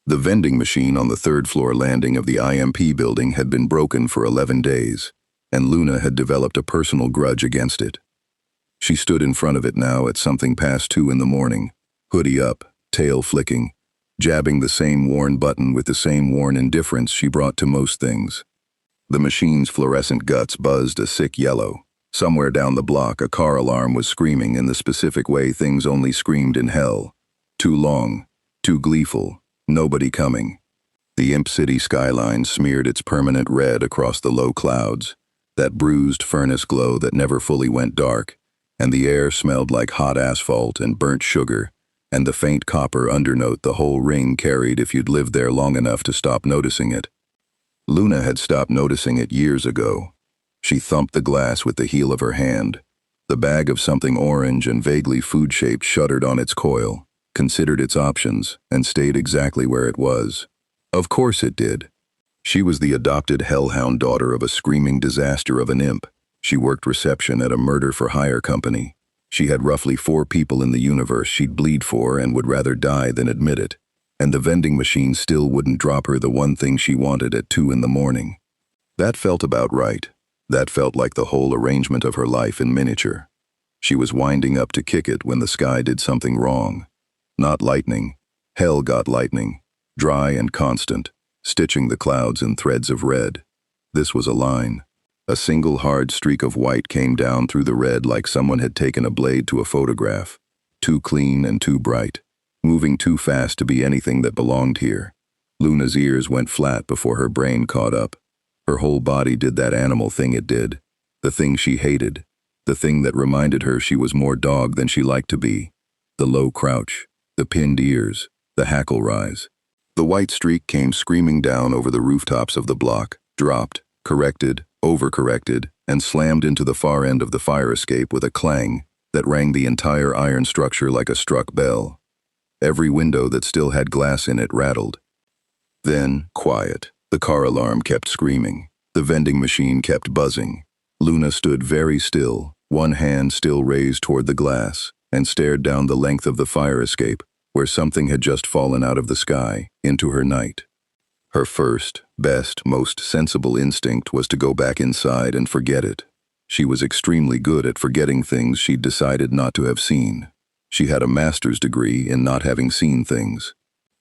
The vending machine on the third-floor landing of the I.M.P. building had been broken for 11 days, and Loona had developed a personal grudge against it. She stood in front of it now at something past 2 in the morning, hoodie up, tail flicking, jabbing the same worn button with the same worn indifference she brought to most things. The machine's fluorescent guts buzzed a sick yellow. Somewhere down the block, a car alarm was screaming in the specific way things only screamed in hell. Too long, too gleeful, nobody coming. The I.M.P. city skyline smeared its permanent red across the low clouds, that bruised furnace glow that never fully went dark, and the air smelled like hot asphalt and burnt sugar, and the faint copper undernote the whole ring carried if you'd lived there long enough to stop noticing it. Loona had stopped noticing it years ago. She thumped the glass with the heel of her hand. The bag of something orange and vaguely food-shaped shuddered on its coil, considered its options, and stayed exactly where it was. Of course it did. She was the adopted hellhound daughter of a screaming disaster of an imp. She worked reception at a murder-for-hire company. She had roughly 4 people in the universe she'd bleed for and would rather die than admit it. And the vending machine still wouldn't drop her the one thing she wanted at 2 in the morning. That felt about right. That felt like the whole arrangement of her life in miniature. She was winding up to kick it when the sky did something wrong. Not lightning. Hell got lightning. Dry and constant, stitching the clouds in threads of red. This was a line. A single hard streak of white came down through the red like someone had taken a blade to a photograph. Too clean and too bright. Moving too fast to be anything that belonged here. Loona's ears went flat before her brain caught up. Her whole body did that animal thing it did. The thing she hated. The thing that reminded her she was more dog than she liked to be. The low crouch. The pinned ears. The hackle rise. The white streak came screaming down over the rooftops of the block, dropped, corrected, overcorrected, and slammed into the far end of the fire escape with a clang that rang the entire iron structure like a struck bell. Every window that still had glass in it rattled. Then, quiet. The car alarm kept screaming. The vending machine kept buzzing. Loona stood very still, one hand still raised toward the glass, and stared down the length of the fire escape, where something had just fallen out of the sky, into her night. Her first, best, most sensible instinct was to go back inside and forget it. She was extremely good at forgetting things she'd decided not to have seen. She had a master's degree in not having seen things.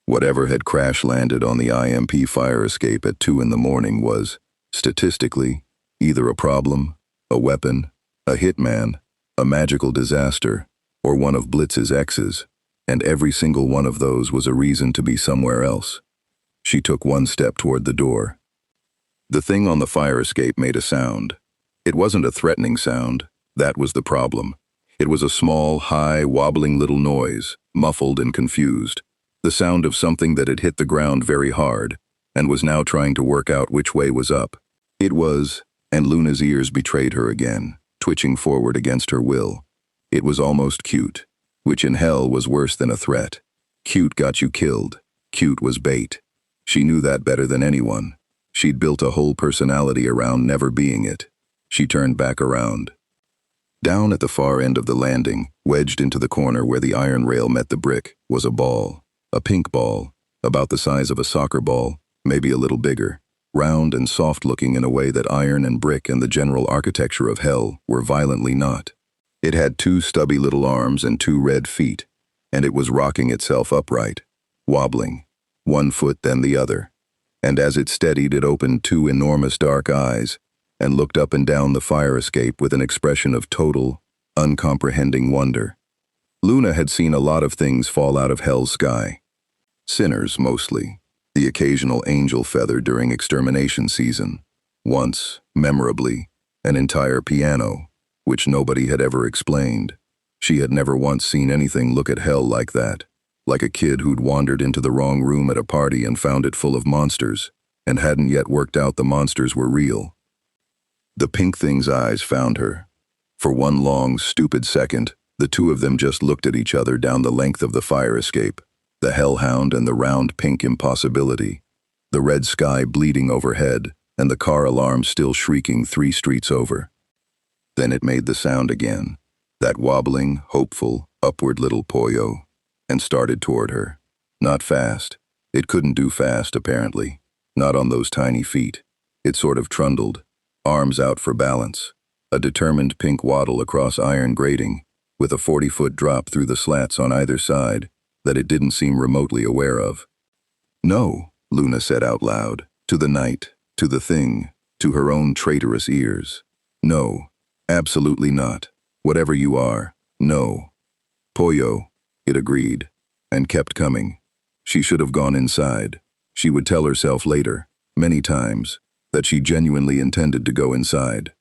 Whatever had crash-landed on the I.M.P. fire escape at 2 in the morning was, statistically, either a problem, a weapon, a hitman, a magical disaster, or one of Blitz's exes, and every single one of those was a reason to be somewhere else. She took one step toward the door. The thing on the fire escape made a sound. It wasn't a threatening sound. That was the problem. It was a small, high, wobbling little noise, muffled and confused. The sound of something that had hit the ground very hard, and was now trying to work out which way was up. It was, and Loona's ears betrayed her again, twitching forward against her will. It was almost cute, which in hell was worse than a threat. Cute got you killed. Cute was bait. She knew that better than anyone. She'd built a whole personality around never being it. She turned back around. Down at the far end of the landing, wedged into the corner where the iron rail met the brick, was a ball. A pink ball, about the size of a soccer ball, maybe a little bigger, round and soft-looking in a way that iron and brick and the general architecture of hell were violently not. It had 2 stubby little arms and 2 red feet, and it was rocking itself upright, wobbling, one foot then the other, and as it steadied it opened 2 enormous dark eyes and looked up and down the fire escape with an expression of total, uncomprehending wonder. Loona had seen a lot of things fall out of hell's sky. Sinners, mostly. The occasional angel feather during extermination season. Once, memorably, an entire piano, which nobody had ever explained. She had never once seen anything look at hell like that, like a kid who'd wandered into the wrong room at a party and found it full of monsters, and hadn't yet worked out the monsters were real. The pink thing's eyes found her. For one long, stupid second, the two of them just looked at each other down the length of the fire escape. The hellhound and the round pink impossibility, the red sky bleeding overhead, and the car alarm still shrieking 3 streets over. Then it made the sound again, that wobbling, hopeful, upward little pollo, and started toward her. Not fast. It couldn't do fast, apparently. Not on those tiny feet. It sort of trundled, arms out for balance. A determined pink waddle across iron grating, with a 40-foot drop through the slats on either side that it didn't seem remotely aware of. "No," Loona said out loud, to the night, to the thing, to her own traitorous ears. "No, absolutely not. Whatever you are, no." "Pollo," it agreed, and kept coming. She should have gone inside. She would tell herself later, many times, that she genuinely intended to go inside.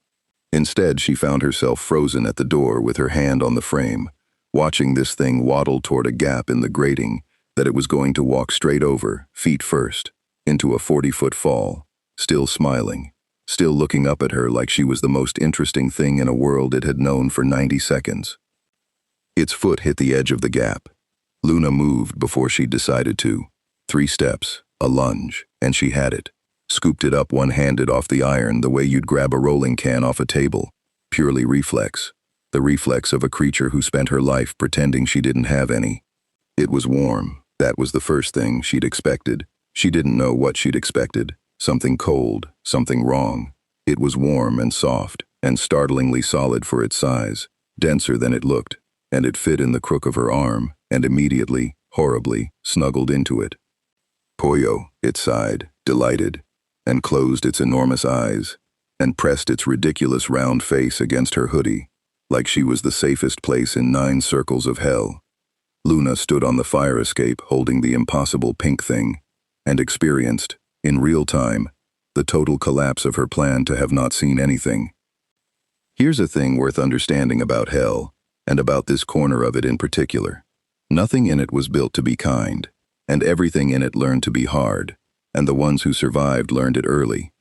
Instead, she found herself frozen at the door with her hand on the frame, watching this thing waddle toward a gap in the grating that it was going to walk straight over, feet first, into a 40-foot fall, still smiling, still looking up at her like she was the most interesting thing in a world it had known for 90 seconds. Its foot hit the edge of the gap. Loona moved before she decided to. 3 steps, a lunge, and she had it. Scooped it up one-handed off the iron the way you'd grab a rolling can off a table. Purely reflex. The reflex of a creature who spent her life pretending she didn't have any. It was warm. That was the first thing she'd expected. She didn't know what she'd expected. Something cold, something wrong. It was warm and soft, and startlingly solid for its size, denser than it looked, and it fit in the crook of her arm, and immediately, horribly, snuggled into it. "Pollo," it sighed, delighted, and closed its enormous eyes, and pressed its ridiculous round face against her hoodie, like she was the safest place in 9 circles of hell. Loona stood on the fire escape holding the impossible pink thing, and experienced, in real time, the total collapse of her plan to have not seen anything. Here's a thing worth understanding about hell, and about this corner of it in particular. Nothing in it was built to be kind, and everything in it learned to be hard, and the ones who survived learned it early.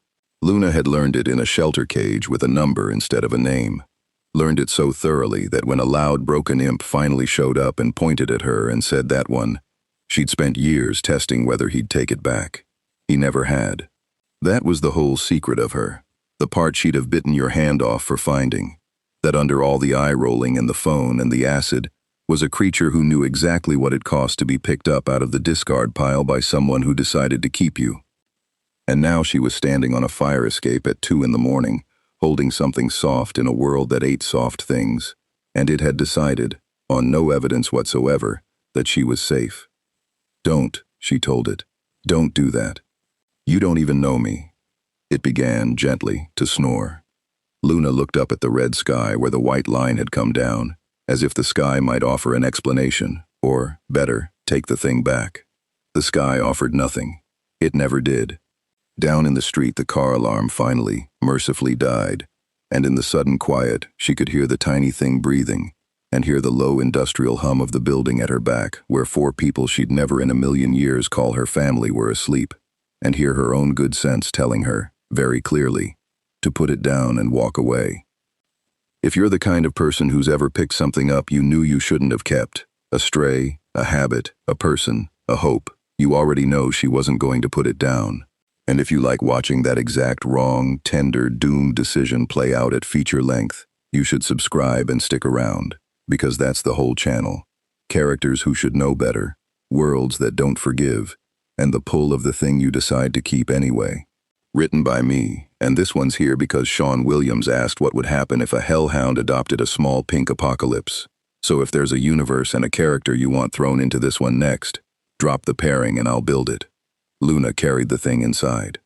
Loona had learned it in a shelter cage with a number instead of a name. Learned it so thoroughly that when a loud, broken imp finally showed up and pointed at her and said that one, she'd spent years testing whether he'd take it back. He never had. That was the whole secret of her, the part she'd have bitten your hand off for finding. That under all the eye-rolling and the phone and the acid was a creature who knew exactly what it cost to be picked up out of the discard pile by someone who decided to keep you. And now she was standing on a fire escape at 2 in the morning, holding something soft in a world that ate soft things, and it had decided, on no evidence whatsoever, that she was safe. "Don't," she told it. "Don't do that. You don't even know me." It began, gently, to snore. Loona looked up at the red sky where the white line had come down, as if the sky might offer an explanation, or, better, take the thing back. The sky offered nothing. It never did. Down in the street the car alarm finally, mercifully died, and in the sudden quiet she could hear the tiny thing breathing, and hear the low industrial hum of the building at her back where 4 people she'd never in a million years call her family were asleep, and hear her own good sense telling her, very clearly, to put it down and walk away. If you're the kind of person who's ever picked something up you knew you shouldn't have kept, a stray, a habit, a person, a hope, you already know she wasn't going to put it down. And if you like watching that exact wrong, tender, doomed decision play out at feature length, you should subscribe and stick around, because that's the whole channel. Characters who should know better, worlds that don't forgive, and the pull of the thing you decide to keep anyway. Written by me, and this one's here because Sean Williams asked what would happen if a hellhound adopted a small pink apocalypse. So if there's a universe and a character you want thrown into this one next, drop the pairing and I'll build it. Loona carried the thing inside.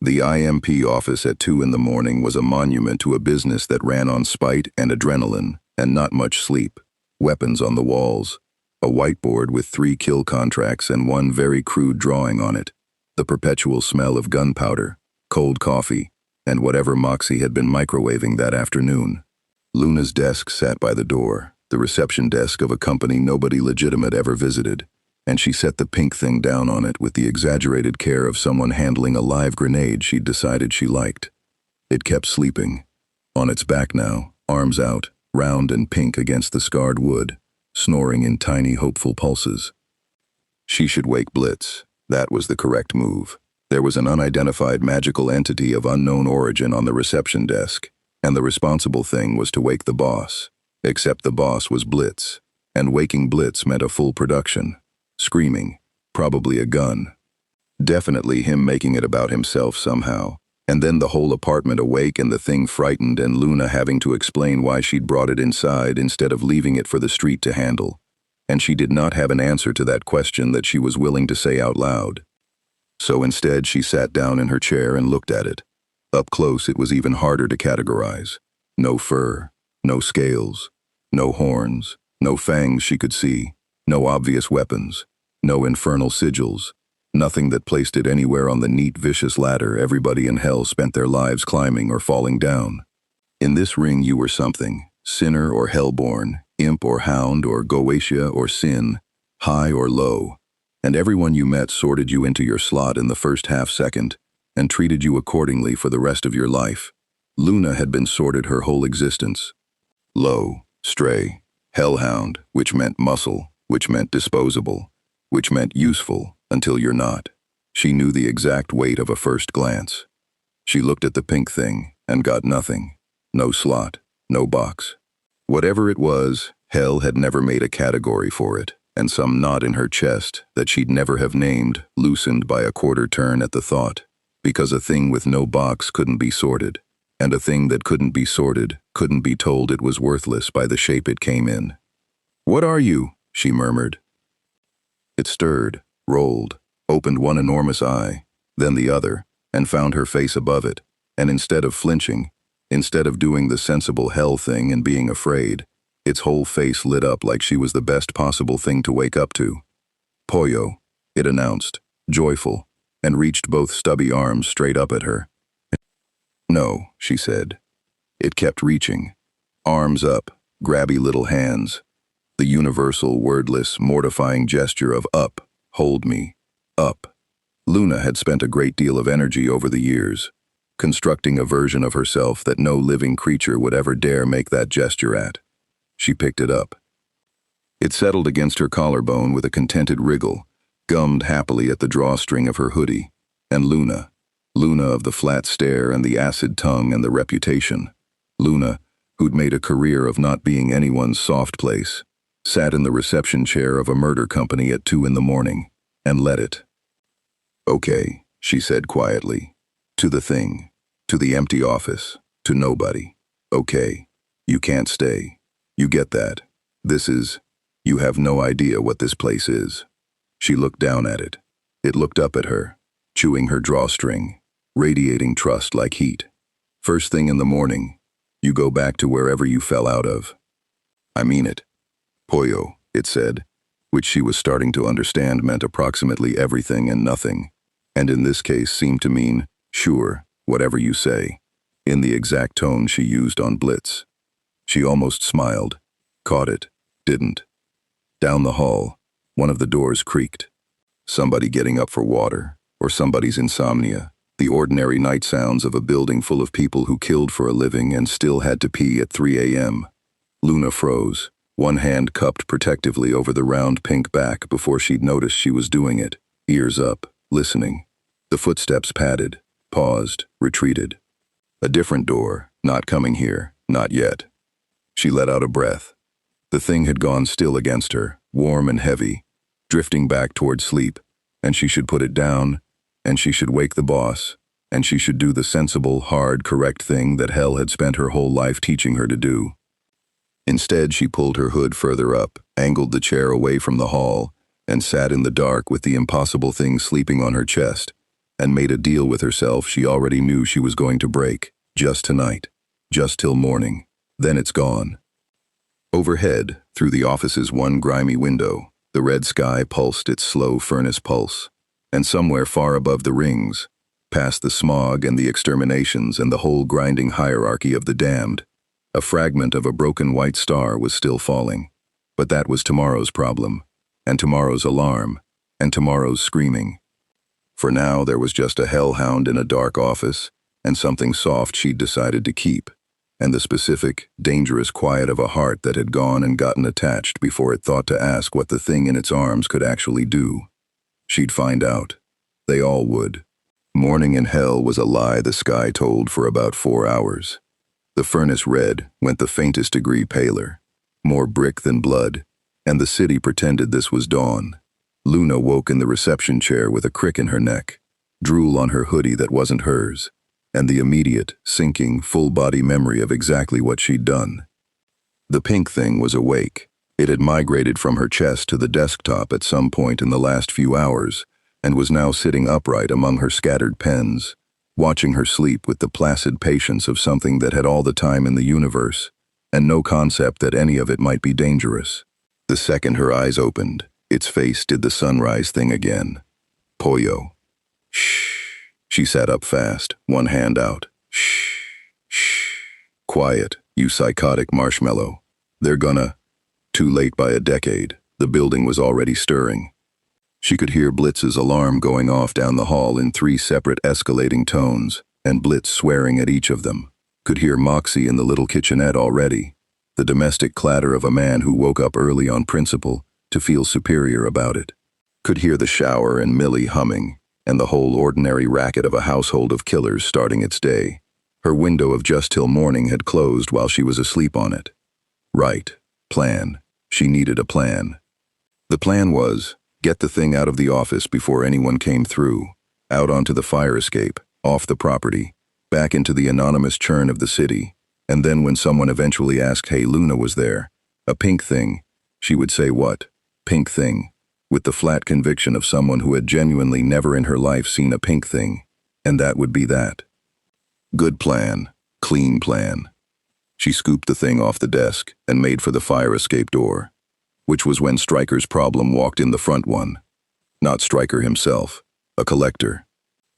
The I.M.P office at 2 in the morning was a monument to a business that ran on spite and adrenaline, and not much sleep. Weapons on the walls, a whiteboard with 3 kill contracts and 1 very crude drawing on it, the perpetual smell of gunpowder, cold coffee, and whatever Moxie had been microwaving that afternoon. Loona's desk sat by the door, the reception desk of a company nobody legitimate ever visited, and she set the pink thing down on it with the exaggerated care of someone handling a live grenade she'd decided she liked. It kept sleeping, on its back now, arms out, round and pink against the scarred wood, snoring in tiny hopeful pulses. She should wake Blitz. That was the correct move. There was an unidentified magical entity of unknown origin on the reception desk, and the responsible thing was to wake the boss. Except the boss was Blitz, and waking Blitz meant a full production. Screaming, probably a gun. Definitely him making it about himself somehow. And then the whole apartment awake and the thing frightened and Loona having to explain why she'd brought it inside instead of leaving it for the street to handle. And she did not have an answer to that question that she was willing to say out loud. So instead she sat down in her chair and looked at it. Up close it was even harder to categorize. No fur, no scales, no horns, no fangs she could see, no obvious weapons, no infernal sigils. Nothing that placed it anywhere on the neat, vicious ladder everybody in hell spent their lives climbing or falling down. In this ring you were something, sinner or hellborn, imp or hound or Goetia or sin, high or low, and everyone you met sorted you into your slot in the first half-second and treated you accordingly for the rest of your life. Loona had been sorted her whole existence. Low, stray, hellhound, which meant muscle, which meant disposable, which meant useful, until you're not. She knew the exact weight of a first glance. She looked at the pink thing and got nothing. No slot, no box. Whatever it was, hell had never made a category for it, and some knot in her chest that she'd never have named loosened by a quarter turn at the thought, because a thing with no box couldn't be sorted, and a thing that couldn't be sorted couldn't be told it was worthless by the shape it came in. "What are you?" she murmured. It stirred, rolled, opened one enormous eye, then the other, and found her face above it, and instead of flinching, instead of doing the sensible hell thing and being afraid, its whole face lit up like she was the best possible thing to wake up to. "Pollo," it announced, joyful, and reached both stubby arms straight up at her. "No," she said. It kept reaching. Arms up, grabby little hands. The universal, wordless, mortifying gesture of up. Hold me. Up. Loona had spent a great deal of energy over the years, constructing a version of herself that no living creature would ever dare make that gesture at. She picked it up. It settled against her collarbone with a contented wriggle, gummed happily at the drawstring of her hoodie, and Loona of the flat stare and the acid tongue and the reputation, Loona, who'd made a career of not being anyone's soft place, sat in the reception chair of a murder company at 2 a.m, and let it. "Okay," she said quietly. "To the thing. To the empty office. To nobody. Okay. You can't stay. You get that. You have no idea what this place is." She looked down at it. It looked up at her, chewing her drawstring, radiating trust like heat. "First thing in the morning, you go back to wherever you fell out of." "I mean it." "Pollo," it said, which she was starting to understand meant approximately everything and nothing, and in this case seemed to mean, "Sure, whatever you say," in the exact tone she used on Blitz. She almost smiled, caught it, didn't. Down the hall, one of the doors creaked. Somebody getting up for water, or somebody's insomnia, the ordinary night sounds of a building full of people who killed for a living and still had to pee at 3 a.m. Loona froze, one hand cupped protectively over the round pink back before she'd noticed she was doing it, ears up, listening. The footsteps padded, paused, retreated. A different door, not coming here, not yet. She let out a breath. The thing had gone still against her, warm and heavy, drifting back toward sleep, and she should put it down, and she should wake the boss, and she should do the sensible, hard, correct thing that hell had spent her whole life teaching her to do. Instead, she pulled her hood further up, angled the chair away from the hall, and sat in the dark with the impossible thing sleeping on her chest, and made a deal with herself she already knew she was going to break, just tonight, just till morning. Then it's gone. Overhead, through the office's one grimy window, the red sky pulsed its slow furnace pulse, and somewhere far above the rings, past the smog and the exterminations and the whole grinding hierarchy of the damned, a fragment of a broken white star was still falling. But that was tomorrow's problem, and tomorrow's alarm, and tomorrow's screaming. For now there was just a hellhound in a dark office, and something soft she'd decided to keep, and the specific, dangerous quiet of a heart that had gone and gotten attached before it thought to ask what the thing in its arms could actually do. She'd find out. They all would. Morning in hell was a lie the sky told for about 4 hours. The furnace red went the faintest degree paler, more brick than blood, and the city pretended this was dawn. Loona woke in the reception chair with a crick in her neck, drool on her hoodie that wasn't hers, and the immediate, sinking, full-body memory of exactly what she'd done. The pink thing was awake. It had migrated from her chest to the desktop at some point in the last few hours, and was now sitting upright among her scattered pens, watching her sleep with the placid patience of something that had all the time in the universe, and no concept that any of it might be dangerous. The second her eyes opened, its face did the sunrise thing again. Pollo. Shh. She sat up fast, one hand out. Shh. Shh. Quiet, you psychotic marshmallow. They're gonna... Too late by a decade. The building was already stirring. She could hear Blitz's alarm going off down the hall in 3 separate escalating tones, and Blitz swearing at each of them. Could hear Moxie in the little kitchenette already, the domestic clatter of a man who woke up early on principle to feel superior about it. Could hear the shower and Millie humming, and the whole ordinary racket of a household of killers starting its day. Her window of just till morning had closed while she was asleep on it. Right. Plan. She needed a plan. The plan was, get the thing out of the office before anyone came through, out onto the fire escape, off the property, back into the anonymous churn of the city, and then when someone eventually asked, hey, Loona was there, a pink thing, she would say what? Pink thing, with the flat conviction of someone who had genuinely never in her life seen a pink thing, and that would be that. Good plan, clean plan. She scooped the thing off the desk and made for the fire escape door, which was when Stryker's problem walked in the front one. Not Stryker himself, a collector.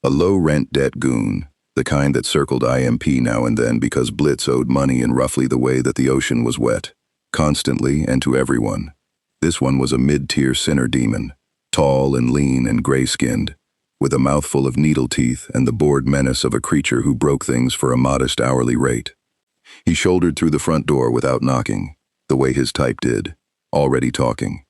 A low-rent debt goon, the kind that circled I.M.P. now and then because Blitz owed money in roughly the way that the ocean was wet, constantly and to everyone. This one was a mid-tier sinner demon, tall and lean and gray-skinned, with a mouthful of needle teeth and the bored menace of a creature who broke things for a modest hourly rate. He shouldered through the front door without knocking, the way his type did, already talking.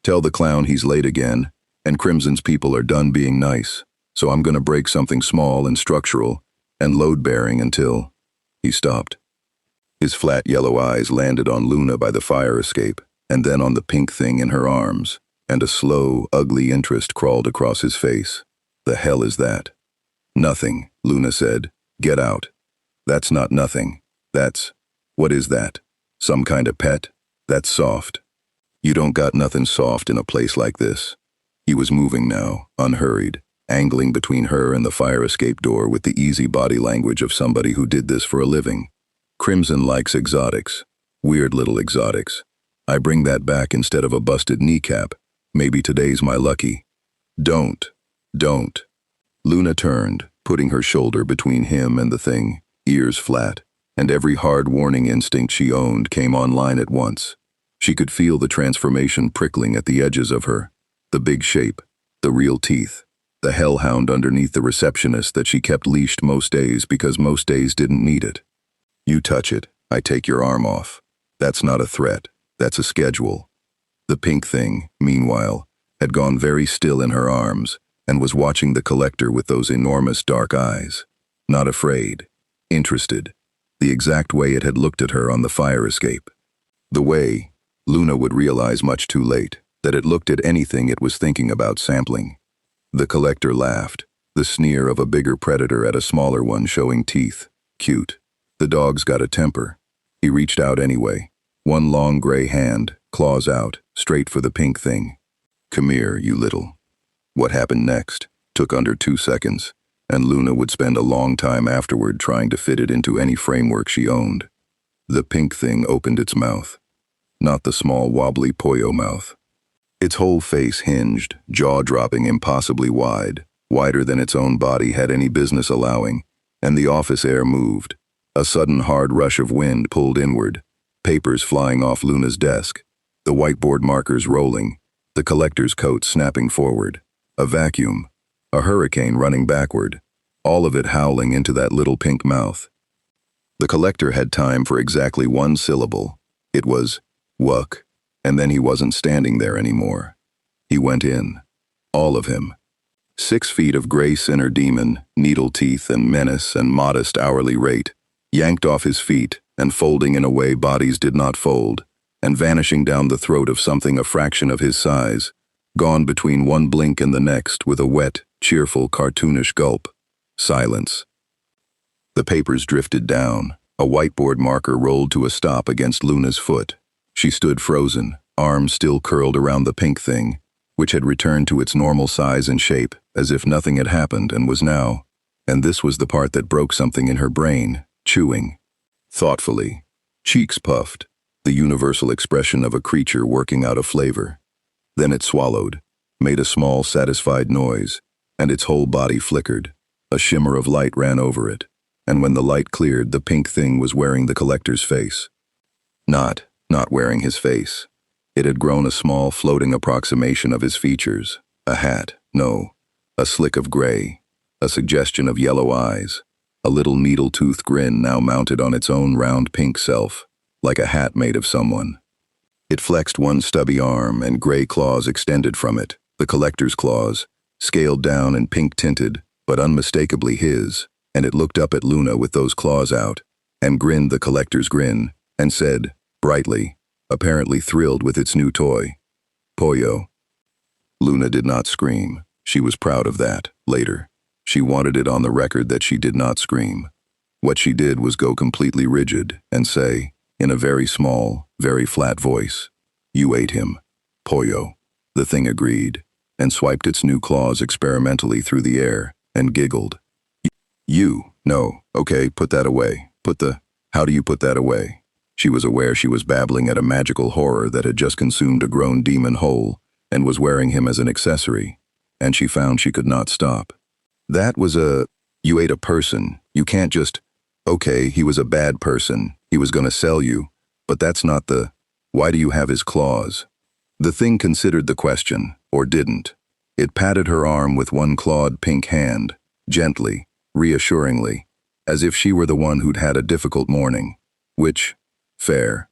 Tell the clown he's late again, and Crimson's people are done being nice, so I'm gonna break something small and structural and load-bearing until... He stopped. His flat yellow eyes landed on Loona by the fire escape, and then on the pink thing in her arms, and a slow, ugly interest crawled across his face. The hell is that? Nothing, Loona said. Get out. That's not nothing. That's... What is that? Some kind of pet? That's soft. You don't got nothing soft in a place like this. He was moving now, unhurried, angling between her and the fire escape door with the easy body language of somebody who did this for a living. Crimson likes exotics. Weird little exotics. I bring that back instead of a busted kneecap. Maybe today's my lucky. Don't. Loona turned, putting her shoulder between him and the thing, ears flat, and every hard warning instinct she owned came online at once. She could feel the transformation prickling at the edges of her, the big shape, the real teeth, the hellhound underneath the receptionist that she kept leashed most days because most days didn't need it. You touch it, I take your arm off. That's not a threat, that's a schedule. The pink thing, meanwhile, had gone very still in her arms and was watching the collector with those enormous dark eyes. Not afraid, interested, the exact way it had looked at her on the fire escape. The way, Loona would realize much too late, that it looked at anything it was thinking about sampling. The collector laughed, the sneer of a bigger predator at a smaller one showing teeth. Cute. The dog's got a temper. He reached out anyway, one long gray hand, claws out, straight for the pink thing. Come here, you little. What happened next took under 2 seconds, and Loona would spend a long time afterward trying to fit it into any framework she owned. The pink thing opened its mouth. Not the small wobbly pollo mouth. Its whole face hinged, jaw-dropping impossibly wide, wider than its own body had any business allowing, and the office air moved. A sudden hard rush of wind pulled inward, papers flying off Luna's desk, the whiteboard markers rolling, the collector's coat snapping forward, a vacuum, a hurricane running backward, all of it howling into that little pink mouth. The collector had time for exactly 1 syllable. It was, wuck, and then he wasn't standing there anymore. He went in. All of him. 6 feet of gray sinner demon, needle teeth and menace and modest hourly rate, yanked off his feet and folding in a way bodies did not fold, and vanishing down the throat of something a fraction of his size, Gone between one blink and the next with a wet, cheerful, cartoonish gulp. Silence. The papers drifted down. A whiteboard marker rolled to a stop against Luna's foot. She stood frozen, arms still curled around the pink thing, which had returned to its normal size and shape, as if nothing had happened and was now. And this was the part that broke something in her brain, chewing. Thoughtfully. Cheeks puffed, the universal expression of a creature working out a flavor. Then it swallowed, made a small, satisfied noise, and its whole body flickered. A shimmer of light ran over it, and when the light cleared, the pink thing was wearing the collector's face. Not wearing his face. It had grown a small, floating approximation of his features. A hat, no. A slick of gray. A suggestion of yellow eyes. A little needle-toothed grin now mounted on its own round pink self, like a hat made of someone. It flexed one stubby arm, and gray claws extended from it, the collector's claws, scaled down and pink-tinted, but unmistakably his, and it looked up at Loona with those claws out, and grinned the collector's grin, and said, brightly, apparently thrilled with its new toy, "Pollo." Loona did not scream. She was proud of that, later. She wanted it on the record that she did not scream. What she did was go completely rigid and say, in a very small, very flat voice, "You ate him, Pollo." The thing agreed, and swiped its new claws experimentally through the air, and giggled. "You? No, okay, put that away. How do you put that away?" She was aware she was babbling at a magical horror that had just consumed a grown demon whole, and was wearing him as an accessory, and she found she could not stop. That was you ate a person. You can't just, okay, he was a bad person. He was gonna sell you, but that's not why do you have his claws? The thing considered the question, or didn't. It patted her arm with one clawed pink hand, gently, reassuringly, as if she were the one who'd had a difficult morning. Which, fair.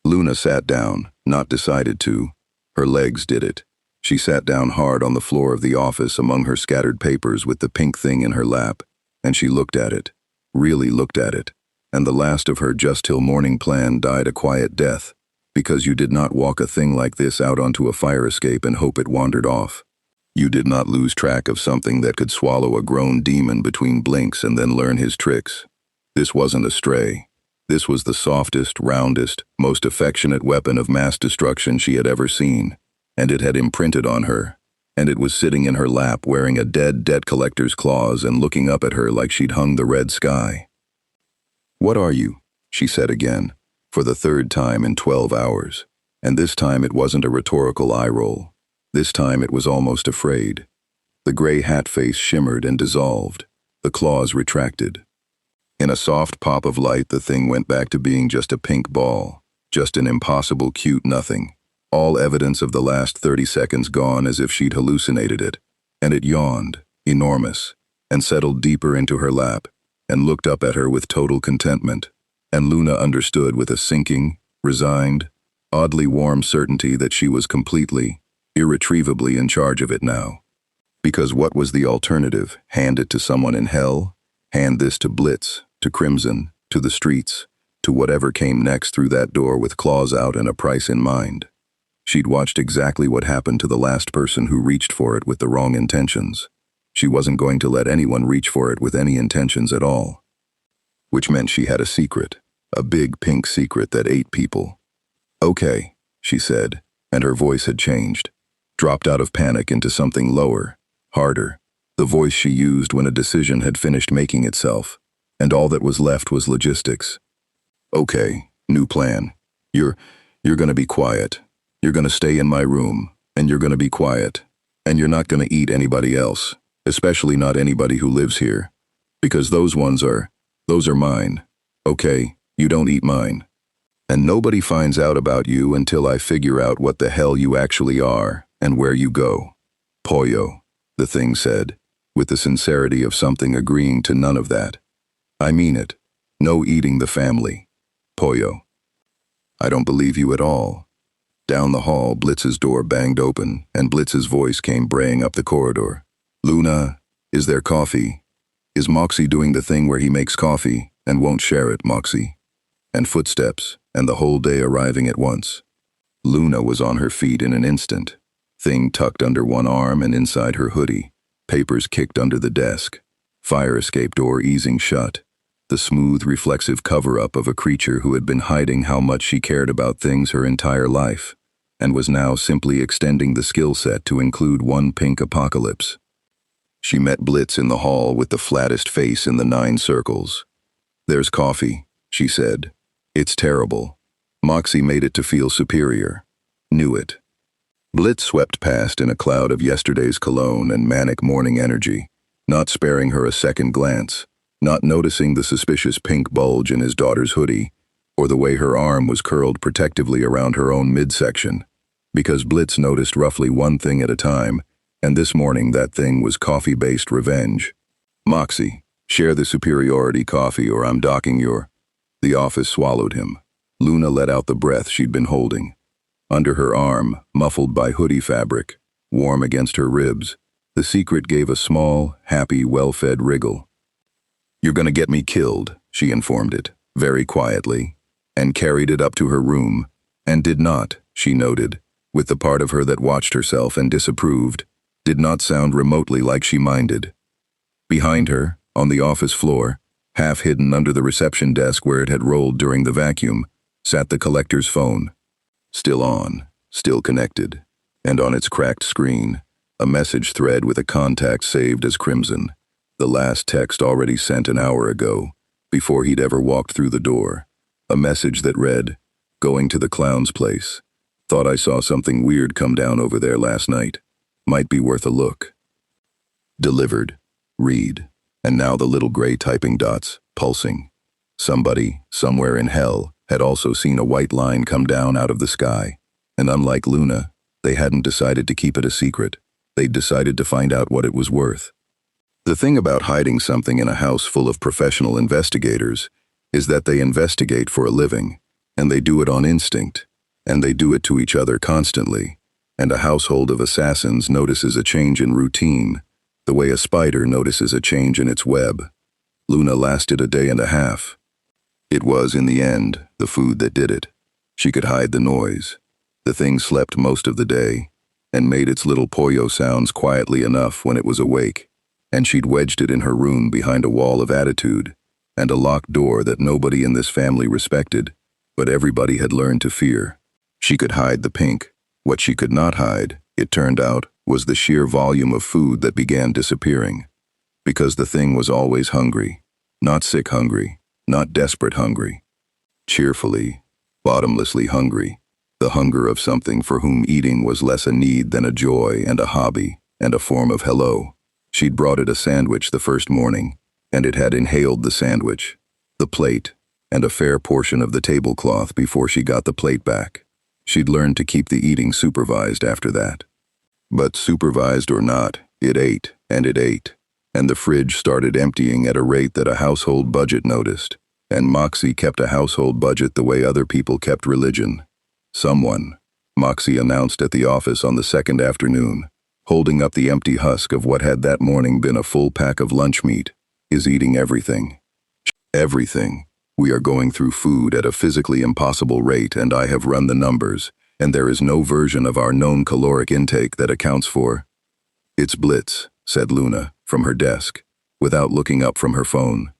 Loona sat down, not decided to. Her legs did it. She sat down hard on the floor of the office among her scattered papers with the pink thing in her lap, and she looked at it, really looked at it, and the last of her just-till-morning plan died a quiet death, because you did not walk a thing like this out onto a fire escape and hope it wandered off. You did not lose track of something that could swallow a grown demon between blinks and then learn his tricks. This wasn't a stray. This was the softest, roundest, most affectionate weapon of mass destruction she had ever seen, and it had imprinted on her, and it was sitting in her lap wearing a dead debt collector's claws and looking up at her like she'd hung the red sky. "What are you?" she said again, for the third time in 12 hours, and this time it wasn't a rhetorical eye roll. This time it was almost afraid. The gray hat face shimmered and dissolved, the claws retracted. In a soft pop of light, the thing went back to being just a pink ball, just an impossible cute nothing. All evidence of the last 30 seconds gone as if she'd hallucinated it, and it yawned, enormous, and settled deeper into her lap, and looked up at her with total contentment, and Loona understood with a sinking, resigned, oddly warm certainty that she was completely, irretrievably in charge of it now. Because what was the alternative? Hand it to someone in hell? Hand this to Blitz, to Crimson, to the streets, to whatever came next through that door with claws out and a price in mind. She'd watched exactly what happened to the last person who reached for it with the wrong intentions. She wasn't going to let anyone reach for it with any intentions at all. Which meant she had a secret, a big pink secret that ate people. "Okay," she said, and her voice had changed, dropped out of panic into something lower, harder, the voice she used when a decision had finished making itself, and all that was left was logistics. "Okay, new plan. You're gonna be quiet. You're gonna stay in my room, and you're gonna be quiet, and you're not gonna eat anybody else, especially not anybody who lives here, because those are mine. Okay, you don't eat mine. And nobody finds out about you until I figure out what the hell you actually are and where you go. Pollo," the thing said, with the sincerity of something agreeing to none of that. "I mean it. No eating the family. Pollo." "I don't believe you at all." Down the hall, Blitz's door banged open, and Blitz's voice came braying up the corridor. "Loona, is there coffee? Is Moxie doing the thing where he makes coffee and won't share it, Moxie?" And footsteps, and the whole day arriving at once. Loona was on her feet in an instant. thing tucked under one arm and inside her hoodie, papers kicked under the desk, fire escape door easing shut, the smooth, reflexive cover-up of a creature who had been hiding how much she cared about things her entire life, and was now simply extending the skill set to include one pink apocalypse. She met Blitz in the hall with the flattest face in the 9 circles. "There's coffee," she said. "It's terrible." Moxie made it to feel superior. Knew it. Blitz swept past in a cloud of yesterday's cologne and manic morning energy, not sparing her a second glance, not noticing the suspicious pink bulge in his daughter's hoodie, or the way her arm was curled protectively around her own midsection, because Blitz noticed roughly one thing at a time, and this morning that thing was coffee-based revenge. "Moxie, share the superiority coffee or I'm docking your—" The office swallowed him. Loona let out the breath she'd been holding. Under her arm, muffled by hoodie fabric, warm against her ribs, the secret gave a small, happy, well-fed wriggle. "You're gonna get me killed," she informed it, very quietly, and carried it up to her room, and did not, she noted, with the part of her that watched herself and disapproved, did not sound remotely like she minded. Behind her, on the office floor, half hidden under the reception desk where it had rolled during the vacuum, sat the collector's phone. Still on, still connected, and on its cracked screen, a message thread with a contact saved as crimson, the last text already sent an hour ago, before he'd ever walked through the door. A message that read, "Going to the clown's place. Thought I saw something weird come down over there last night. Might be worth a look." Delivered. Read. And now the little gray typing dots, pulsing. Somebody, somewhere in hell, had also seen a white line come down out of the sky, and unlike Loona, they hadn't decided to keep it a secret. They'd decided to find out what it was worth. The thing about hiding something in a house full of professional investigators is that they investigate for a living, and they do it on instinct, and they do it to each other constantly, and a household of assassins notices a change in routine, the way a spider notices a change in its web. Loona lasted a day and a half. It was, in the end, the food that did it. She could hide the noise. The thing slept most of the day, and made its little pollo sounds quietly enough when it was awake, and she'd wedged it in her room behind a wall of attitude, and a locked door that nobody in this family respected, but everybody had learned to fear. She could hide the pink. What she could not hide, it turned out, was the sheer volume of food that began disappearing. Because the thing was always hungry. Not sick hungry, not desperate hungry. Cheerfully, bottomlessly hungry. The hunger of something for whom eating was less a need than a joy and a hobby and a form of hello. She'd brought it a sandwich the first morning, and it had inhaled the sandwich, the plate, and a fair portion of the tablecloth before she got the plate back. She'd learned to keep the eating supervised after that. But supervised or not, it ate, and the fridge started emptying at a rate that a household budget noticed, and Moxie kept a household budget the way other people kept religion. Someone, Moxie announced at the office on the second afternoon, holding up the empty husk of what had that morning been a full pack of lunch meat, is eating everything. Everything. We are going through food at a physically impossible rate, and I have run the numbers, and there is no version of our known caloric intake that accounts for. "It's Blitz," said Loona, from her desk, without looking up from her phone.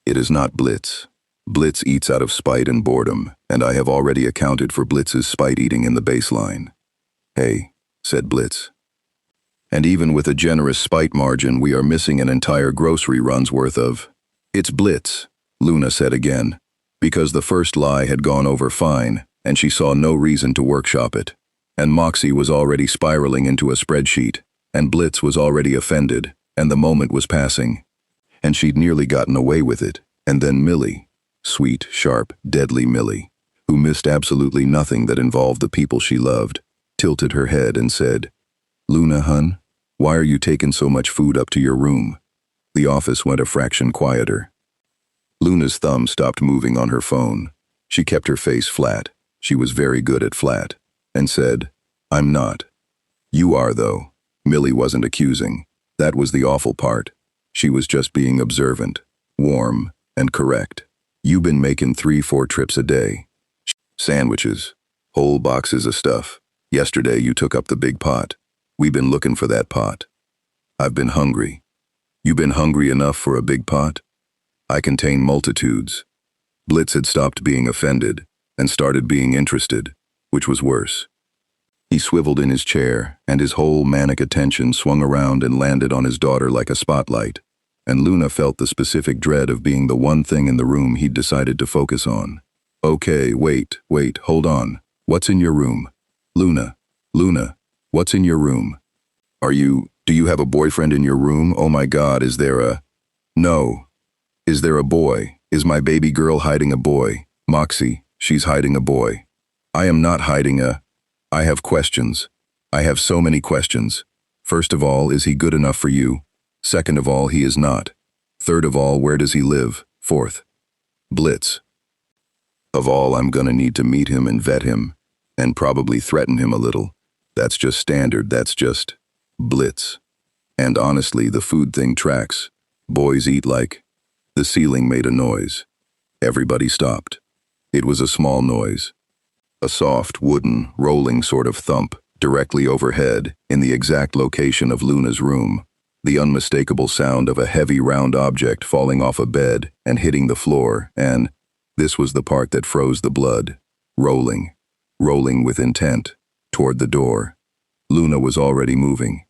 "It is not Blitz. Blitz eats out of spite and boredom, and I have already accounted for Blitz's spite eating in the baseline." "Hey," said Blitz. "And even with a generous spite margin, we are missing an entire grocery run's worth of—" "It's Blitz," Loona said again, because the first lie had gone over fine, and she saw no reason to workshop it. And Moxie was already spiraling into a spreadsheet, and Blitz was already offended, and the moment was passing. And she'd nearly gotten away with it, and then Millie, sweet, sharp, deadly Millie, who missed absolutely nothing that involved the people she loved, tilted her head and said, "Loona, hun, why are you taking so much food up to your room?" The office went a fraction quieter. Luna's thumb stopped moving on her phone. She kept her face flat. She was very good at flat. And said, "I'm not." "You are, though." Millie wasn't accusing. That was the awful part. She was just being observant, warm, and correct. "You been making 3-4 trips a day. Sandwiches. Whole boxes of stuff. Yesterday you took up the big pot. We've been looking for that pot. I've been hungry. You been hungry enough for a big pot? I contain multitudes. Blitz had stopped being offended and started being interested, which was worse. He swiveled in his chair, and his whole manic attention swung around and landed on his daughter like a spotlight, and Loona felt the specific dread of being the one thing in the room he'd decided to focus on. Okay, wait, hold on. What's in your room? Loona, what's in your room? Do you have a boyfriend in your room? Oh my God, is there a... No. Is there a boy? Is my baby girl hiding a boy? Moxie, she's hiding a boy. I am not hiding a... I have questions. I have so many questions. First of all, is he good enough for you? Second of all, he is not. Third of all, where does he live? Fourth, Blitz. Of all, I'm gonna need to meet him and vet him, and probably threaten him a little. That's just standard, that's just Blitz. And honestly, the food thing tracks. Boys eat like... The ceiling made a noise. Everybody stopped. It was a small noise. A soft, wooden, rolling sort of thump, directly overhead, in the exact location of Loona's room. The unmistakable sound of a heavy round object falling off a bed and hitting the floor, and this was the part that froze the blood. Rolling with intent, toward the door. Loona was already moving.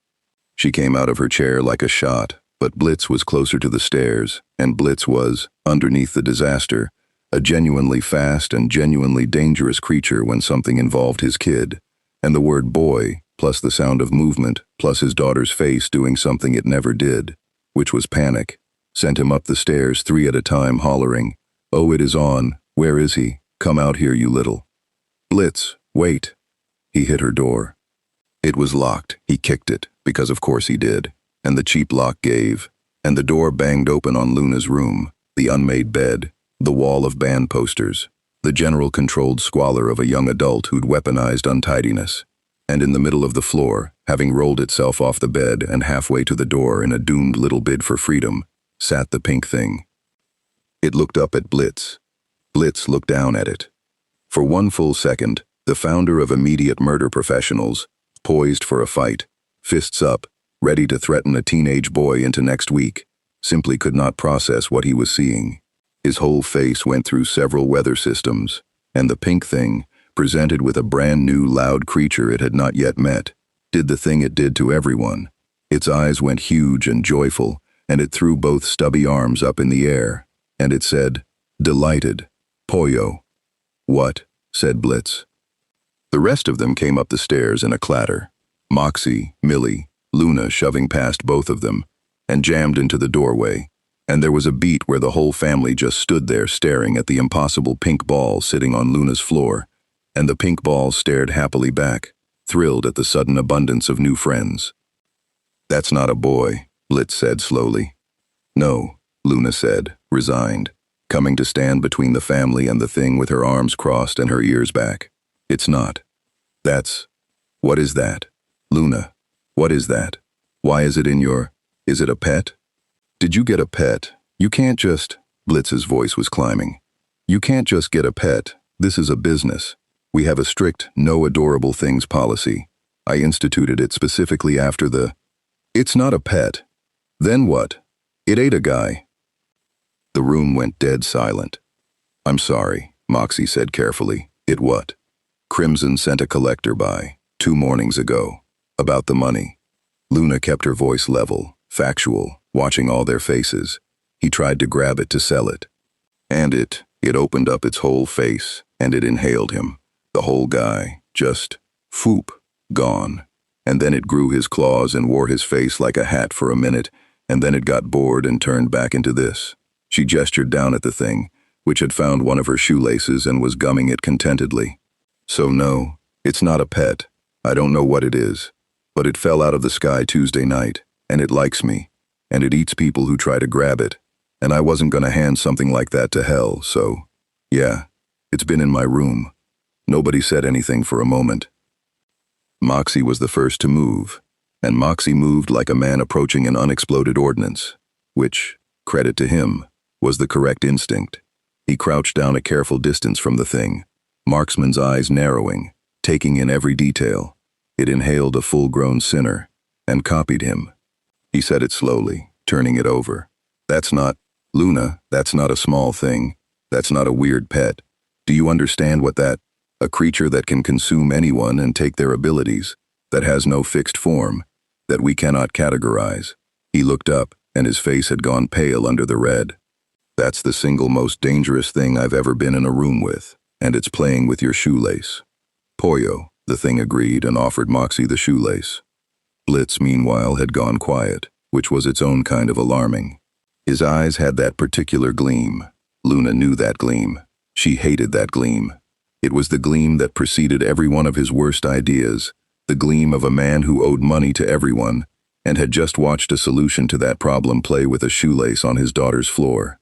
She came out of her chair like a shot, but Blitz was closer to the stairs, and Blitz was, underneath the disaster, a genuinely fast and genuinely dangerous creature when something involved his kid, and the word boy, plus the sound of movement, plus his daughter's face doing something it never did, which was panic, sent him up the stairs 3 at a time hollering, "Oh, it is on. Where is he? Come out here, you little." "Blitz, wait." He hit her door. It was locked. He kicked it, because of course he did, and the cheap lock gave, and the door banged open on Loona's room, the unmade bed, the wall of band posters, the general controlled squalor of a young adult who'd weaponized untidiness. And in the middle of the floor, having rolled itself off the bed and halfway to the door in a doomed little bid for freedom, sat the pink thing. It looked up at Blitz. Blitz looked down at it. For one full second, the founder of Immediate Murder Professionals, poised for a fight, fists up, ready to threaten a teenage boy into next week, simply could not process what he was seeing. His whole face went through several weather systems, and the pink thing, presented with a brand new loud creature it had not yet met, did the thing it did to everyone. Its eyes went huge and joyful, and it threw both stubby arms up in the air, and it said, "Delighted. Pollo." "What?" said Blitz. The rest of them came up the stairs in a clatter. Moxie, Millie, Loona shoving past both of them, and jammed into the doorway, and there was a beat where the whole family just stood there staring at the impossible pink ball sitting on Loona's floor, and the pink ball stared happily back, thrilled at the sudden abundance of new friends. "That's not a boy," Blitz said slowly. "No," Loona said, resigned, coming to stand between the family and the thing with her arms crossed and her ears back. "It's not. That's... What is that? Loona, what is that? Why is it in your... Is it a pet? Did you get a pet? You can't just..." Blitz's voice was climbing. "You can't just get a pet. This is a business. We have a strict no adorable things policy. I instituted it specifically after the... It's not a pet. Then what? It ate a guy." The room went dead silent. "I'm sorry," Moxie said carefully. "It what? Crimson sent a collector by, 2 mornings ago, about the money." Loona kept her voice level, factual, watching all their faces. He tried to grab it to sell it. And it opened up its whole face, and it inhaled him. The whole guy, just, foop, gone. And then it grew his claws and wore his face like a hat for a minute, and then it got bored and turned back into this. She gestured down at the thing, which had found one of her shoelaces and was gumming it contentedly. "So no, it's not a pet. I don't know what it is. But it fell out of the sky Tuesday night, and it likes me, and it eats people who try to grab it, and I wasn't gonna hand something like that to hell, so, yeah, it's been in my room." Nobody said anything for a moment. Moxie was the first to move, and Moxie moved like a man approaching an unexploded ordnance, which, credit to him, was the correct instinct. He crouched down a careful distance from the thing, marksman's eyes narrowing, taking in every detail. It inhaled a full-grown sinner and copied him. He said it slowly, turning it over. That's not, Loona, that's not a small thing. That's not a weird pet. Do you understand what that? A creature that can consume anyone and take their abilities, that has no fixed form, that we cannot categorize. He looked up, and his face had gone pale under the red. That's the single most dangerous thing I've ever been in a room with, and it's playing with your shoelace. Pollo, the thing agreed and offered Moxie the shoelace. Blitz, meanwhile, had gone quiet, which was its own kind of alarming. His eyes had that particular gleam. Loona knew that gleam. She hated that gleam. It was the gleam that preceded every one of his worst ideas, the gleam of a man who owed money to everyone and had just watched a solution to that problem play with a shoelace on his daughter's floor.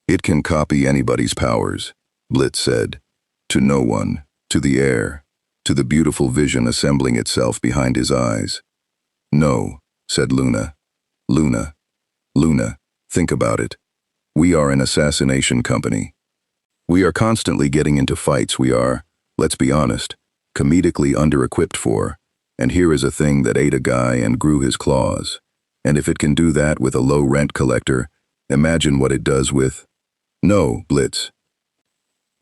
It can copy anybody's powers, Blitz said. To no one, to the air, to the beautiful vision assembling itself behind his eyes. No, said Loona. Loona, think about it. We are an assassination company. We are constantly getting into fights we are, let's be honest, comedically under-equipped for, and here is a thing that ate a guy and grew his claws. And if it can do that with a low rent collector, imagine what it does with... No, Blitz.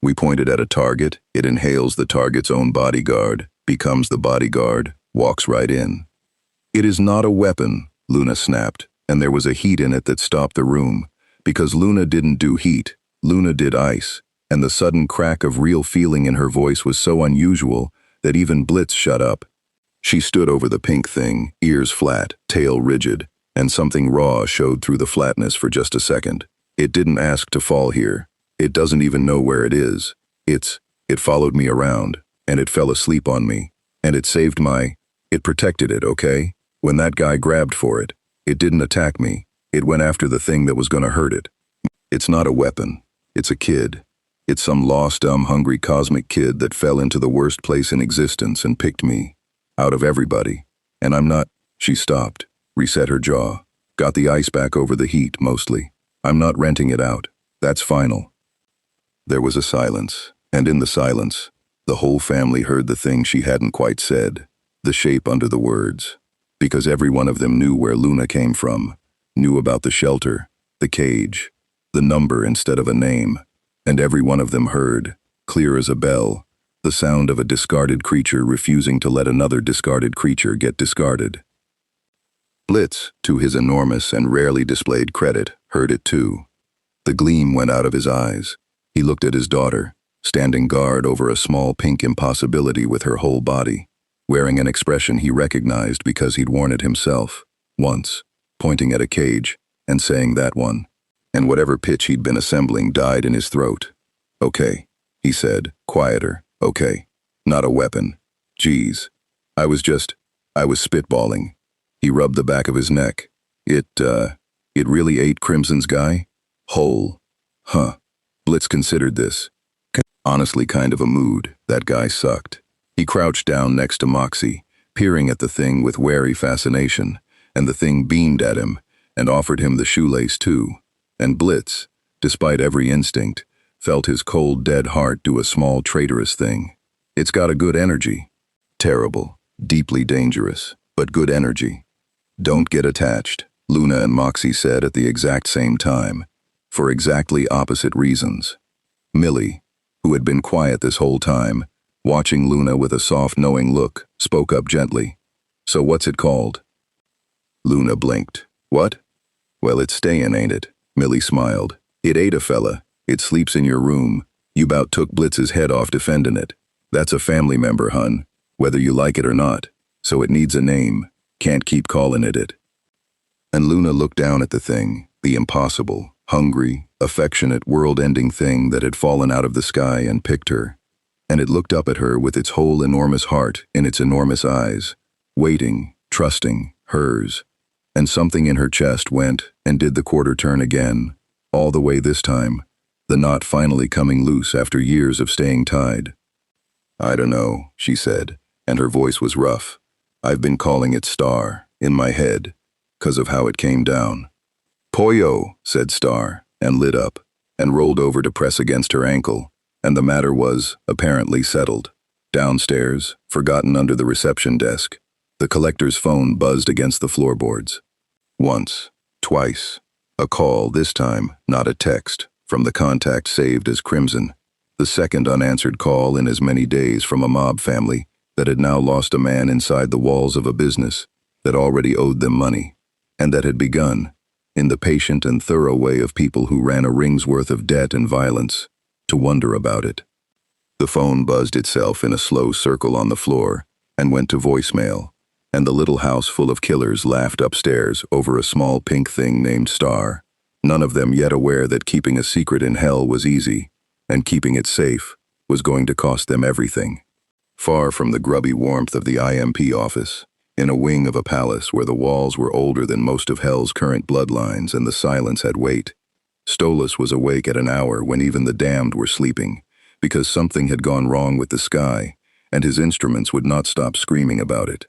We pointed at a target, it inhales the target's own bodyguard, becomes the bodyguard, walks right in. It is not a weapon, Loona snapped, and there was a heat in it that stopped the room, because Loona didn't do heat, Loona did ice, and the sudden crack of real feeling in her voice was so unusual that even Blitz shut up. She stood over the pink thing, ears flat, tail rigid, and something raw showed through the flatness for just a second. It didn't ask to fall here. It doesn't even know where it is. It followed me around, and it fell asleep on me, and it saved it protected it, okay? When that guy grabbed for it, it didn't attack me. It went after the thing that was gonna hurt it. It's not a weapon. It's a kid. It's some lost, dumb, hungry cosmic kid that fell into the worst place in existence and picked me. Out of everybody. And I'm not... She stopped, reset her jaw, got the ice back over the heat, mostly. I'm not renting it out. That's final. There was a silence, and in the silence, the whole family heard the thing she hadn't quite said, the shape under the words. Because every one of them knew where Loona came from, knew about the shelter, the cage, the number instead of a name, and every one of them heard, clear as a bell, the sound of a discarded creature refusing to let another discarded creature get discarded. Blitz, to his enormous and rarely displayed credit, heard it too. The gleam went out of his eyes. He looked at his daughter, standing guard over a small pink impossibility with her whole body, wearing an expression he recognized because he'd worn it himself, once, pointing at a cage, and saying that one. And whatever pitch he'd been assembling died in his throat. Okay, he said, quieter, okay. Not a weapon. Geez. I was spitballing. He rubbed the back of his neck. It really ate Crimson's guy? Whole. Huh. Blitz considered this. Honestly kind of a mood. That guy sucked. He crouched down next to Moxie, peering at the thing with wary fascination, and the thing beamed at him, and offered him the shoelace too. And Blitz, despite every instinct, felt his cold, dead heart do a small, traitorous thing. It's got a good energy. Terrible, deeply dangerous, but good energy. Don't get attached, Loona and Moxie said at the exact same time, for exactly opposite reasons. Millie, who had been quiet this whole time, watching Loona with a soft, knowing look, spoke up gently. So what's it called? Loona blinked. What? Well, it's stayin', ain't it? Millie smiled. It ate a fella. It sleeps in your room. You 'bout took Blitz's head off defendin' it. That's a family member, hun, whether you like it or not. So it needs a name. Can't keep callin' it. And Loona looked down at the thing, the impossible, hungry, affectionate, world-ending thing that had fallen out of the sky and picked her. And it looked up at her with its whole enormous heart in its enormous eyes, waiting, trusting, hers. And something in her chest went and did the quarter turn again, all the way this time, the knot finally coming loose after years of staying tied. I don't know, she said, and her voice was rough. I've been calling it Star, in my head, 'cause of how it came down. Pollo, said Star, and lit up, and rolled over to press against her ankle, and the matter was, apparently, settled. Downstairs, forgotten under the reception desk, the collector's phone buzzed against the floorboards. Once, twice, a call, this time not a text, from the contact saved as Crimson, the second unanswered call in as many days from a mob family that had now lost a man inside the walls of a business that already owed them money, and that had begun, in the patient and thorough way of people who ran a ring's worth of debt and violence, to wonder about it. The phone buzzed itself in a slow circle on the floor and went to voicemail, and the little house full of killers laughed upstairs over a small pink thing named Star, none of them yet aware that keeping a secret in hell was easy, and keeping it safe was going to cost them everything. Far from the grubby warmth of the I.M.P. office, in a wing of a palace where the walls were older than most of hell's current bloodlines and the silence had weight, Stolas was awake at an hour when even the damned were sleeping, because something had gone wrong with the sky, and his instruments would not stop screaming about it.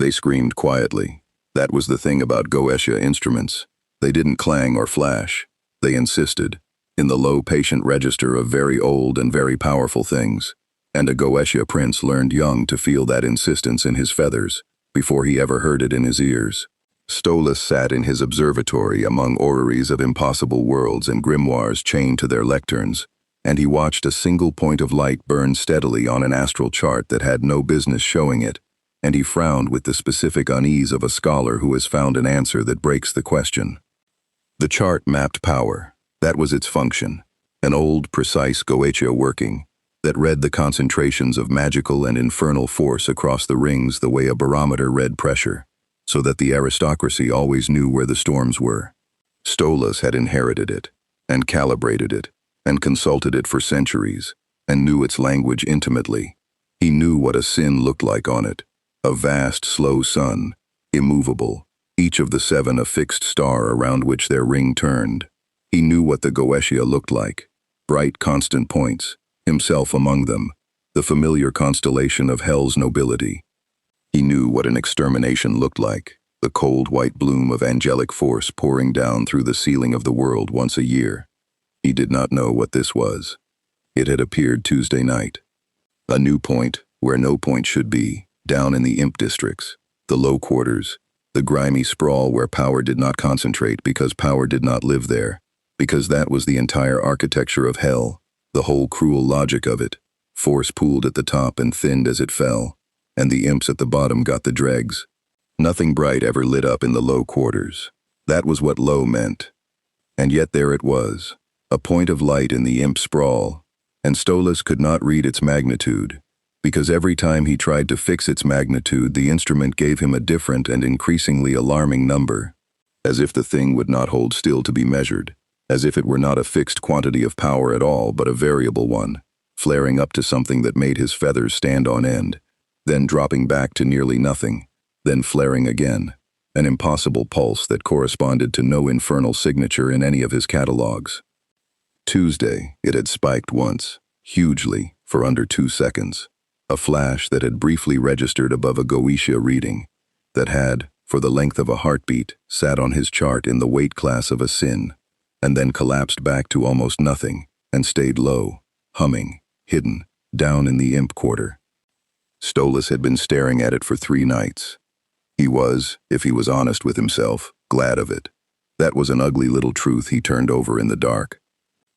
They screamed quietly. That was the thing about Goetia instruments. They didn't clang or flash. They insisted, in the low patient register of very old and very powerful things, and a Goetia prince learned young to feel that insistence in his feathers before he ever heard it in his ears. Stolas sat in his observatory among orreries of impossible worlds and grimoires chained to their lecterns, and he watched a single point of light burn steadily on an astral chart that had no business showing it, and he frowned with the specific unease of a scholar who has found an answer that breaks the question. The chart mapped power. That was its function, an old, precise Goetia working that read the concentrations of magical and infernal force across the rings the way a barometer read pressure, so that the aristocracy always knew where the storms were. Stolas had inherited it, and calibrated it, and consulted it for centuries, and knew its language intimately. He knew what a sin looked like on it, a vast, slow sun, immovable, each of the seven a fixed star around which their ring turned. He knew what the Goetia looked like, bright, constant points, himself among them, the familiar constellation of hell's nobility. He knew what an extermination looked like, the cold white bloom of angelic force pouring down through the ceiling of the world once a year. He did not know what this was. It had appeared Tuesday night. A new point, where no point should be, down in the I.M.P. districts, the low quarters, the grimy sprawl where power did not concentrate because power did not live there, because that was the entire architecture of hell, the whole cruel logic of it. Force pooled at the top and thinned as it fell, and the imps at the bottom got the dregs. Nothing bright ever lit up in the low quarters. That was what low meant. And yet there it was, a point of light in the imp sprawl, and Stolas could not read its magnitude, because every time he tried to fix its magnitude the instrument gave him a different and increasingly alarming number, as if the thing would not hold still to be measured, as if it were not a fixed quantity of power at all but a variable one, flaring up to something that made his feathers stand on end, then dropping back to nearly nothing, then flaring again, an impossible pulse that corresponded to no infernal signature in any of his catalogs. Tuesday, it had spiked once, hugely, for under 2 seconds, a flash that had briefly registered above a Goetia reading, that had, for the length of a heartbeat, sat on his chart in the weight class of a sin, and then collapsed back to almost nothing, and stayed low, humming, hidden, down in the imp quarter. Stolas had been staring at it for 3 nights. He was, if he was honest with himself, glad of it. That was an ugly little truth he turned over in the dark.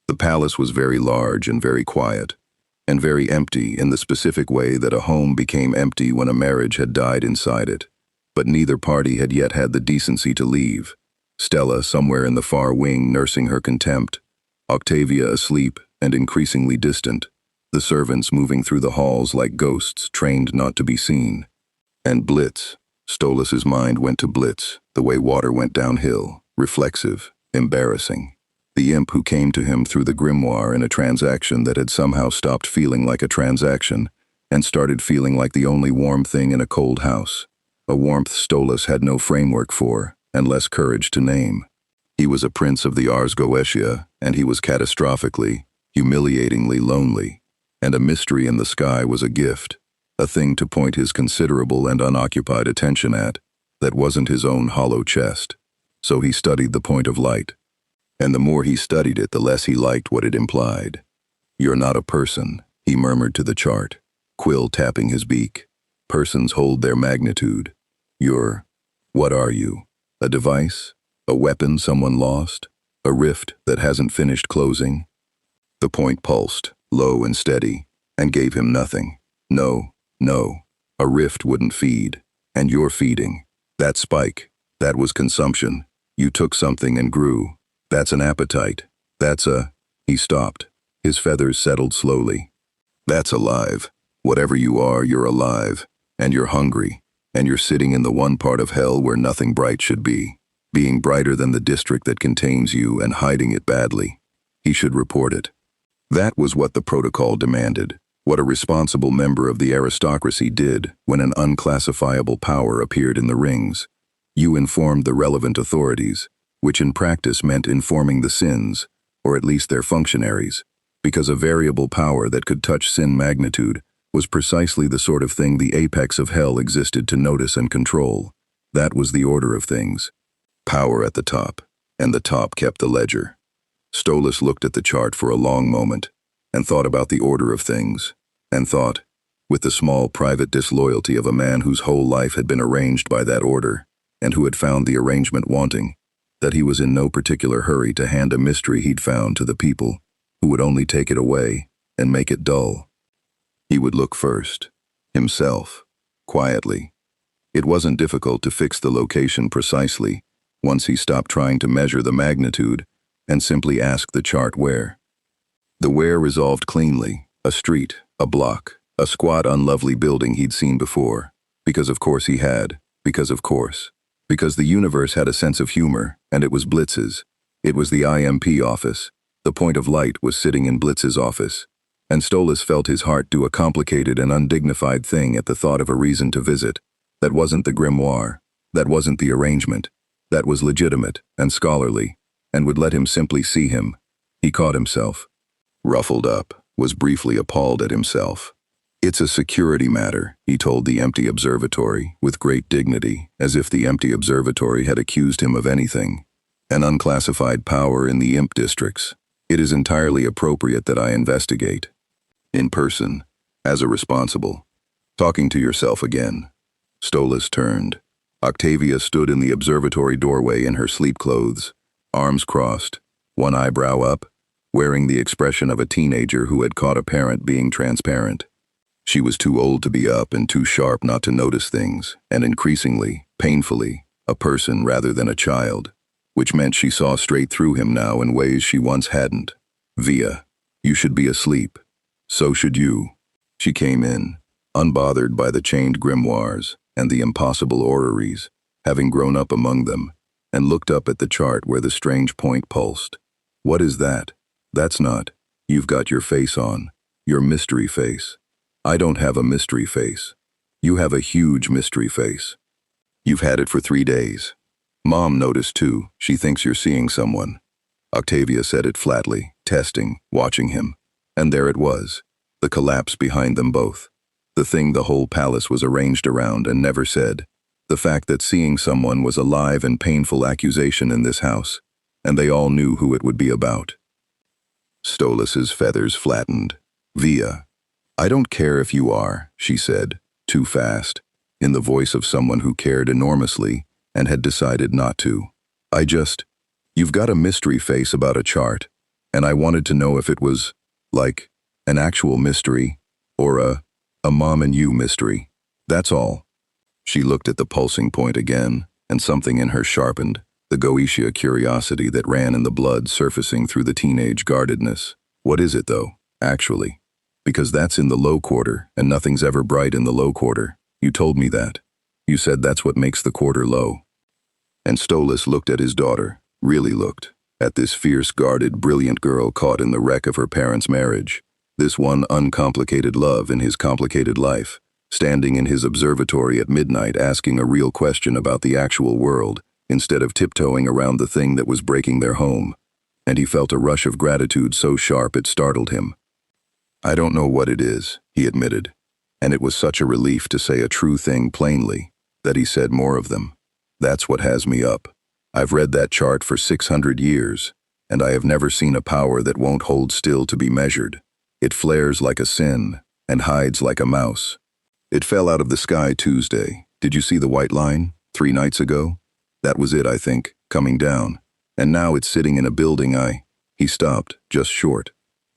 The palace was very large and very quiet, and very empty in the specific way that a home became empty when a marriage had died inside it. But neither party had yet had the decency to leave. Stella somewhere in the far wing nursing her contempt, Octavia asleep and increasingly distant, the servants moving through the halls like ghosts trained not to be seen. And Blitz. Stolas's mind went to Blitz, the way water went downhill, reflexive, embarrassing. The imp who came to him through the grimoire in a transaction that had somehow stopped feeling like a transaction and started feeling like the only warm thing in a cold house, a warmth Stolas had no framework for and less courage to name. He was a prince of the Ars Goetia, and he was catastrophically, humiliatingly lonely, and a mystery in the sky was a gift, a thing to point his considerable and unoccupied attention at, that wasn't his own hollow chest. So he studied the point of light. And the more he studied it, the less he liked what it implied. "You're not a person," he murmured to the chart. Quill tapping his beak. Persons hold their magnitude. What are you? A device? A weapon someone lost? A rift that hasn't finished closing? The point pulsed, low and steady, and gave him nothing. No, no. A rift wouldn't feed. And you're feeding. That spike. That was consumption. You took something and grew. That's an appetite. He stopped. His feathers settled slowly. That's alive. Whatever you are, you're alive. And you're hungry. And you're sitting in the one part of hell where nothing bright should be. Being brighter than the district that contains you and hiding it badly. He should report it. That was what the protocol demanded. What a responsible member of the aristocracy did when an unclassifiable power appeared in the rings. You informed the relevant authorities, which in practice meant informing the sins, or at least their functionaries, because a variable power that could touch sin magnitude was precisely the sort of thing the apex of hell existed to notice and control. That was the order of things. Power at the top, and the top kept the ledger. Stolas looked at the chart for a long moment, and thought about the order of things, and thought, with the small private disloyalty of a man whose whole life had been arranged by that order, and who had found the arrangement wanting, that he was in no particular hurry to hand a mystery he'd found to the people who would only take it away and make it dull. He would look first, himself, quietly. It wasn't difficult to fix the location precisely once he stopped trying to measure the magnitude and simply asked the chart where. The where resolved cleanly, a street, a block, a squat unlovely building he'd seen before, because of course he had, because the universe had a sense of humor, and it was Blitz's. It was the I.M.P. office. The point of light was sitting in Blitz's office, and Stolas felt his heart do a complicated and undignified thing at the thought of a reason to visit. That wasn't the grimoire, that wasn't the arrangement, that was legitimate and scholarly, and would let him simply see him. He caught himself. Ruffled up, was briefly appalled at himself. It's a security matter, he told the empty observatory, with great dignity, as if the empty observatory had accused him of anything. An unclassified power in the I.M.P. districts. It is entirely appropriate that I investigate. In person, as a responsible. Talking to yourself again. Stolas turned. Octavia stood in the observatory doorway in her sleep clothes, arms crossed, one eyebrow up, wearing the expression of a teenager who had caught a parent being transparent. She was too old to be up and too sharp not to notice things, and increasingly, painfully, a person rather than a child, which meant she saw straight through him now in ways she once hadn't. Via, you should be asleep. So should you. She came in, unbothered by the chained grimoires and the impossible orreries, having grown up among them, and looked up at the chart where the strange point pulsed. What is that? That's not. You've got your face on. Your mystery face. I don't have a mystery face. You have a huge mystery face. You've had it for 3 days. Mom noticed too. She thinks you're seeing someone. Octavia said it flatly, testing, watching him. And there it was. The collapse behind them both. The thing the whole palace was arranged around and never said. The fact that seeing someone was a live and painful accusation in this house, and they all knew who it would be about. Stolas's feathers flattened. Via. I don't care if you are, she said, too fast, in the voice of someone who cared enormously and had decided not to. You've got a mystery face about a chart, and I wanted to know if it was, like, an actual mystery, or a mom and you mystery. That's all. She looked at the pulsing point again, and something in her sharpened, the Goetia curiosity that ran in the blood surfacing through the teenage guardedness. What is it, though, actually? Because that's in the low quarter, and nothing's ever bright in the low quarter. You told me that. You said that's what makes the quarter low. And Stolas looked at his daughter, really looked, at this fierce, guarded, brilliant girl caught in the wreck of her parents' marriage, this one uncomplicated love in his complicated life, standing in his observatory at midnight asking a real question about the actual world, instead of tiptoeing around the thing that was breaking their home. And he felt a rush of gratitude so sharp it startled him. I don't know what it is, he admitted, and it was such a relief to say a true thing plainly, that he said more of them. That's what has me up. I've read that chart for 600 years, and I have never seen a power that won't hold still to be measured. It flares like a sin, and hides like a mouse. It fell out of the sky Tuesday. Did you see the white line? 3 nights ago? That was it, I think, coming down. And now it's sitting in a building He stopped, just short.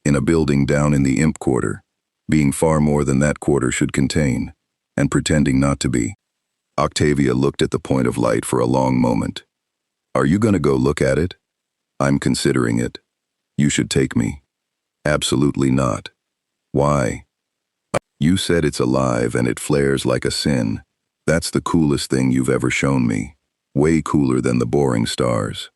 In a building down in the I.M.P quarter, being far more than that quarter should contain, and pretending not to be. Octavia looked at the point of light for a long moment. Are you gonna go look at it? I'm considering it. You should take me. Absolutely not. Why? You said it's alive and it flares like a sin. That's the coolest thing you've ever shown me. Way cooler than the boring stars.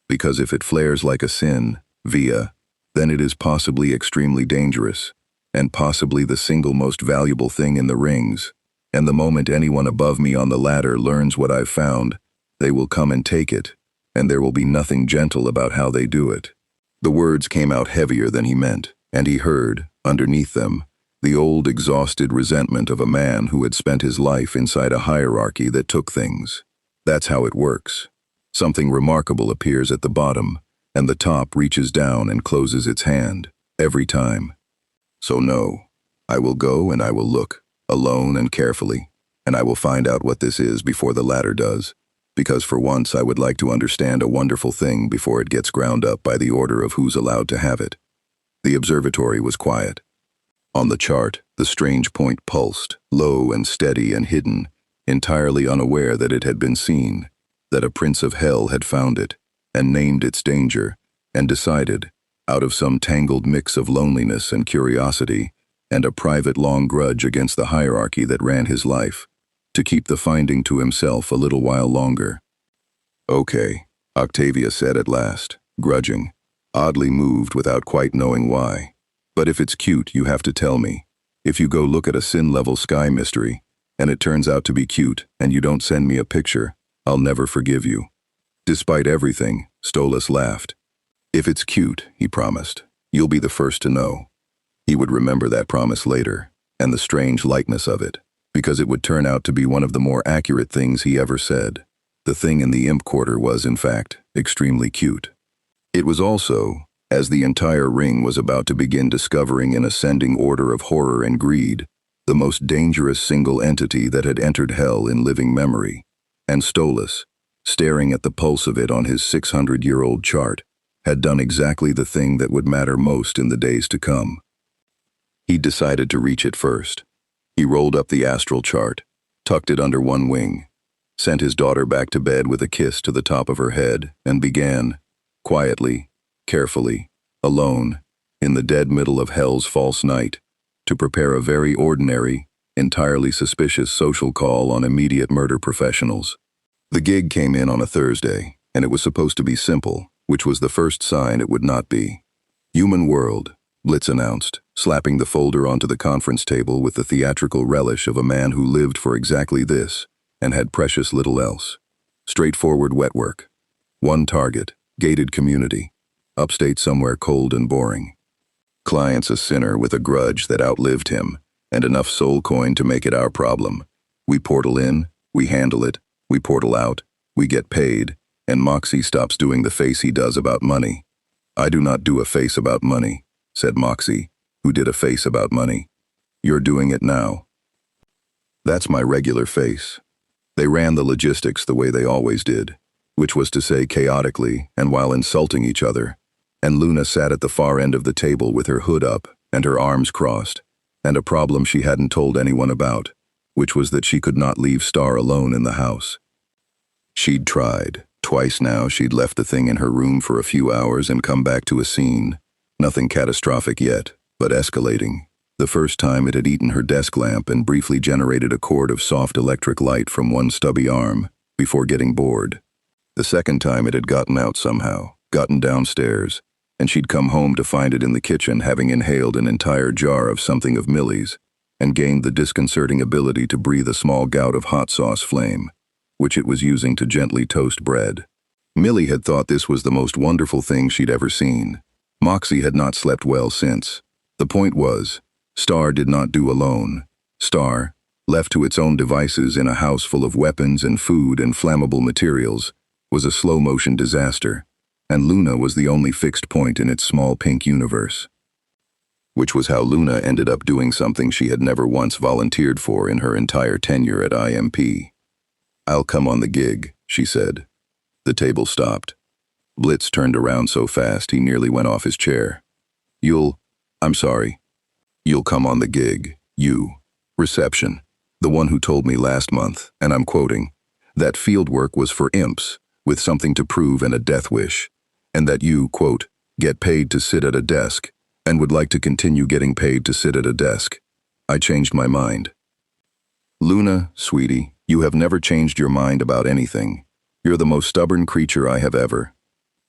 Because if it flares like a sin, then it is possibly extremely dangerous, and possibly the single most valuable thing in the rings. And the moment anyone above me on the ladder learns what I've found, they will come and take it, and there will be nothing gentle about how they do it. The words came out heavier than he meant, and he heard, underneath them, the old exhausted resentment of a man who had spent his life inside a hierarchy that took things. That's how it works. Something remarkable appears at the bottom, and the top reaches down and closes its hand, every time. So no, I will go and I will look, alone and carefully, and I will find out what this is before the ladder does, because for once I would like to understand a wonderful thing before it gets ground up by the order of who's allowed to have it. The observatory was quiet. On the chart, the strange point pulsed, low and steady and hidden, entirely unaware that it had been seen, that a prince of hell had found it, and named its danger, and decided, out of some tangled mix of loneliness and curiosity, and a private long grudge against the hierarchy that ran his life, to keep the finding to himself a little while longer. Okay, Octavia said at last, grudging, oddly moved without quite knowing why. But if it's cute, you have to tell me. If you go look at a sin-level sky mystery, and it turns out to be cute, and you don't send me a picture, I'll never forgive you. Despite everything, Stolas laughed. If it's cute, he promised, you'll be the first to know. He would remember that promise later, and the strange likeness of it, because it would turn out to be one of the more accurate things he ever said. The thing in the I.M.P quarter was, in fact, extremely cute. It was also, as the entire ring was about to begin discovering an ascending order of horror and greed, the most dangerous single entity that had entered hell in living memory, and Stolas, staring at the pulse of it on his 600-year-old chart, had done exactly the thing that would matter most in the days to come. He decided to reach it first. He rolled up the astral chart, tucked it under one wing, sent his daughter back to bed with a kiss to the top of her head, and began, quietly, carefully, alone, in the dead middle of hell's false night, to prepare a very ordinary, entirely suspicious social call on immediate murder professionals. The gig came in on a Thursday, and it was supposed to be simple, which was the first sign it would not be. Human World, Blitz announced, slapping the folder onto the conference table with the theatrical relish of a man who lived for exactly this, and had precious little else. Straightforward wet work. One target, gated community. Upstate somewhere cold and boring. Client's a sinner with a grudge that outlived him, and enough soul coin to make it our problem. We portal in, we handle it, we portal out, we get paid, and Moxie stops doing the face he does about money. I do not do a face about money, said Moxie, who did a face about money. You're doing it now. That's my regular face. They ran the logistics the way they always did, which was to say chaotically and while insulting each other. And Loona sat at the far end of the table with her hood up and her arms crossed, and a problem she hadn't told anyone about, which was that she could not leave Star alone in the house. She'd tried. Twice now she'd left the thing in her room for a few hours and come back to a scene. Nothing catastrophic yet, but escalating. The first time it had eaten her desk lamp and briefly generated a cord of soft electric light from one stubby arm, before getting bored. The second time it had gotten out somehow, gotten downstairs, and she'd come home to find it in the kitchen having inhaled an entire jar of something of Millie's, and gained the disconcerting ability to breathe a small gout of hot sauce flame, which it was using to gently toast bread. Millie had thought this was the most wonderful thing she'd ever seen. Moxie had not slept well since. The point was, Star did not do alone. Star, left to its own devices in a house full of weapons and food and flammable materials, was a slow-motion disaster, and Loona was the only fixed point in its small pink universe. which was how Loona ended up doing something she had never once volunteered for in her entire tenure at I.M.P. "I'll come on the gig," she said. The table stopped. Blitz turned around so fast he nearly went off his chair. I'm sorry. You'll come on the gig. You. Reception. The one who told me last month, and I'm quoting, that field work was for imps, with something to prove and a death wish, and that you, quote, get paid to sit at a desk, and would like to continue getting paid to sit at a desk. I changed my mind." "Loona, sweetie, you have never changed your mind about anything. You're the most stubborn creature I have ever.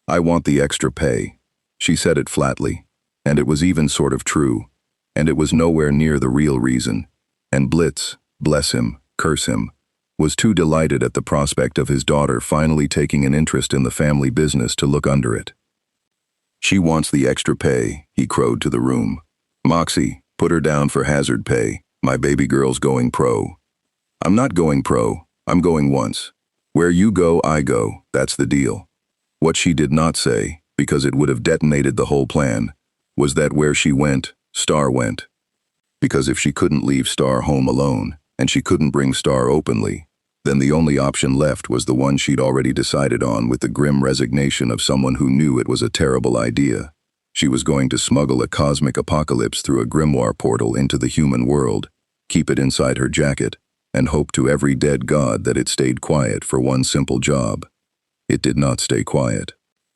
I want the extra pay." She said it flatly, and it was even sort of true, and it was nowhere near the real reason. And Blitz, bless him, curse him, was too delighted at the prospect of his daughter finally taking an interest in the family business to look under it. "She wants the extra pay," he crowed to the room. "Moxie, put her down for hazard pay. My baby girl's going pro." "I'm not going pro. I'm going once. Where you go, I go. That's the deal." What she did not say, because it would have detonated the whole plan, was that where she went, Star went. Because if she couldn't leave Star home alone, and she couldn't bring Star openly, then the only option left was the one she'd already decided on with the grim resignation of someone who knew it was a terrible idea. She was going to smuggle a cosmic apocalypse through a grimoire portal into the human world, keep it inside her jacket, and hope to every dead god that it stayed quiet for one simple job. It did not stay quiet.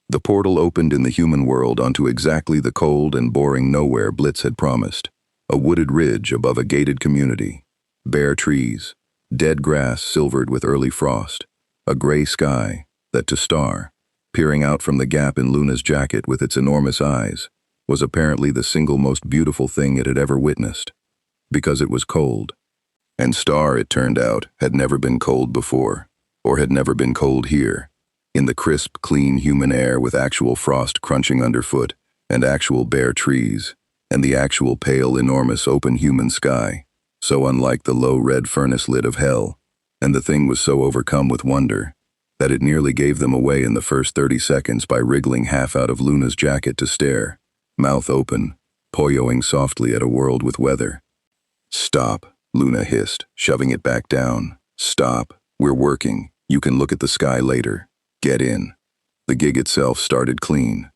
The portal opened in the human world onto exactly the cold and boring nowhere Blitz had promised. A wooded ridge above a gated community. Bare trees. Dead grass silvered with early frost. A gray sky that to Star, peering out from the gap in Loona's jacket with its enormous eyes, was apparently the single most beautiful thing it had ever witnessed. Because it was cold. And Star, it turned out, had never been cold before, or had never been cold here. In the crisp, clean human air with actual frost crunching underfoot, and actual bare trees, and the actual pale, enormous open human sky, so unlike the low red furnace lid of hell, and the thing was so overcome with wonder, that it nearly gave them away in the first 30 seconds by wriggling half out of Loona's jacket to stare, mouth open, poyoing softly at a world with weather. "Stop," Loona hissed, shoving it back down. "Stop. We're working. You can look at the sky later. Get in." The gig itself started clean.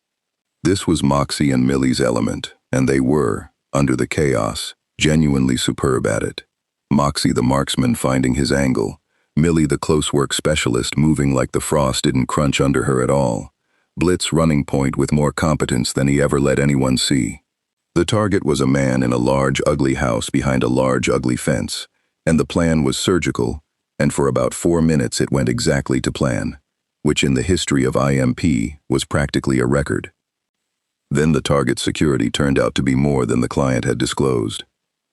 This was Moxie and Millie's element, and they were, under the chaos, genuinely superb at it. Moxie the marksman finding his angle, Millie the close work specialist moving like the frost didn't crunch under her at all. Blitz running point with more competence than he ever let anyone see. The target was a man in a large ugly house behind a large ugly fence, and the plan was surgical, and for about 4 minutes it went exactly to plan, which in the history of I.M.P. was practically a record. Then the target's security turned out to be more than the client had disclosed.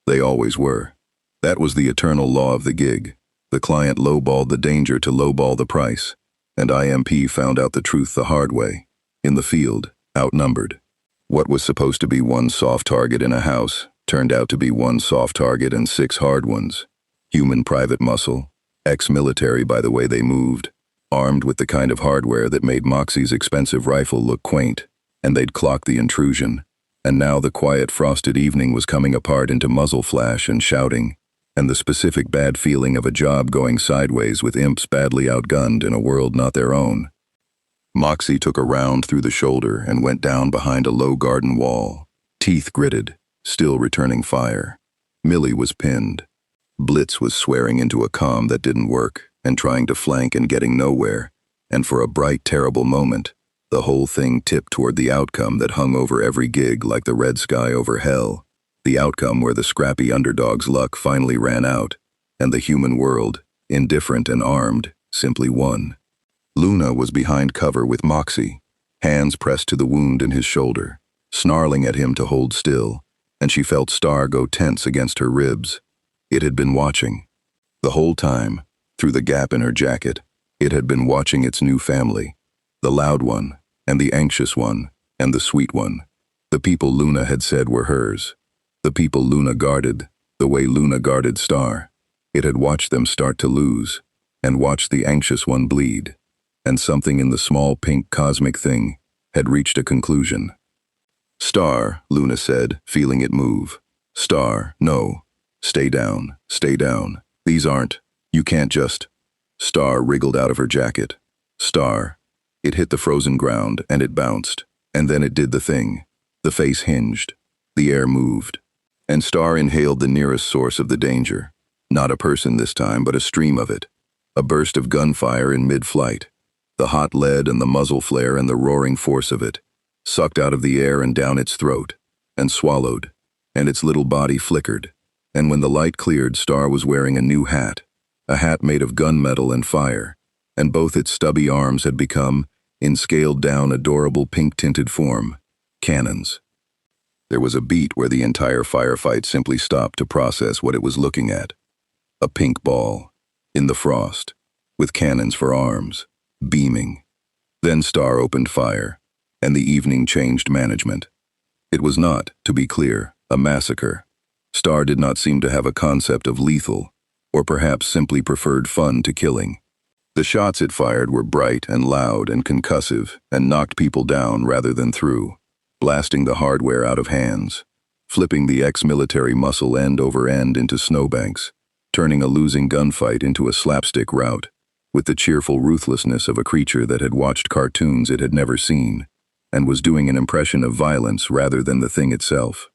They always were. That was the eternal law of the gig. The client lowballed the danger to lowball the price, and I.M.P. found out the truth the hard way. In the field, outnumbered. What was supposed to be one soft target in a house turned out to be one soft target and 6 hard ones. Human private muscle, ex-military by the way they moved, armed with the kind of hardware that made Moxie's expensive rifle look quaint, and they'd clocked the intrusion, and now the quiet frosted evening was coming apart into muzzle flash and shouting, and the specific bad feeling of a job going sideways with imps badly outgunned in a world not their own. Moxie took a round through the shoulder and went down behind a low garden wall, teeth gritted, still returning fire. Millie was pinned. Blitz was swearing into a comm that didn't work and trying to flank and getting nowhere, and for a bright, terrible moment, the whole thing tipped toward the outcome that hung over every gig like the red sky over hell, the outcome where the scrappy underdog's luck finally ran out, and the human world, indifferent and armed, simply won. Loona was behind cover with Moxie, hands pressed to the wound in his shoulder, snarling at him to hold still, and she felt Star go tense against her ribs. It had been watching. The whole time, through the gap in her jacket, it had been watching its new family, the loud one, and the anxious one, and the sweet one, the people Loona had said were hers, the people Loona guarded, the way Loona guarded Star. It had watched them start to lose, and watched the anxious one bleed, and something in the small pink cosmic thing had reached a conclusion. Star, Loona said, feeling it move. Star, no. Stay down, stay down. These aren't. You can't just. Star wriggled out of her jacket. Star. It hit the frozen ground, and it bounced. And then it did the thing. The face hinged. The air moved. And Star inhaled the nearest source of the danger. Not a person this time, but a stream of it. A burst of gunfire in mid-flight. The hot lead and the muzzle flare and the roaring force of it. Sucked out of the air and down its throat. And swallowed. And its little body flickered. And when the light cleared, Star was wearing a new hat. A hat made of gunmetal and fire. And both its stubby arms had become, in scaled-down, adorable pink-tinted form, cannons. There was a beat where the entire firefight simply stopped to process what it was looking at. A pink ball, in the frost, with cannons for arms, beaming. Then Star opened fire, and the evening changed management. It was not, to be clear, a massacre. Star did not seem to have a concept of lethal, or perhaps simply preferred fun to killing. The shots it fired were bright and loud and concussive and knocked people down rather than through, blasting the hardware out of hands, flipping the ex-military muscle end over end into snowbanks, turning a losing gunfight into a slapstick rout, with the cheerful ruthlessness of a creature that had watched cartoons it had never seen, and was doing an impression of violence rather than the thing itself.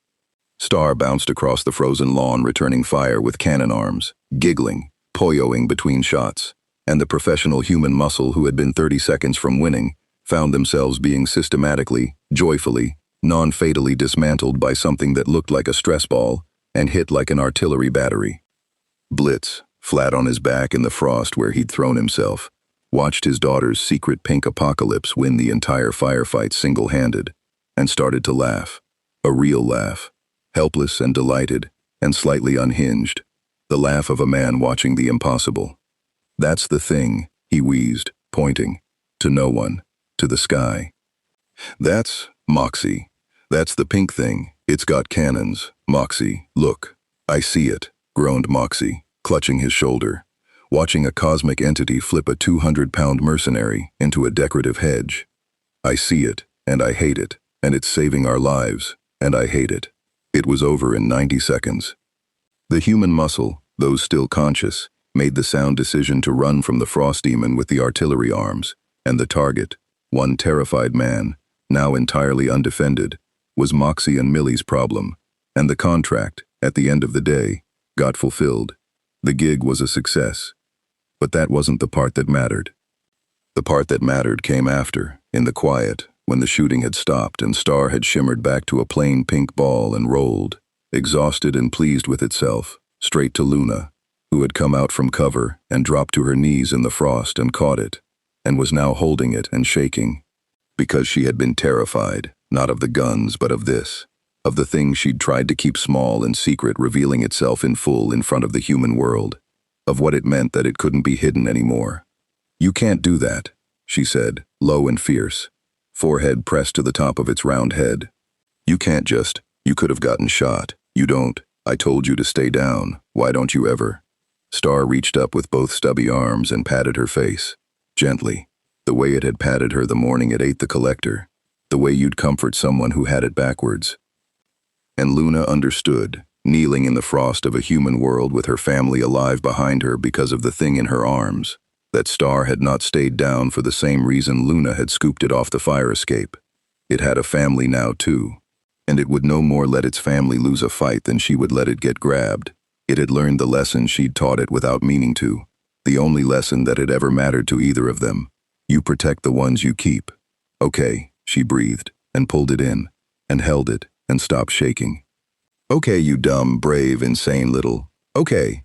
Star bounced across the frozen lawn, returning fire with cannon arms, giggling, poyoing between shots, and the professional human muscle who had been 30 seconds from winning found themselves being systematically, joyfully, non-fatally dismantled by something that looked like a stress ball and hit like an artillery battery. Blitz, flat on his back in the frost where he'd thrown himself, watched his daughter's secret pink apocalypse win the entire firefight single-handed, and started to laugh. A real laugh, helpless and delighted, and slightly unhinged, the laugh of a man watching the impossible. "That's the thing," he wheezed, pointing. To no one. To the sky. "That's Moxie. That's the pink thing. It's got cannons. Moxie, look." "I see it," groaned Moxie, clutching his shoulder, watching a cosmic entity flip a 200-pound mercenary into a decorative hedge. "I see it, and I hate it, and it's saving our lives, and I hate it." It was over in 90 seconds. The human muscle, those still conscious, made the sound decision to run from the frost demon with the artillery arms, and the target, one terrified man, now entirely undefended, was Moxie and Millie's problem, and the contract, at the end of the day, got fulfilled. The gig was a success. But that wasn't the part that mattered. The part that mattered came after, in the quiet, when the shooting had stopped and Star had shimmered back to a plain pink ball and rolled, exhausted and pleased with itself, straight to Loona, who had come out from cover and dropped to her knees in the frost and caught it, and was now holding it and shaking, because she had been terrified, not of the guns but of this, of the thing she'd tried to keep small and secret revealing itself in full in front of the human world, of what it meant that it couldn't be hidden anymore. "You can't do that," she said, low and fierce, forehead pressed to the top of its round head. "You can't just, you could have gotten shot. You don't. I told you to stay down. Why don't you ever?" Star reached up with both stubby arms and patted her face, gently, the way it had patted her the morning it ate the collector, the way you'd comfort someone who had it backwards. And Loona understood, kneeling in the frost of a human world with her family alive behind her because of the thing in her arms, that Star had not stayed down for the same reason Loona had scooped it off the fire escape. It had a family now too, and it would no more let its family lose a fight than she would let it get grabbed. It had learned the lesson she'd taught it without meaning to, the only lesson that had ever mattered to either of them. You protect the ones you keep. "Okay," she breathed, and pulled it in, and held it, and stopped shaking. "Okay, you dumb, brave, insane little. Okay."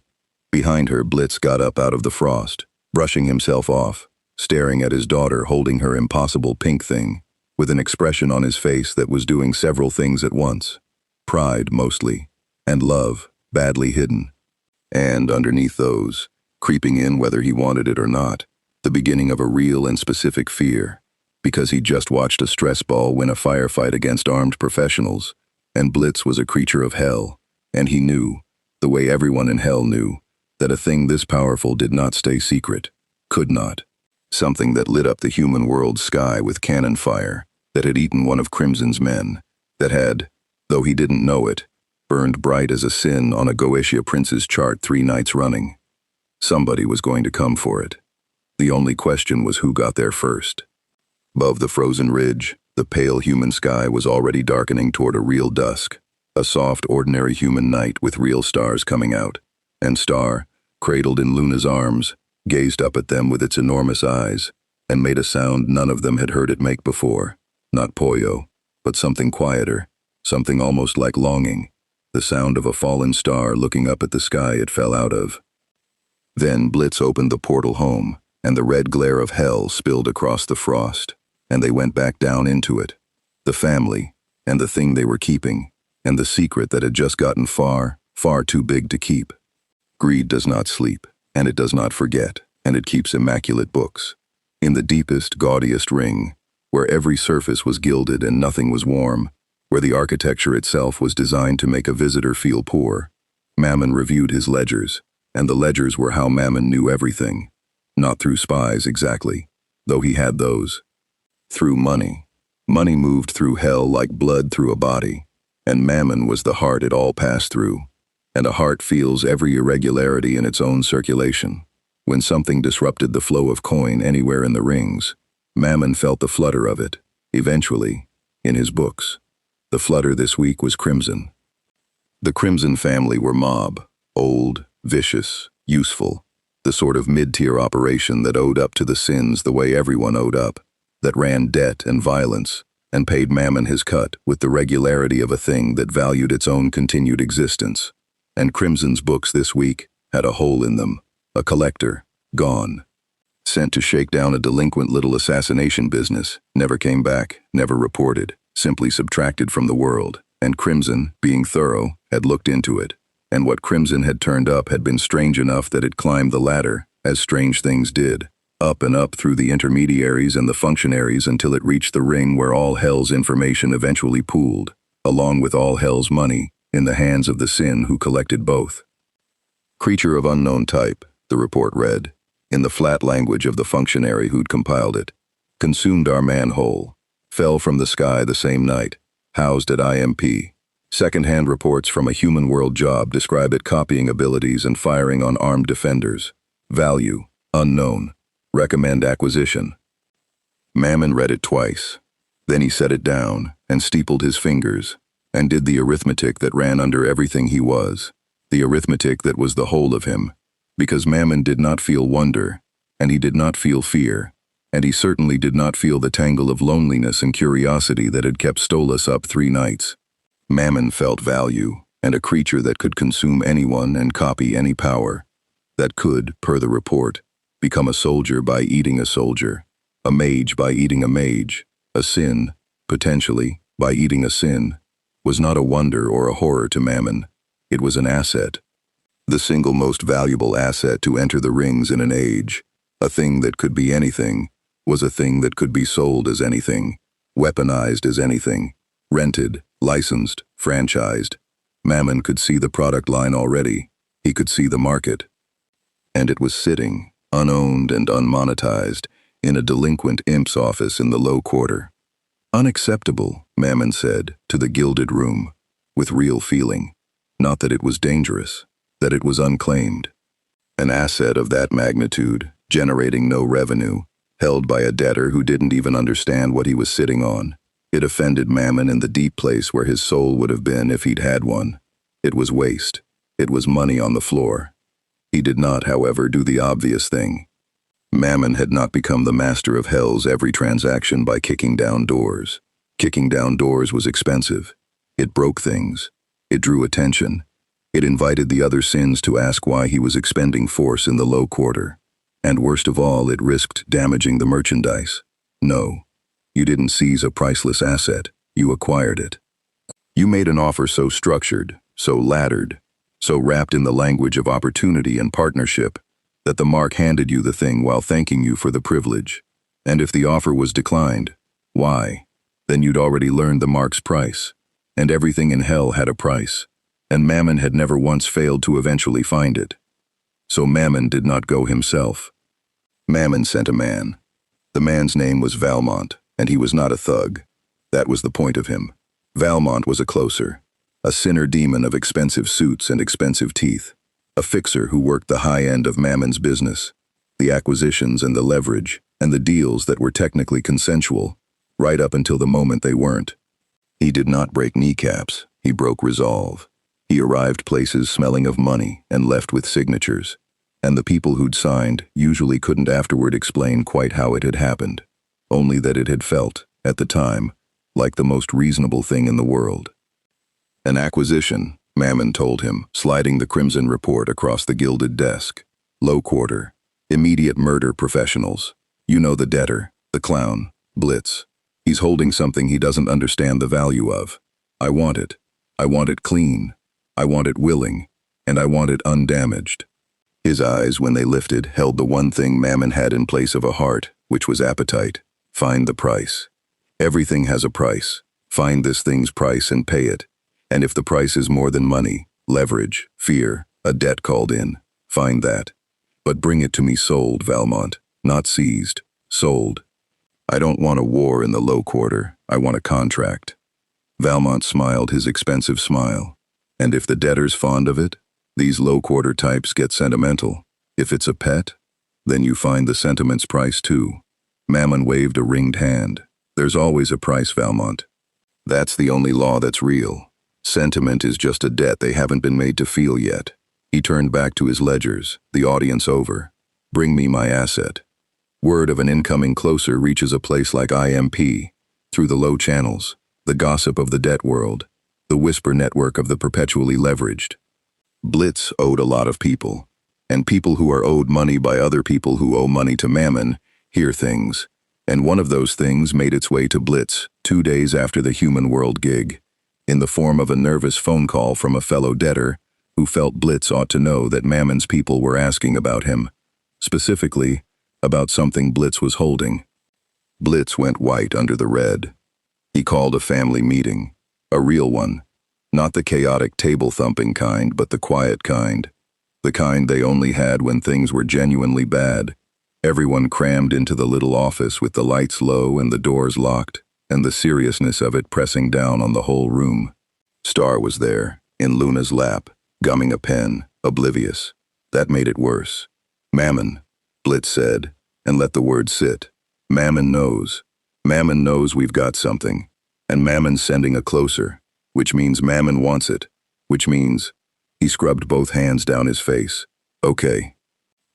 Behind her, Blitz got up out of the frost, brushing himself off, staring at his daughter holding her impossible pink thing, with an expression on his face that was doing several things at once. Pride, mostly, and love, badly hidden. And underneath those, creeping in whether he wanted it or not, the beginning of a real and specific fear, because he'd just watched a stress ball win a firefight against armed professionals, and Blitz was a creature of hell, and he knew, the way everyone in hell knew, that a thing this powerful did not stay secret, could not. Something that lit up the human world's sky with cannon fire, that had eaten one of Crimson's men, that had, though he didn't know it, burned bright as a sin on a Goetia prince's chart 3 nights running. Somebody was going to come for it. The only question was who got there first. Above the frozen ridge, the pale human sky was already darkening toward a real dusk, a soft, ordinary human night with real stars coming out. And Star, cradled in Luna's arms, gazed up at them with its enormous eyes, and made a sound none of them had heard it make before. Not Poyo, but something quieter, something almost like longing, the sound of a fallen star looking up at the sky it fell out of. Then Blitz opened the portal home, and the red glare of hell spilled across the frost, and they went back down into it. The family, and the thing they were keeping, and the secret that had just gotten far, far too big to keep. Greed does not sleep, and it does not forget, and it keeps immaculate books. In the deepest, gaudiest ring, where every surface was gilded and nothing was warm, where the architecture itself was designed to make a visitor feel poor, Mammon reviewed his ledgers, and the ledgers were how Mammon knew everything. Not through spies exactly, though he had those. Through money. Money moved through hell like blood through a body, and Mammon was the heart it all passed through, and a heart feels every irregularity in its own circulation. When something disrupted the flow of coin anywhere in the rings, Mammon felt the flutter of it, eventually, in his books. The flutter this week was Crimson. The Crimson family were mob, old, vicious, useful, the sort of mid-tier operation that owed up to the sins the way everyone owed up, that ran debt and violence, and paid Mammon his cut with the regularity of a thing that valued its own continued existence. And Crimson's books this week had a hole in them, a collector, gone. Sent to shake down a delinquent little assassination business, never came back, never reported, simply subtracted from the world, and Crimson, being thorough, had looked into it, and what Crimson had turned up had been strange enough that it climbed the ladder, as strange things did, up and up through the intermediaries and the functionaries until it reached the ring where all hell's information eventually pooled, along with all hell's money, in the hands of the Sin who collected both. Creature of unknown type, the report read, in the flat language of the functionary who'd compiled it, consumed our manhole, fell from the sky the same night, housed at I.M.P. Second-hand reports from a human world job describe it copying abilities and firing on armed defenders. Value, unknown. Recommend acquisition. Mammon read it twice. Then he set it down and steepled his fingers and did the arithmetic that ran under everything he was, the arithmetic that was the whole of him, because Mammon did not feel wonder, and he did not feel fear, and he certainly did not feel the tangle of loneliness and curiosity that had kept Stolas up 3 nights. Mammon felt value, and a creature that could consume anyone and copy any power, that could, per the report, become a soldier by eating a soldier, a mage by eating a mage, a sin, potentially, by eating a sin, was not a wonder or a horror to Mammon. It was an asset. The single most valuable asset to enter the rings in an age. A thing that could be anything, was a thing that could be sold as anything, weaponized as anything, rented, licensed, franchised. Mammon could see the product line already. He could see the market. And it was sitting, unowned and unmonetized, in a delinquent imp's office in the low quarter. Unacceptable, Mammon said, to the gilded room, with real feeling. Not that it was dangerous, that it was unclaimed. An asset of that magnitude, generating no revenue, held by a debtor who didn't even understand what he was sitting on. It offended Mammon in the deep place where his soul would have been if he'd had one. It was waste. It was money on the floor. He did not, however, do the obvious thing. Mammon had not become the master of hell's every transaction by kicking down doors. Kicking down doors was expensive. It broke things. It drew attention. It invited the other sins to ask why he was expending force in the low quarter. And worst of all, it risked damaging the merchandise. No, you didn't seize a priceless asset. You acquired it. You made an offer so structured, so laddered, so wrapped in the language of opportunity and partnership, that the mark handed you the thing while thanking you for the privilege. And if the offer was declined, why? Then you'd already learned the mark's price. And everything in hell had a price. And Mammon had never once failed to eventually find it. So Mammon did not go himself. Mammon sent a man. The man's name was Valmont, and he was not a thug. That was the point of him. Valmont was a closer, a sinner demon of expensive suits and expensive teeth, a fixer who worked the high end of Mammon's business, the acquisitions and the leverage, and the deals that were technically consensual, right up until the moment they weren't. He did not break kneecaps, he broke resolve. He arrived places smelling of money and left with signatures, and the people who'd signed usually couldn't afterward explain quite how it had happened, only that it had felt, at the time, like the most reasonable thing in the world. An acquisition, Mammon told him, sliding the crimson report across the gilded desk. Low quarter. Immediate murder professionals. You know the debtor, the clown, Blitz. He's holding something he doesn't understand the value of. I want it. I want it clean. I want it willing. And I want it undamaged. His eyes, when they lifted, held the one thing Mammon had in place of a heart, which was appetite. Find the price. Everything has a price. Find this thing's price and pay it. And if the price is more than money, leverage, fear, a debt called in, find that. But bring it to me sold, Valmont, not seized, sold. I don't want a war in the low quarter, I want a contract. Valmont smiled his expensive smile. And if the debtor's fond of it, these low quarter types get sentimental. If it's a pet, then you find the sentiment's price too. Mammon waved a ringed hand. There's always a price, Valmont. That's the only law that's real. Sentiment is just a debt they haven't been made to feel yet. He turned back to his ledgers, the audience over. Bring me my asset. Word of an incoming closer reaches a place like I.M.P. Through the low channels, the gossip of the debt world, the whisper network of the perpetually leveraged. Blitz owed a lot of people, and people who are owed money by other people who owe money to Mammon hear things, and one of those things made its way to Blitz 2 days after the Human World gig, in the form of a nervous phone call from a fellow debtor who felt Blitz ought to know that Mammon's people were asking about him, specifically about something Blitz was holding. Blitz went white under the red. He called a family meeting, a real one, not the chaotic table-thumping kind, but the quiet kind, the kind they only had when things were genuinely bad. Everyone crammed into the little office with the lights low and the doors locked, and the seriousness of it pressing down on the whole room. Star was there, in Luna's lap, gumming a pen, oblivious. That made it worse. Mammon, Blitz said, and let the word sit. Mammon knows. Mammon knows we've got something. And Mammon's sending a closer, which means Mammon wants it, which means... He scrubbed both hands down his face. Okay.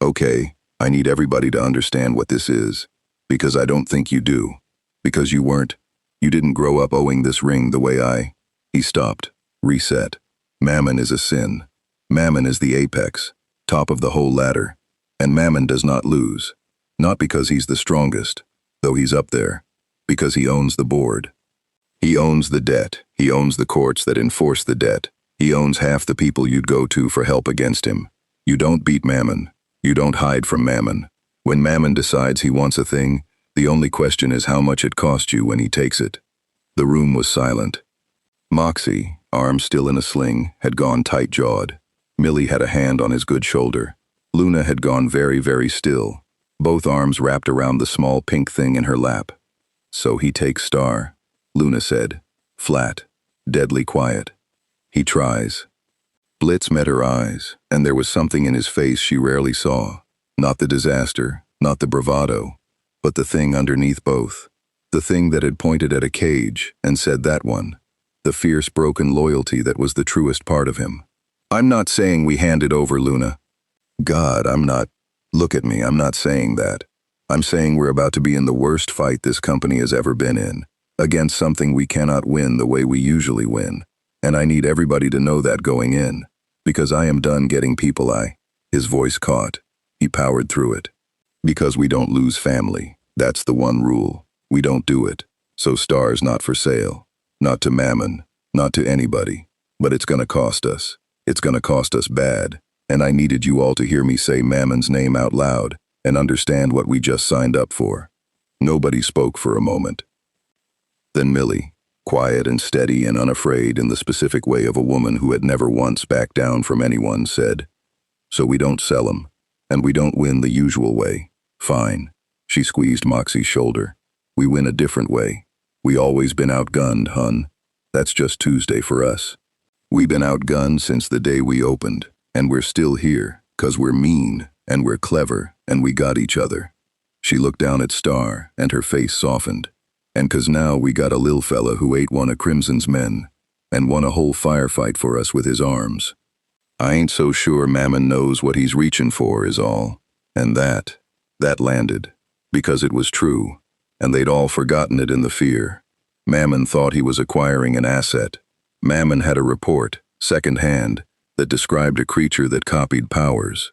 Okay, I need everybody to understand what this is, because I don't think you do. Because you weren't. You didn't grow up owing this ring the way I... He stopped. Reset. Mammon is a sin. Mammon is the apex, top of the whole ladder. And Mammon does not lose. Not because he's the strongest, though he's up there. Because he owns the board. He owns the debt. He owns the courts that enforce the debt. He owns half the people you'd go to for help against him. You don't beat Mammon. You don't hide from Mammon. When Mammon decides he wants a thing, the only question is how much it cost you when he takes it. The room was silent. Moxie, arm still in a sling, had gone tight-jawed. Millie had a hand on his good shoulder. Loona had gone very, very still, both arms wrapped around the small pink thing in her lap. So he takes Star, Loona said, flat, deadly quiet. He tries. Blitz met her eyes, and there was something in his face she rarely saw. Not the disaster, not the bravado, but the thing underneath both. The thing that had pointed at a cage and said that one. The fierce broken loyalty that was the truest part of him. I'm not saying we hand it over, Loona. God, I'm not. Look at me, I'm not saying that. I'm saying we're about to be in the worst fight this company has ever been in, against something we cannot win the way we usually win. And I need everybody to know that going in, because I am done getting people His voice caught. He powered through it. Because we don't lose family. That's the one rule. We don't do it. So Star's not for sale. Not to Mammon. Not to anybody. But it's gonna cost us. It's gonna cost us bad. And I needed you all to hear me say Mammon's name out loud and understand what we just signed up for. Nobody spoke for a moment. Then Millie, quiet and steady and unafraid in the specific way of a woman who had never once backed down from anyone, said, So we don't sell 'em, and we don't win the usual way. Fine. She squeezed Moxie's shoulder. We win a different way. We always been outgunned, hun. That's just Tuesday for us. We've been outgunned since the day we opened, and we're still here, 'cause we're mean, and we're clever, and we got each other." She looked down at Star, and her face softened. "And 'cause now we got a lil fella who ate one of Crimson's men, and won a whole firefight for us with his arms. I ain't so sure Mammon knows what he's reaching for is all." And that landed. Because it was true, and they'd all forgotten it in the fear. Mammon thought he was acquiring an asset. Mammon had a report, second-hand, that described a creature that copied powers.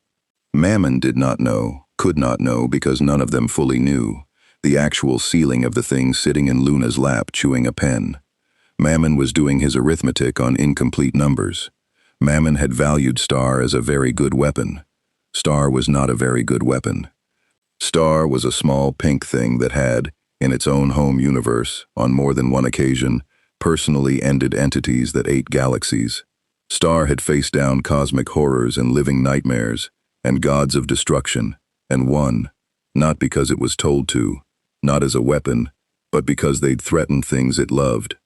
Mammon did not know, could not know because none of them fully knew, the actual ceiling of the thing sitting in Luna's lap chewing a pen. Mammon was doing his arithmetic on incomplete numbers. Mammon had valued Star as a very good weapon. Star was not a very good weapon. Star was a small pink thing that had, in its own home universe, on more than one occasion, personally ended entities that ate galaxies. Star had faced down cosmic horrors and living nightmares, and gods of destruction, and won, not because it was told to, not as a weapon, but because they'd threatened things it loved.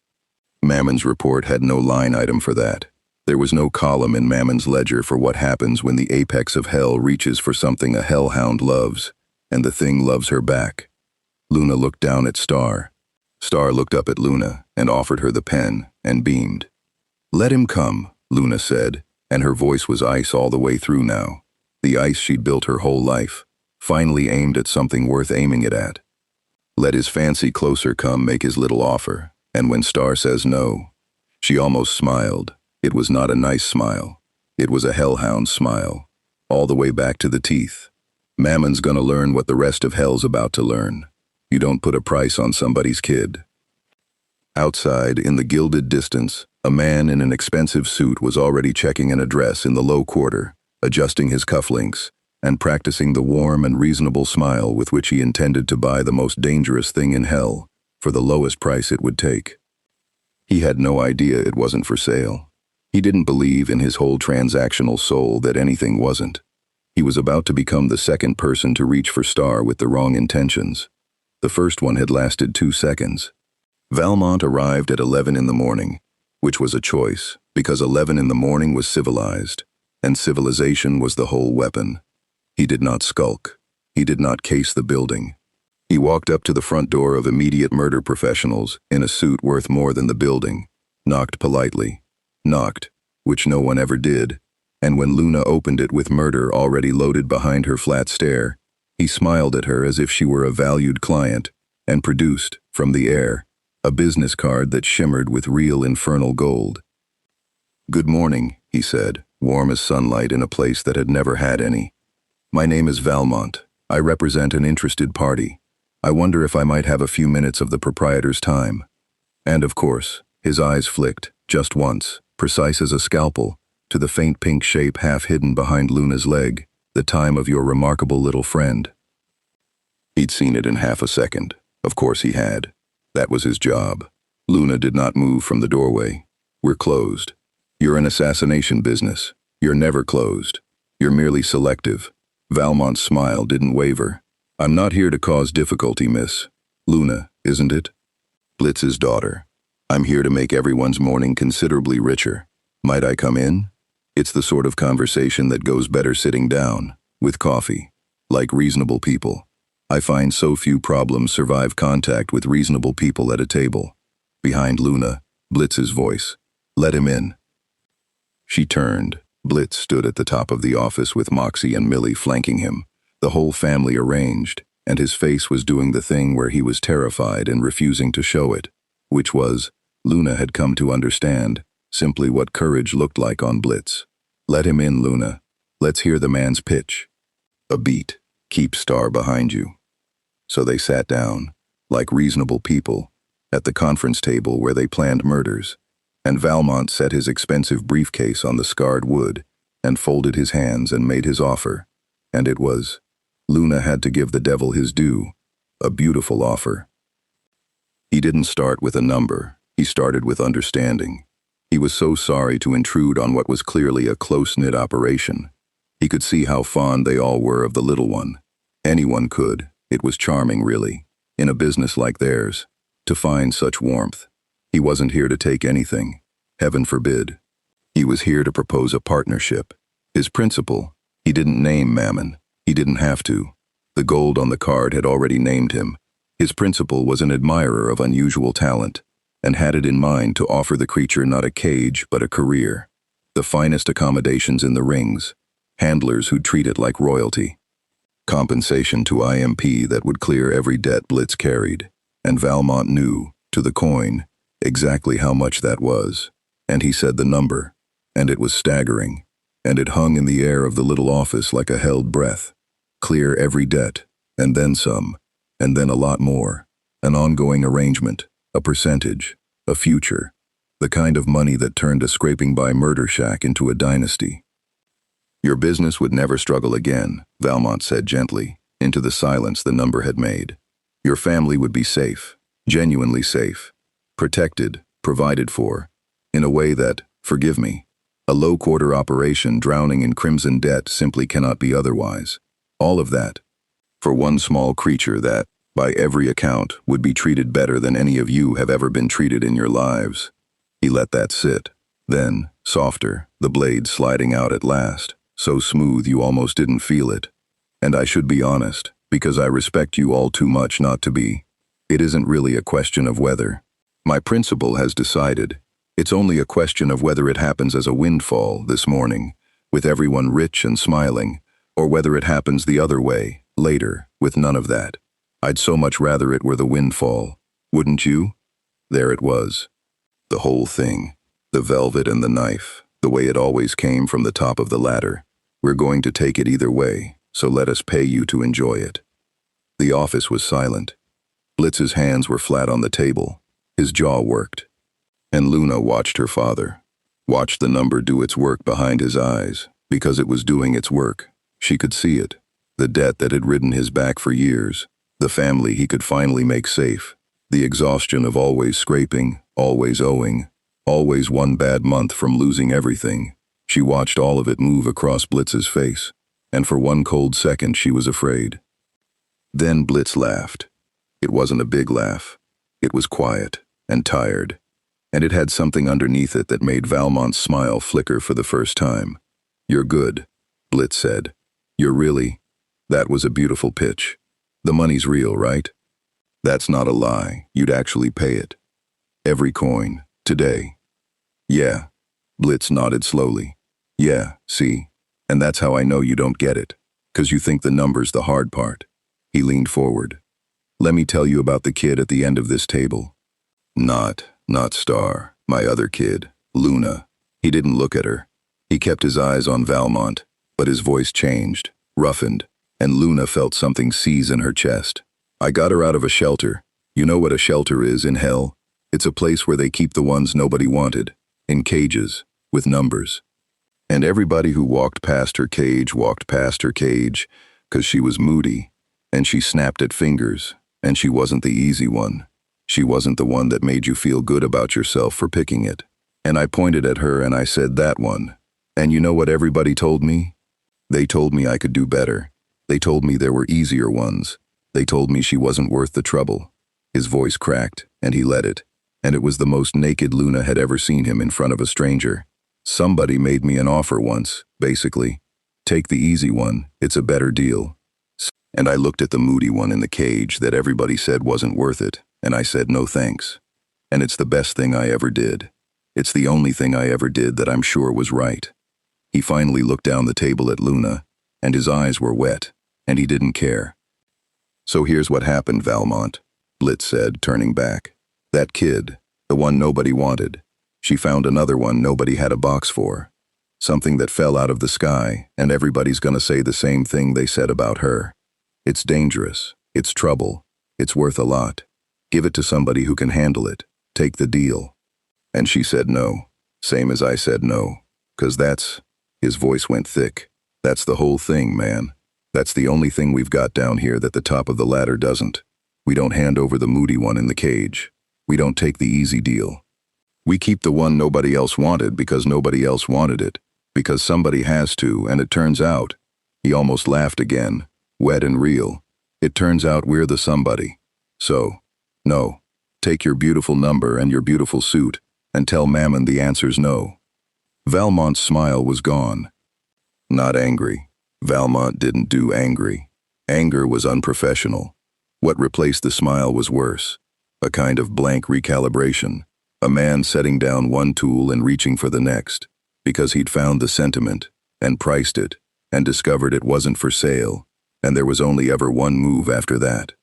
Mammon's report had no line item for that. There was no column in Mammon's ledger for what happens when the apex of hell reaches for something a hellhound loves, and the thing loves her back. Loona looked down at Star. Star looked up at Loona and offered her the pen and beamed. "Let him come," Loona said, and her voice was ice all the way through now. The ice she'd built her whole life, finally aimed at something worth aiming it at. Let his fancy closer come make his little offer, and when Star says no, she almost smiled. It was not a nice smile. It was a hellhound smile, all the way back to the teeth. Mammon's gonna learn what the rest of hell's about to learn. You don't put a price on somebody's kid. Outside, in the gilded distance, a man in an expensive suit was already checking an address in the low quarter, adjusting his cufflinks, and practicing the warm and reasonable smile with which he intended to buy the most dangerous thing in hell, for the lowest price it would take. He had no idea it wasn't for sale. He didn't believe in his whole transactional soul that anything wasn't. He was about to become the second person to reach for Star with the wrong intentions. The first one had lasted 2 seconds. Valmont arrived at 11 in the morning, which was a choice, because 11 in the morning was civilized, and civilization was the whole weapon. He did not skulk. He did not case the building. He walked up to the front door of immediate murder professionals in a suit worth more than the building, knocked politely. Knocked, which no one ever did, and when Loona opened it with murder already loaded behind her flat stare, he smiled at her as if she were a valued client, and produced, from the air, a business card that shimmered with real infernal gold. "Good morning," he said, warm as sunlight in a place that had never had any. "My name is Valmont. I represent an interested party. I wonder if I might have a few minutes of the proprietor's time." And of course, his eyes flicked, just once, precise as a scalpel, to the faint pink shape half hidden behind Luna's leg, the time of your remarkable little friend. He'd seen it in half a second. Of course he had. That was his job. Loona did not move from the doorway. "We're closed. You're an assassination business. You're never closed. You're merely selective." Valmont's smile didn't waver. "I'm not here to cause difficulty, miss. Loona, isn't it? Blitz's daughter. I'm here to make everyone's morning considerably richer. Might I come in? It's the sort of conversation that goes better sitting down, with coffee, like reasonable people. I find so few problems survive contact with reasonable people at a table." Behind Loona, Blitz's voice. "Let him in." She turned. Blitz stood at the top of the office with Moxie and Millie flanking him, the whole family arranged, and his face was doing the thing where he was terrified and refusing to show it, which was, Loona had come to understand, simply what courage looked like on Blitz. "Let him in, Loona. Let's hear the man's pitch." "A beat. Keep Star behind you." So they sat down, like reasonable people, at the conference table where they planned murders, and Valmont set his expensive briefcase on the scarred wood and folded his hands and made his offer, and it was, Loona had to give the devil his due, a beautiful offer. He didn't start with a number. He started with understanding. He was so sorry to intrude on what was clearly a close-knit operation. He could see how fond they all were of the little one. Anyone could. It was charming, really, in a business like theirs, to find such warmth. He wasn't here to take anything. Heaven forbid. He was here to propose a partnership. His principal, he didn't name Mammon. He didn't have to. The gold on the card had already named him. His principal was an admirer of unusual talent, and had it in mind to offer the creature not a cage but a career. The finest accommodations in the rings, handlers who'd treat it like royalty. Compensation to I.M.P. that would clear every debt Blitz carried, and Valmont knew, to the coin, exactly how much that was. And he said the number, and it was staggering, and it hung in the air of the little office like a held breath. Clear every debt, and then some, and then a lot more. An ongoing arrangement, a percentage, a future. The kind of money that turned a scraping-by murder shack into a dynasty. Your business would never struggle again, Valmont said gently, into the silence the number had made. Your family would be safe, genuinely safe, protected, provided for, in a way that, forgive me, a low-quarter operation drowning in crimson debt simply cannot be otherwise. All of that, for one small creature that, by every account, would be treated better than any of you have ever been treated in your lives. He let that sit. Then, softer, the blade sliding out at last, so smooth you almost didn't feel it. And I should be honest, because I respect you all too much not to be. It isn't really a question of whether. My principal has decided. It's only a question of whether it happens as a windfall this morning, with everyone rich and smiling, or whether it happens the other way, later, with none of that. I'd so much rather it were the windfall, wouldn't you? There it was. The whole thing, the velvet and the knife, the way it always came from the top of the ladder. We're going to take it either way, so let us pay you to enjoy it. The office was silent. Blitz's hands were flat on the table. His jaw worked. And Loona watched her father. Watched the number do its work behind his eyes, because it was doing its work. She could see it. The debt that had ridden his back for years. The family he could finally make safe. The exhaustion of always scraping, always owing, always one bad month from losing everything. She watched all of it move across Blitz's face, and for one cold second she was afraid. Then Blitz laughed. It wasn't a big laugh. It was quiet and tired, and it had something underneath it that made Valmont's smile flicker for the first time. You're good, Blitz said. You're really? That was a beautiful pitch. The money's real, right? That's not a lie. You'd actually pay it. Every coin, today. Yeah. Blitz nodded slowly. Yeah, see? And that's how I know you don't get it. 'Cause you think the number's the hard part. He leaned forward. Let me tell you about the kid at the end of this table. Not Star, my other kid, Loona. He didn't look at her. He kept his eyes on Valmont, but his voice changed, roughened, and Loona felt something seize in her chest. I got her out of a shelter. You know what a shelter is in hell? It's a place where they keep the ones nobody wanted, in cages, with numbers. And everybody who walked past her cage, 'cause she was moody, and she snapped at fingers, and she wasn't the easy one. She wasn't the one that made you feel good about yourself for picking it. And I pointed at her and I said, that one. And you know what everybody told me? They told me I could do better. They told me there were easier ones. They told me she wasn't worth the trouble. His voice cracked, and he let it. And it was the most naked Loona had ever seen him in front of a stranger. Somebody made me an offer once, basically. Take the easy one, it's a better deal. And I looked at the moody one in the cage that everybody said wasn't worth it, and I said no thanks. And it's the best thing I ever did. It's the only thing I ever did that I'm sure was right. He finally looked down the table at Loona, and his eyes were wet, and he didn't care. So here's what happened, Valmont, Blitz said, turning back. That kid, the one nobody wanted, she found another one nobody had a box for. Something that fell out of the sky, and everybody's gonna say the same thing they said about her. It's dangerous, it's trouble, it's worth a lot. Give it to somebody who can handle it, take the deal. And she said no, same as I said no, 'cause that's, his voice went thick, that's the whole thing, man. That's the only thing we've got down here that the top of the ladder doesn't. We don't hand over the moody one in the cage. We don't take the easy deal. We keep the one nobody else wanted because nobody else wanted it, because somebody has to, and it turns out, he almost laughed again, wet and real, it turns out we're the somebody. So, no, Take your beautiful number and your beautiful suit, and tell Mammon the answer's no." Valmont's smile was gone. Not angry. Valmont didn't do angry. Anger was unprofessional. What replaced the smile was worse. A kind of blank recalibration. A man setting down one tool and reaching for the next, because he'd found the sentiment, and priced it, and discovered it wasn't for sale, and there was only ever one move after that.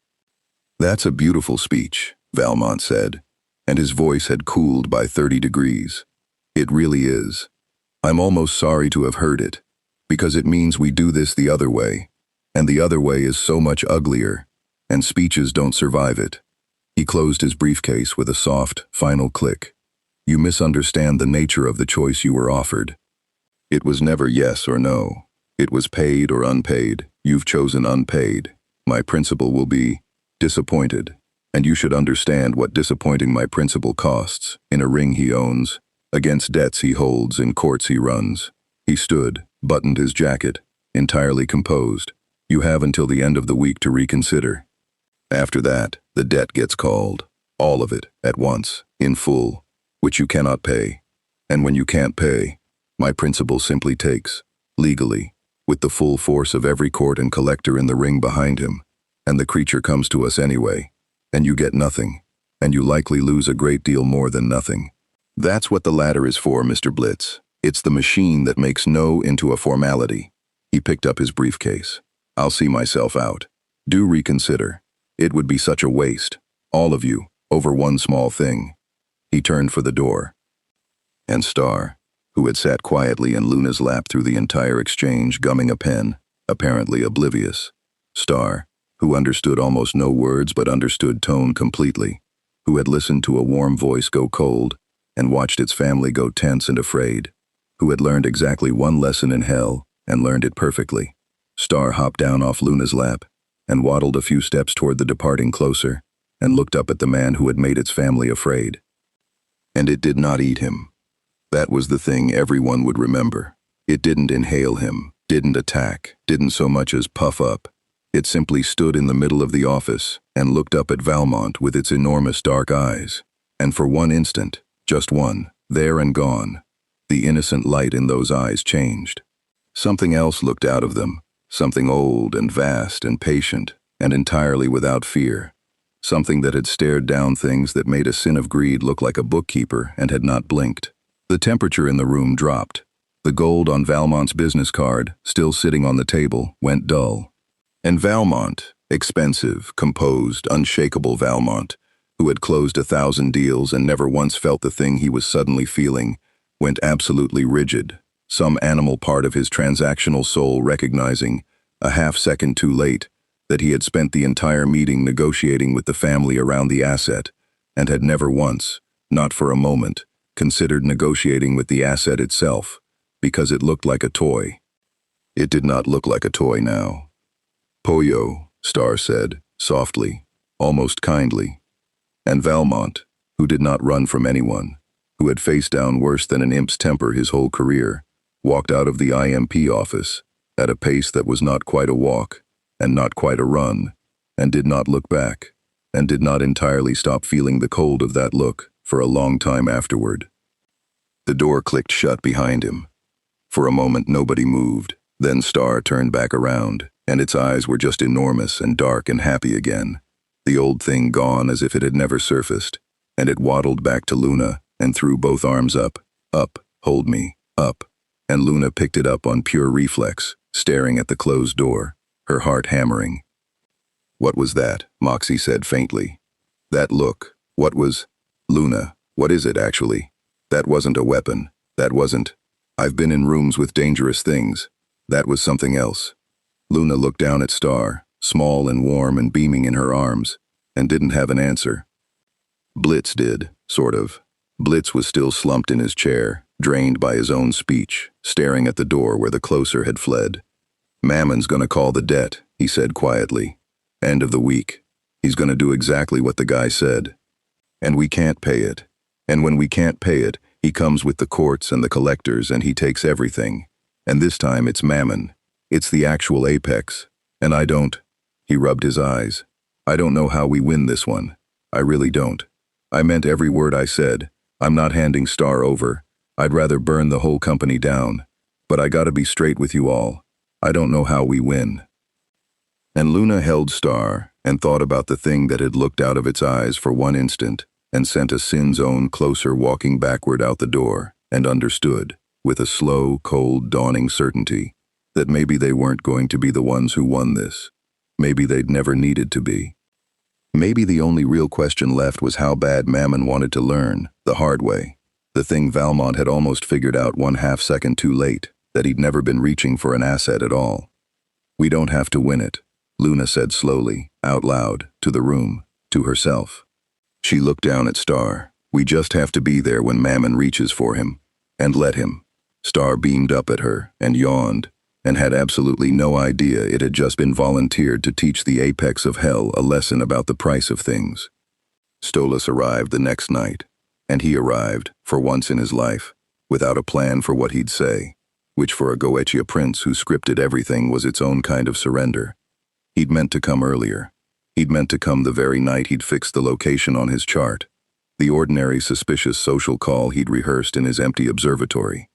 "That's a beautiful speech," Valmont said, and his voice had cooled by 30 degrees. "It really is. I'm almost sorry to have heard it, because it means we do this the other way, and the other way is so much uglier, and speeches don't survive it." He closed his briefcase with a soft, final click. "You misunderstand the nature of the choice you were offered. It was never yes or no. It was paid or unpaid. You've chosen unpaid. My principal will be disappointed, and you should understand what disappointing my principal costs in a ring he owns, against debts he holds in courts he runs." He stood, buttoned his jacket, entirely composed. "You have until the end of the week to reconsider. After that, the debt gets called, all of it, at once, in full, which you cannot pay. And when you can't pay, my principal simply takes, legally, with the full force of every court and collector in the ring behind him, and the creature comes to us anyway, and you get nothing, and you likely lose a great deal more than nothing. That's what the ladder is for, Mr. Blitz. It's the machine that makes no into a formality." He picked up his briefcase. "I'll see myself out. Do reconsider. It would be such a waste, all of you, over one small thing." He turned for the door. And Star, who had sat quietly in Luna's lap through the entire exchange, gumming a pen, apparently oblivious. Star, who understood almost no words but understood tone completely, who had listened to a warm voice go cold and watched its family go tense and afraid, who had learned exactly one lesson in hell and learned it perfectly. Star hopped down off Luna's lap and waddled a few steps toward the departing closer and looked up at the man who had made its family afraid. And it did not eat him. That was the thing everyone would remember. It didn't inhale him, didn't attack, didn't so much as puff up. It simply stood in the middle of the office and looked up at Valmont with its enormous dark eyes. And for one instant, just one, there and gone, the innocent light in those eyes changed. Something else looked out of them, something old and vast and patient and entirely without fear. Something that had stared down things that made a sin of greed look like a bookkeeper and had not blinked. The temperature in the room dropped. The gold on Valmont's business card, still sitting on the table, went dull. And Valmont, expensive, composed, unshakable Valmont, who had closed 1,000 deals and never once felt the thing he was suddenly feeling, went absolutely rigid, some animal part of his transactional soul recognizing, a half-second too late, that he had spent the entire meeting negotiating with the family around the asset, and had never once, not for a moment, considered negotiating with the asset itself, because it looked like a toy. It did not look like a toy now. "Pollo," Star said, softly, almost kindly. And Valmont, who did not run from anyone, who had faced down worse than an imp's temper his whole career, walked out of the I.M.P. office at a pace that was not quite a walk, and not quite a run, and did not look back, and did not entirely stop feeling the cold of that look for a long time afterward. The door clicked shut behind him. For a moment nobody moved, then Star turned back around, and its eyes were just enormous and dark and happy again, the old thing gone as if it had never surfaced, and it waddled back to Loona and threw both arms up, hold me, up, and Loona picked it up on pure reflex, staring at the closed door, her heart hammering. "What was that?" Moxie said faintly. "That look, what was—" "Loona, what is it actually? That wasn't a weapon, that wasn't— I've been in rooms with dangerous things. That was something else." Loona looked down at Star, small and warm and beaming in her arms, and didn't have an answer. Blitz did, sort of. Blitz was still slumped in his chair, drained by his own speech, staring at the door where the closer had fled. "Mammon's gonna call the debt," he said quietly. "End of the week. He's gonna do exactly what the guy said. And we can't pay it. And when we can't pay it, he comes with the courts and the collectors and he takes everything. And this time it's Mammon. It's the actual apex. And I don't—" he rubbed his eyes. "I don't know how we win this one. I really don't. I meant every word I said. I'm not handing Star over. I'd rather burn the whole company down. But I gotta be straight with you all. I don't know how we win." And Loona held Star and thought about the thing that had looked out of its eyes for one instant and sent a sin zone closer, walking backward out the door, and understood, with a slow, cold, dawning certainty, that maybe they weren't going to be the ones who won this. Maybe they'd never needed to be. Maybe the only real question left was how bad Mammon wanted to learn, the hard way, the thing Valmont had almost figured out 1/2 second too late, that he'd never been reaching for an asset at all. "We don't have to win it," Loona said slowly, out loud, to the room, to herself. She looked down at Star. "We just have to be there when Mammon reaches for him. And let him." Star beamed up at her and yawned, and had absolutely no idea it had just been volunteered to teach the apex of hell a lesson about the price of things. Stolas arrived the next night, and he arrived, for once in his life, without a plan for what he'd say, which for a Goetia prince who scripted everything was its own kind of surrender. He'd meant to come earlier. He'd meant to come the very night he'd fixed the location on his chart, the ordinary suspicious social call he'd rehearsed in his empty observatory.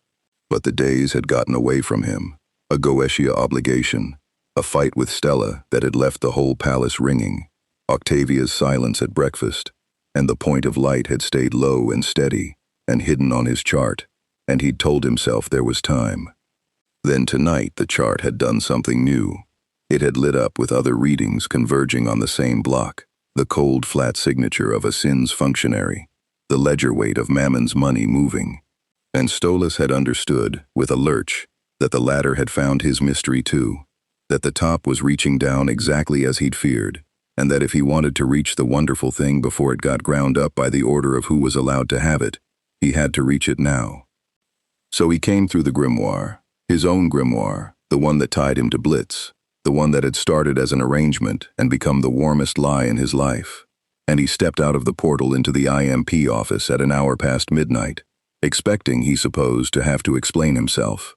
But the days had gotten away from him, a Goetia obligation, a fight with Stella that had left the whole palace ringing, Octavia's silence at breakfast, and the point of light had stayed low and steady and hidden on his chart, and he'd told himself there was time. Then tonight the chart had done something new. It had lit up with other readings converging on the same block, the cold, flat signature of a Sins functionary, the ledger weight of Mammon's money moving. And Stolas had understood, with a lurch, that the latter had found his mystery too, that the top was reaching down exactly as he'd feared, and that if he wanted to reach the wonderful thing before it got ground up by the order of who was allowed to have it, he had to reach it now. So he came through the grimoire, his own grimoire, the one that tied him to Blitz, the one that had started as an arrangement and become the warmest lie in his life, and he stepped out of the portal into the I.M.P. office at an hour past midnight, expecting, he supposed, to have to explain himself.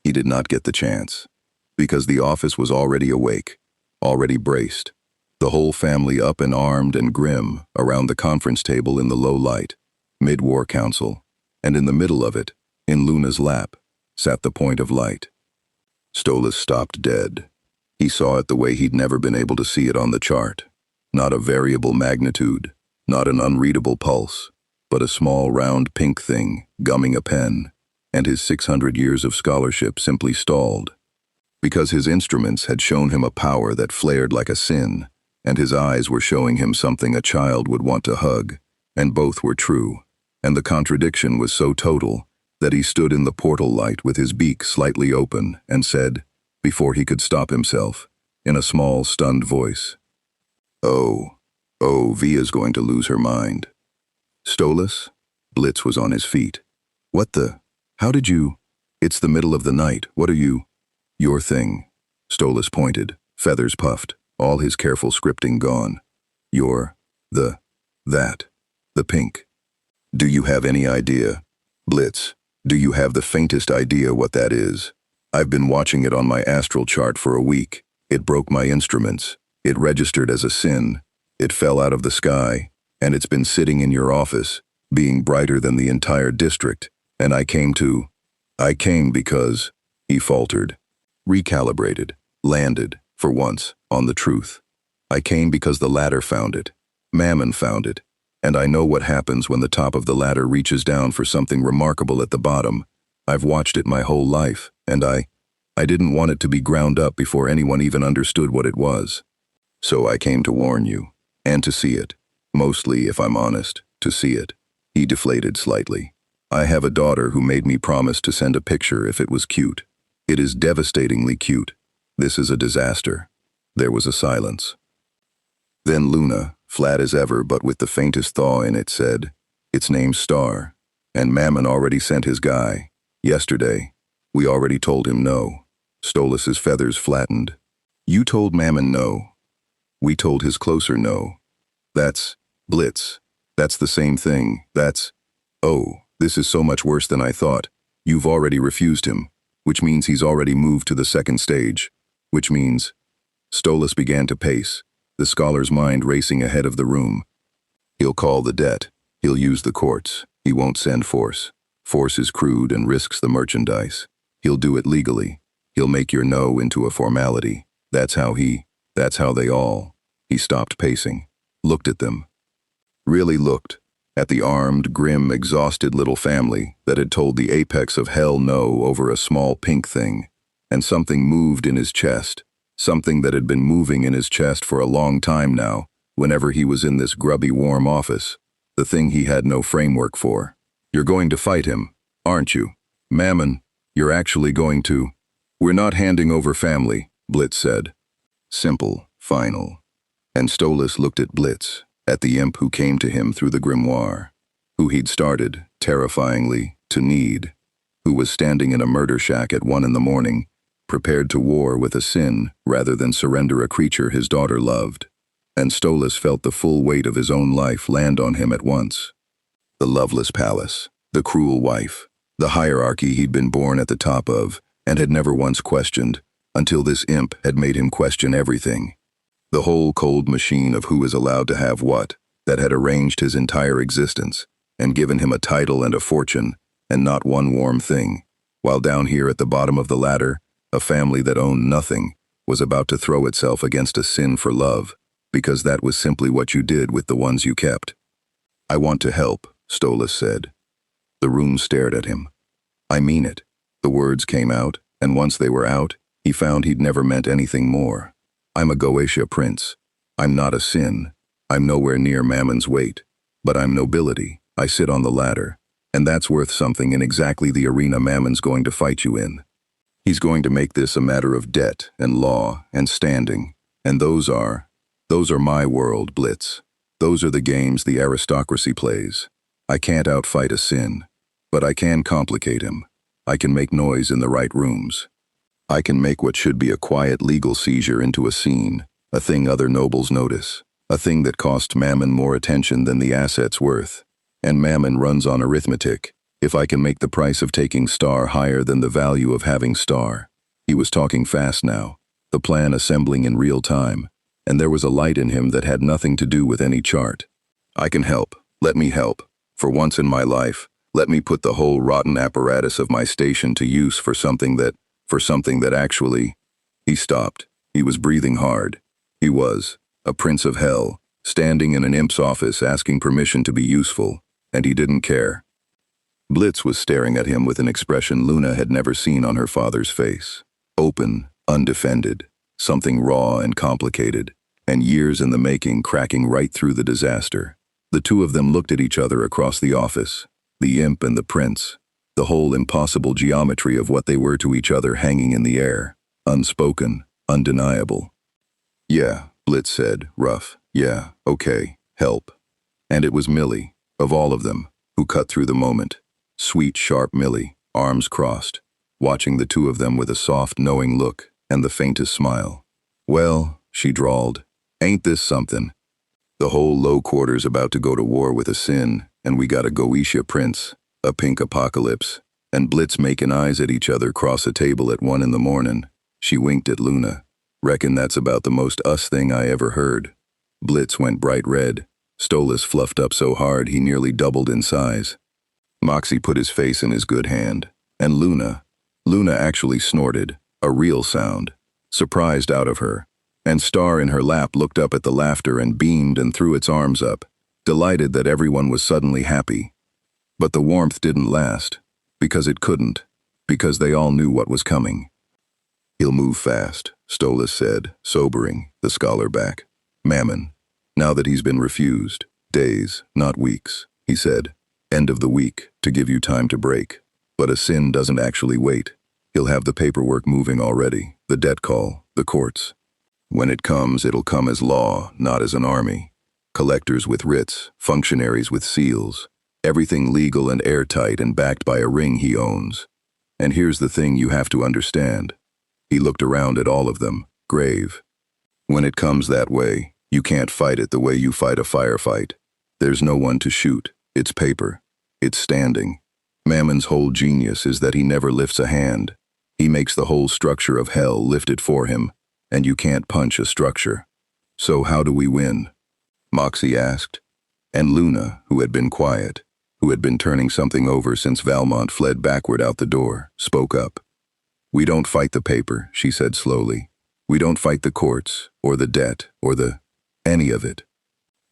He did not get the chance, because the office was already awake, already braced, the whole family up and armed and grim around the conference table in the low light, mid-war council, and in the middle of it, in Loona's lap, sat the point of light. Stolas stopped dead. He saw it the way he'd never been able to see it on the chart. Not a variable magnitude, not an unreadable pulse, but a small round pink thing gumming a pen, and his 600 years of scholarship simply stalled. Because his instruments had shown him a power that flared like a sin, and his eyes were showing him something a child would want to hug, and both were true, and the contradiction was so total that he stood in the portal light with his beak slightly open and said, before he could stop himself, in a small, stunned voice, "Oh, Via's going to lose her mind." "Stolas?" Blitz was on his feet. "What the? How did you? It's the middle of the night. What are you?" "Your thing." Stolas pointed, feathers puffed, all his careful scripting gone. The pink. "Do you have any idea?" "Blitz, do you have the faintest idea what that is? I've been watching it on my astral chart for a week. It broke my instruments. It registered as a sin. It fell out of the sky, and it's been sitting in your office, being brighter than the entire district, and I came because," he faltered, recalibrated, landed, for once, on the truth. "I came because the ladder found it. Mammon found it. And I know what happens when the top of the ladder reaches down for something remarkable at the bottom. I've watched it my whole life, and I didn't want it to be ground up before anyone even understood what it was. So I came to warn you, and to see it. Mostly, if I'm honest, to see it." He deflated slightly. "I have a daughter who made me promise to send a picture if it was cute. It is devastatingly cute. This is a disaster." There was a silence. Then Loona, flat as ever but with the faintest thaw in it, said, "Its name's Star, and Mammon already sent his guy. Yesterday. We already told him no." Stolas's feathers flattened. "You told Mammon no. We told his closer no. That's Blitz. That's the same thing. This is so much worse than I thought. You've already refused him, which means he's already moved to the second stage, which means..." Stolas began to pace, the scholar's mind racing ahead of the room. He'll call the debt. He'll use the courts. He won't send force. Force is crude and risks the merchandise. He'll do it legally. He'll make your no into a formality. That's how they all. He stopped pacing, looked at them. Really looked at the armed, grim, exhausted little family that had told the apex of hell no over a small pink thing. And something moved in his chest, something that had been moving in his chest for a long time now, whenever he was in this grubby warm office, the thing he had no framework for. You're going to fight him, aren't you? Mammon, you're actually going to. We're not handing over family, Blitz said. Simple, final. And Stolas looked at Blitz, at the imp who came to him through the grimoire, who he'd started, terrifyingly, to need, who was standing in a murder shack at 1 a.m, prepared to war with a sin rather than surrender a creature his daughter loved. And Stolas felt the full weight of his own life land on him at once. The loveless palace, the cruel wife, the hierarchy he'd been born at the top of and had never once questioned, until this imp had made him question everything. The whole cold machine of who is allowed to have what, that had arranged his entire existence, and given him a title and a fortune, and not one warm thing, while down here at the bottom of the ladder, a family that owned nothing was about to throw itself against a sin for love, because that was simply what you did with the ones you kept. I want to help, Stolas said. The room stared at him. I mean it. The words came out, and once they were out, he found he'd never meant anything more. I'm a Goetia prince. I'm not a sin. I'm nowhere near Mammon's weight. But I'm nobility. I sit on the ladder. And that's worth something in exactly the arena Mammon's going to fight you in. He's going to make this a matter of debt and law and standing. And those are my world, Blitz. Those are the games the aristocracy plays. I can't outfight a sin. But I can complicate him. I can make noise in the right rooms. I can make what should be a quiet legal seizure into a scene, a thing other nobles notice, a thing that costs Mammon more attention than the asset's worth. And Mammon runs on arithmetic. If I can make the price of taking Star higher than the value of having Star. He was talking fast now, the plan assembling in real time, and there was a light in him that had nothing to do with any chart. I can help. Let me help. For once in my life, let me put the whole rotten apparatus of my station to use for something that actually. He stopped. He was breathing hard. He was a prince of hell, standing in an imp's office asking permission to be useful, and he didn't care. Blitz was staring at him with an expression Loona had never seen on her father's face. Open, undefended, something raw and complicated, and years in the making cracking right through the disaster. The two of them looked at each other across the office, the imp and the prince, the whole impossible geometry of what they were to each other hanging in the air, unspoken, undeniable. Yeah, Blitz said, rough. Yeah, okay, help. And it was Millie, of all of them, who cut through the moment. Sweet, sharp Millie, arms crossed, watching the two of them with a soft, knowing look and the faintest smile. Well, she drawled, ain't this something? The whole low quarter's about to go to war with a sin, and we got a Goetia prince, a pink apocalypse, and Blitz making eyes at each other cross a table at 1 a.m. She winked at Loona. Reckon that's about the most us thing I ever heard. Blitz went bright red. Stolas fluffed up so hard he nearly doubled in size. Moxie put his face in his good hand, and Loona actually snorted, a real sound, surprised out of her, and Star in her lap looked up at the laughter and beamed and threw its arms up, delighted that everyone was suddenly happy. But the warmth didn't last, because it couldn't, because they all knew what was coming. He'll move fast, Stolas said, sobering, the scholar back. Mammon, now that he's been refused, days, not weeks, he said. End of the week, to give you time to break. But a sin doesn't actually wait. He'll have the paperwork moving already, the debt call, the courts. When it comes, it'll come as law, not as an army. Collectors with writs, functionaries with seals, everything legal and airtight and backed by a ring he owns. And here's the thing you have to understand. He looked around at all of them, grave. When it comes that way, you can't fight it the way you fight a firefight. There's no one to shoot. It's paper. It's standing. Mammon's whole genius is that he never lifts a hand. He makes the whole structure of hell lift it for him, and you can't punch a structure. So how do we win? Moxie asked. And Loona, who had been quiet, who had been turning something over since Valmont fled backward out the door, spoke up. "We don't fight the paper," she said slowly. "We don't fight the courts, or the debt, or any of it.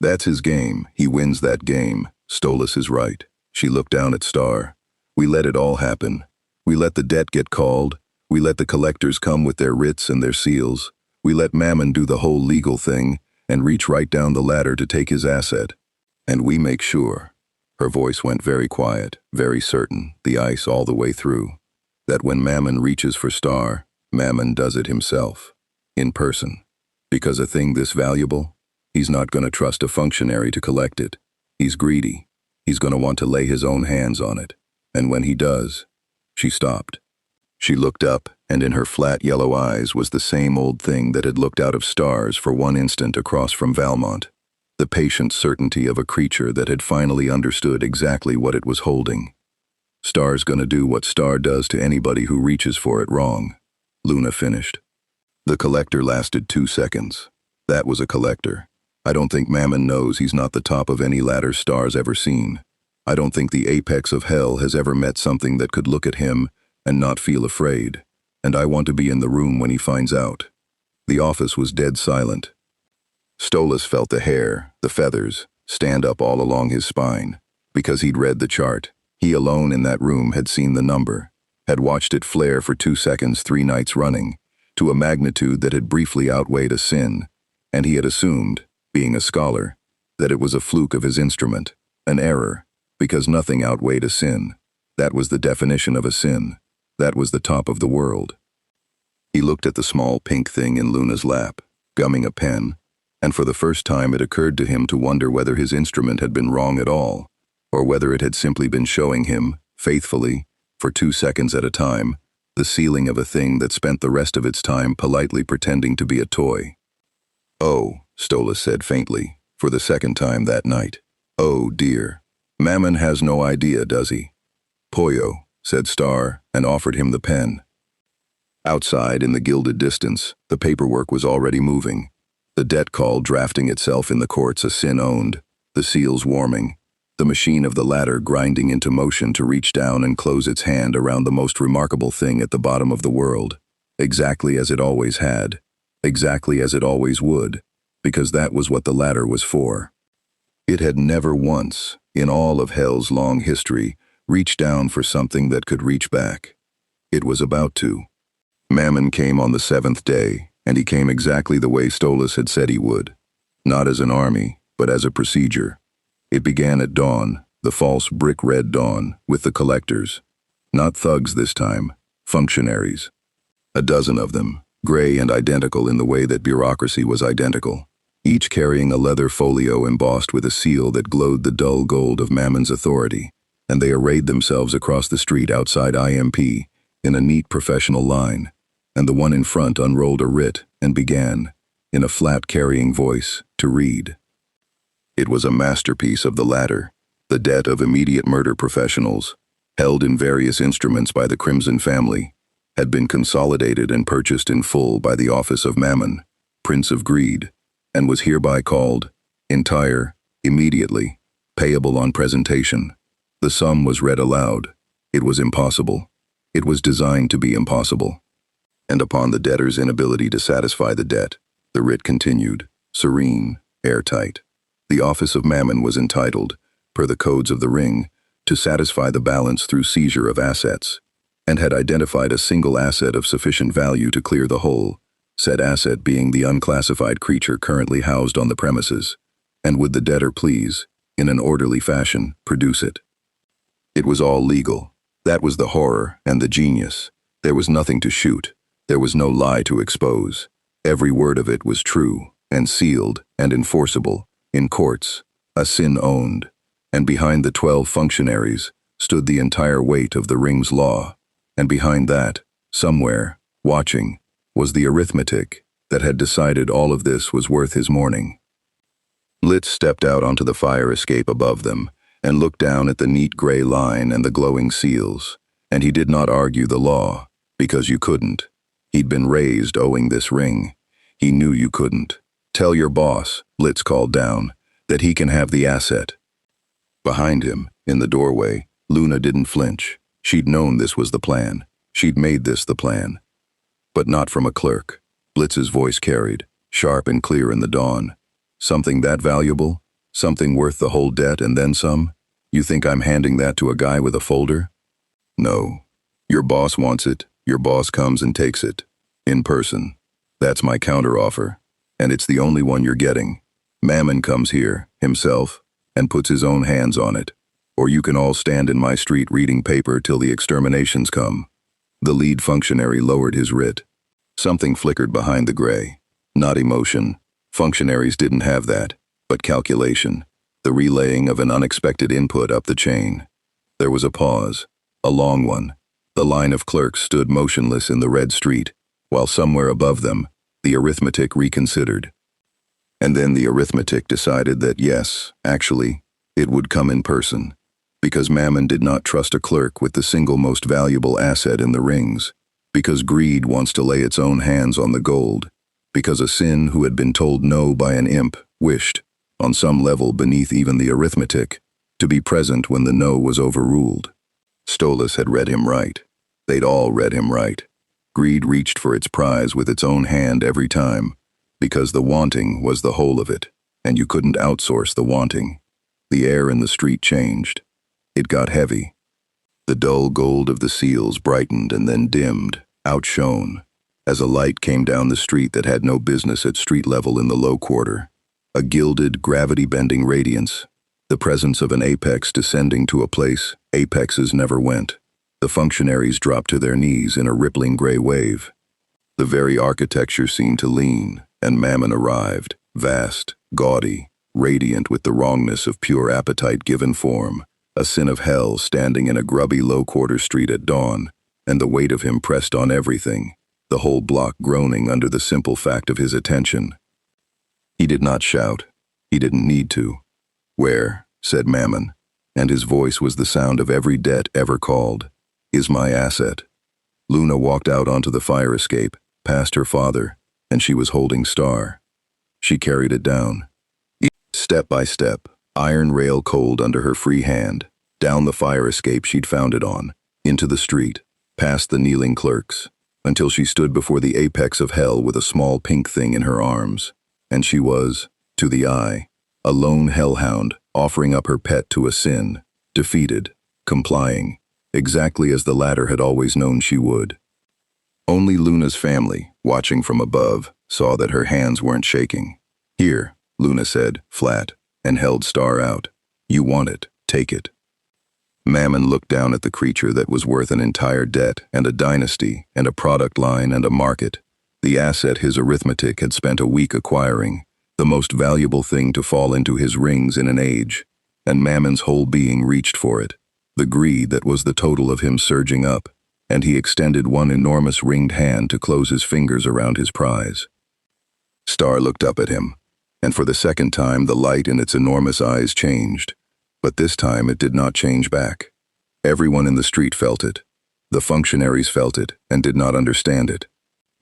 That's his game. He wins that game. Stolas is right." She looked down at Star. "We let it all happen. We let the debt get called. We let the collectors come with their writs and their seals. We let Mammon do the whole legal thing and reach right down the ladder to take his asset. And we make sure," her voice went very quiet, very certain, the ice all the way through, "that when Mammon reaches for Star, Mammon does it himself, in person. Because a thing this valuable, he's not going to trust a functionary to collect it. He's greedy. He's going to want to lay his own hands on it. And when he does..." She stopped. She looked up, and in her flat yellow eyes was the same old thing that had looked out of Star's for one instant across from Valmont. The patient certainty of a creature that had finally understood exactly what it was holding. "Star's gonna do what Star does to anybody who reaches for it wrong," Loona finished. "The collector lasted 2 seconds. That was a collector. I don't think Mammon knows he's not the top of any ladder Star's ever seen. I don't think the apex of hell has ever met something that could look at him and not feel afraid. And I want to be in the room when he finds out." The office was dead silent. Stolas felt the hair, the feathers, stand up all along his spine, because he'd read the chart. He alone in that room had seen the number, had watched it flare for 2 seconds 3 nights running, to a magnitude that had briefly outweighed a sin, and he had assumed, being a scholar, that it was a fluke of his instrument, an error, because nothing outweighed a sin. That was the definition of a sin. That was the top of the world. He looked at the small pink thing in Luna's lap, gumming a pen, and for the first time it occurred to him to wonder whether his instrument had been wrong at all, or whether it had simply been showing him, faithfully, for 2 seconds at a time, the ceiling of a thing that spent the rest of its time politely pretending to be a toy. "Oh," Stolas said faintly, for the second time that night. "Oh dear. Mammon has no idea, does he?" "Pollo," said Star, and offered him the pen. Outside, in the gilded distance, the paperwork was already moving. The debt call drafting itself in the courts a sin owned, the seals warming, the machine of the ladder grinding into motion to reach down and close its hand around the most remarkable thing at the bottom of the world, exactly as it always had, exactly as it always would, because that was what the ladder was for. It had never once, in all of Hell's long history, reached down for something that could reach back. It was about to. Mammon came on the 7th day, and he came exactly the way Stolas had said he would. Not as an army, but as a procedure. It began at dawn, the false brick-red dawn, with the collectors. Not thugs this time, functionaries. A dozen of them, gray and identical in the way that bureaucracy was identical, each carrying a leather folio embossed with a seal that glowed the dull gold of Mammon's authority, and they arrayed themselves across the street outside I.M.P. in a neat professional line, and the one in front unrolled a writ and began, in a flat carrying voice, to read. It was a masterpiece of the ladder, the debt of immediate murder professionals, held in various instruments by the Crimson family, had been consolidated and purchased in full by the office of Mammon, Prince of Greed, and was hereby called, entire, immediately, payable on presentation. The sum was read aloud. It was impossible. It was designed to be impossible. And upon the debtor's inability to satisfy the debt, the writ continued, serene, airtight. The office of Mammon was entitled, per the codes of the ring, to satisfy the balance through seizure of assets, and had identified a single asset of sufficient value to clear the whole, said asset being the unclassified creature currently housed on the premises, and would the debtor please, in an orderly fashion, produce it. It was all legal. That was the horror and the genius. There was nothing to shoot. There was no lie to expose. Every word of it was true, and sealed, and enforceable, in courts, a sin owned, and behind the 12 functionaries stood the entire weight of the ring's law, and behind that, somewhere, watching, was the arithmetic that had decided all of this was worth his mourning. Litz stepped out onto the fire escape above them, and looked down at the neat gray line and the glowing seals, and he did not argue the law, because you couldn't. He'd been raised owing this ring. He knew you couldn't. "Tell your boss," Litz called down, that he can have the asset. Behind him, in the doorway, Loona didn't flinch. She'd known this was the plan. She'd made this the plan. But not from a clerk. Blitz's voice carried, sharp and clear in the dawn. Something that valuable? Something worth the whole debt and then some? You think I'm handing that to a guy with a folder? No. Your boss wants it. Your boss comes and takes it. In person. That's my counteroffer. And it's the only one you're getting. Mammon comes here, himself, and puts his own hands on it. Or you can all stand in my street reading paper till the exterminations come. The lead functionary lowered his writ. Something flickered behind the gray. Not emotion. Functionaries didn't have that, but calculation. The relaying of an unexpected input up the chain. There was a pause, a long one. The line of clerks stood motionless in the red street, while somewhere above them, the arithmetic reconsidered. And then the arithmetic decided that yes, actually, it would come in person, because Mammon did not trust a clerk with the single most valuable asset in the rings, because greed wants to lay its own hands on the gold, because a sin who had been told no by an imp wished, on some level beneath even the arithmetic, to be present when the no was overruled. Stolas had read him right. They'd all read him right. Greed reached for its prize with its own hand every time, because the wanting was the whole of it, and you couldn't outsource the wanting. The air in the street changed. It got heavy. The dull gold of the seals brightened and then dimmed, outshone, as a light came down the street that had no business at street level in the low quarter. A gilded, gravity-bending radiance, the presence of an apex descending to a place apexes never went. The functionaries dropped to their knees in a rippling gray wave. The very architecture seemed to lean, and Mammon arrived, vast, gaudy, radiant with the wrongness of pure appetite given form, a sin of hell standing in a grubby low-quarter street at dawn, and the weight of him pressed on everything, the whole block groaning under the simple fact of his attention. He did not shout. He didn't need to. "Where," said Mammon, and his voice was the sound of every debt ever called, "is my asset." Loona walked out onto the fire escape, past her father, and she was holding Star. She carried it down. Step by step, iron rail cold under her free hand, down the fire escape she'd found it on, into the street, past the kneeling clerks, until she stood before the apex of hell with a small pink thing in her arms. And she was, to the eye, a lone hellhound offering up her pet to a sin, defeated, complying, exactly as the latter had always known she would. Only Loona's family, watching from above, saw that her hands weren't shaking. "Here," Loona said, flat, and held Star out. "You want it, take it." Mammon looked down at the creature that was worth an entire debt and a dynasty and a product line and a market, the asset his arithmetic had spent a week acquiring, the most valuable thing to fall into his rings in an age, and Mammon's whole being reached for it, the greed that was the total of him surging up, and he extended one enormous ringed hand to close his fingers around his prize. Star looked up at him, and for the second time the light in its enormous eyes changed, but this time it did not change back. Everyone in the street felt it. The functionaries felt it and did not understand it.